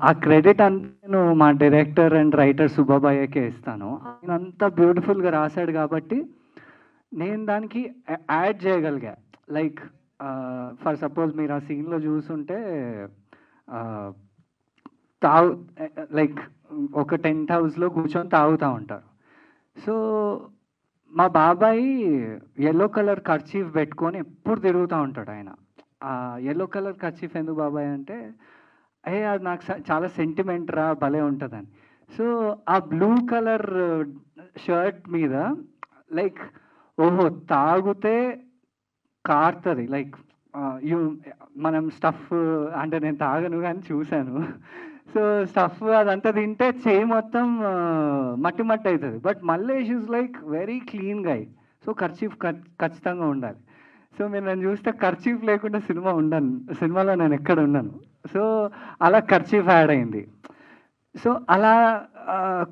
ఆ క్రెడిట్ అంతా నేను మా డైరెక్టర్ అండ్ రైటర్ సుబ్బాబాయ్యకే ఇస్తాను. ఆయన అంత బ్యూటిఫుల్గా రాశాడు కాబట్టి నేను దానికి యాడ్ చేయగలిగా. లైక్ ఫర్ సపోజ్ మీరు ఆ సీన్లో చూసుంటే లైక్ ఒక టెంట్ హౌస్లో కూర్చొని తాగుతూ ఉంటారు. సో మా బాబాయ్ ఎల్లో కలర్ కర్చీఫ్ పెట్టుకొని ఎప్పుడు తిరుగుతూ ఉంటాడు. ఆయన ఎల్లో కలర్ కర్చీఫ్ ఎందుకు బాబాయ్ అంటే, అది నాకు చాలా సెంటిమెంట్ రా, భలే ఉంటుందని. సో ఆ బ్లూ కలర్ షర్ట్ మీద లైక్ ఓహో తాగితే కారుతుంది, లైక్ మనం స్టఫ్ అంటే నేను తాగను కానీ చూశాను. సో స్టఫ్ అదంతా తింటే చేయి మొత్తం మట్టి మట్టి అవుతుంది. But Mallesh is like very clean guy. So kerchief ఖచ్చితంగా ఉండాలి. సో మీరు నన్ను చూస్తే కర్చీఫ్ లేకుండా సినిమాలో నేను ఎక్కడ ఉన్నాను. సో అలా కర్చీఫ్ యాడ్ అయింది. సో అలా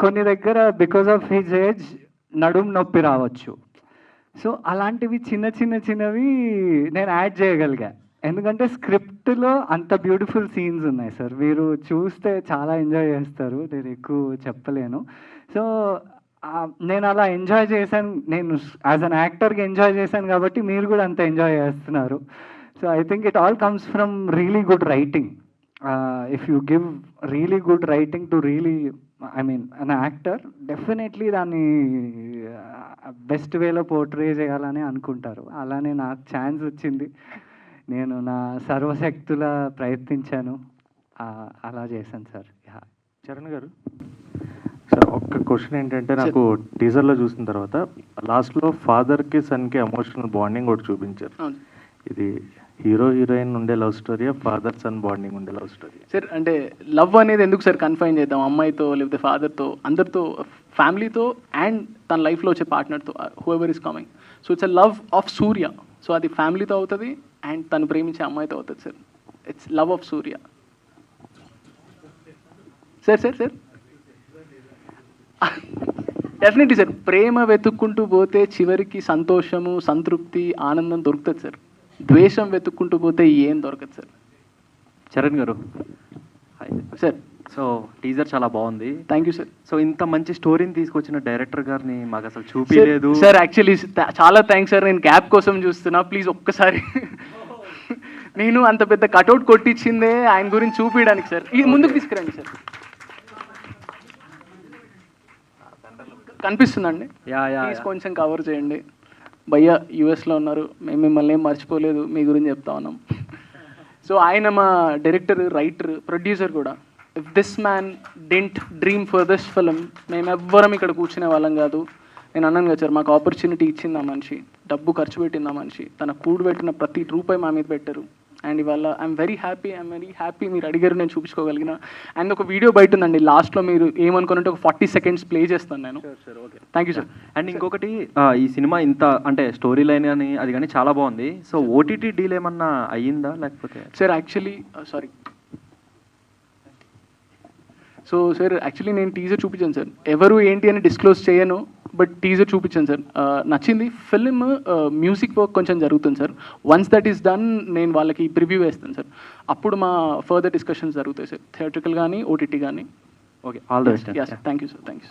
కొన్ని దగ్గర బికాజ్ ఆఫ్ హిజ్ ఏజ్ నడుము నొప్పి రావచ్చు. సో అలాంటివి చిన్నవి నేను యాడ్ చేయగలిగా. ఎందుకంటే స్క్రిప్ట్లో అంత బ్యూటిఫుల్ సీన్స్ ఉన్నాయి సార్. మీరు చూస్తే చాలా ఎంజాయ్ చేస్తారు, నేను ఎక్కువ చెప్పలేను. సో నేను అలా ఎంజాయ్ చేశాను, నేను యాజ్ అన్ యాక్టర్గా ఎంజాయ్ చేశాను కాబట్టి మీరు కూడా అంత ఎంజాయ్ చేస్తున్నారు. So I think it all comes from really good writing. If you give really good writing to really an actor, definitely దాన్ని బెస్ట్ వేలో పోర్ట్రే చేయాలని అనుకుంటారు. అలానే నాకు ఛాన్స్ వచ్చింది, నేను నా సర్వశక్తులా ప్రయత్నించాను, అలా చేశాను సార్. చరణ్ గారు సార్, ఒక్క క్వశ్చన్ ఏంటంటే, నాకు టీజర్లో చూసిన తర్వాత లాస్ట్లో ఫాదర్కి సన్కి ఎమోషనల్ బాండింగ్ ఒకటి చూపించారు. ఇది హీరో హీరోయిన్ ఉండే love story, father son bonding ఉండే లవ్ స్టోరీ? సార్ అంటే లవ్ అనేది ఎందుకు సార్ కన్ఫైన్ చేద్దాం, అమ్మాయితో లేకపోతే ఫాదర్తో, అందరితో, ఫ్యామిలీతో అండ్ తన లైఫ్లో వచ్చే పార్ట్నర్తో, whoever is coming. So it's a love of Surya. So అది ఫ్యామిలీతో అవుతుంది అండ్ తను ప్రేమించే అమ్మాయితో అవుతుంది sir. It's love of Surya. Sir definitely sir, ప్రేమ వెతుక్కుంటూ పోతే చివరికి సంతోషము, సంతృప్తి, ఆనందం దొరుకుతుంది సార్. ద్వేషం వెతుక్కుంటూ పోతే ఏం దొరకదు sir. Charan garu sir, so teaser చాలా బాగుంది. Thank you sir. సో ఇంత మంచి స్టోరీని తీసుకొచ్చిన డైరెక్టర్ గారిని మాకు అసలు చూపించలేదు సార్. యాక్చువల్లీ చాలా థ్యాంక్స్ సార్. నేను గ్యాప్ కోసం చూస్తున్నా, ప్లీజ్ ఒక్కసారి. నేను అంత పెద్ద కటౌట్ కొట్టించిందే ఆయన గురించి చూపించడానికి సార్. ఇది ముందుకు తీసుకురండి సార్. కనిపిస్తుందండి? ప్లీజ్ కొంచెం కవర్ చేయండి. భయ్య యూఎస్లో ఉన్నారు, మేము మిమ్మల్ని ఏం మర్చిపోలేదు, మీ గురించి చెప్తా ఉన్నాం. సో ఆయన మా డైరెక్టర్, రైటర్, ప్రొడ్యూసర్ కూడా. If this man didn't dream for this film, మేము ఎవ్వరం ఇక్కడ కూర్చునే వాళ్ళం కాదు. నేను అన్నాను కదా సార్, మాకు ఆపర్చునిటీ ఇచ్చింది ఆ మనిషి, డబ్బు ఖర్చు పెట్టింది ఆ మనిషి, తన కూడబెట్టిన ప్రతి రూపాయి మా మీద పెట్టారు. అండ్ ఇవాళ ఐఎమ్ వెరీ హ్యాపీ మీరు అడిగారు, నేను చూపించుకోగలిగిన. అండ్ ఒక వీడియో బయట ఉందండి, లాస్ట్లో మీరు ఏమనుకున్నట్టు ఒక 40 seconds ప్లే చేస్తాను నేను. Thank you sir. అండ్ ఇంకొకటి, ఈ సినిమా ఇంత అంటే స్టోరీ లైన్ కానీ అది కానీ చాలా బాగుంది. సో ఓటీటీ డీల్ ఏమన్నా అయ్యిందా లేకపోతే? Sir actually sorry sir actually నేను టీజర్ చూపించాను సార్. ఎవరు ఏంటి అని డిస్క్లోజ్ చేయను, బట్ టీజర్ చూపించాను సార్. నచ్చింది. ఫిల్మ్ మ్యూజిక్ వర్క్ కొంచెం జరుగుతుంది sir. Once that is done నేను వాళ్ళకి ప్రివ్యూ వేస్తాను సార్. అప్పుడు మా ఫర్దర్ డిస్కషన్స్ జరుగుతాయి సార్, థియేట్రికల్ కానీ ఓటీటీ కానీ. Okay, all the best. Thank you sir. Thank you.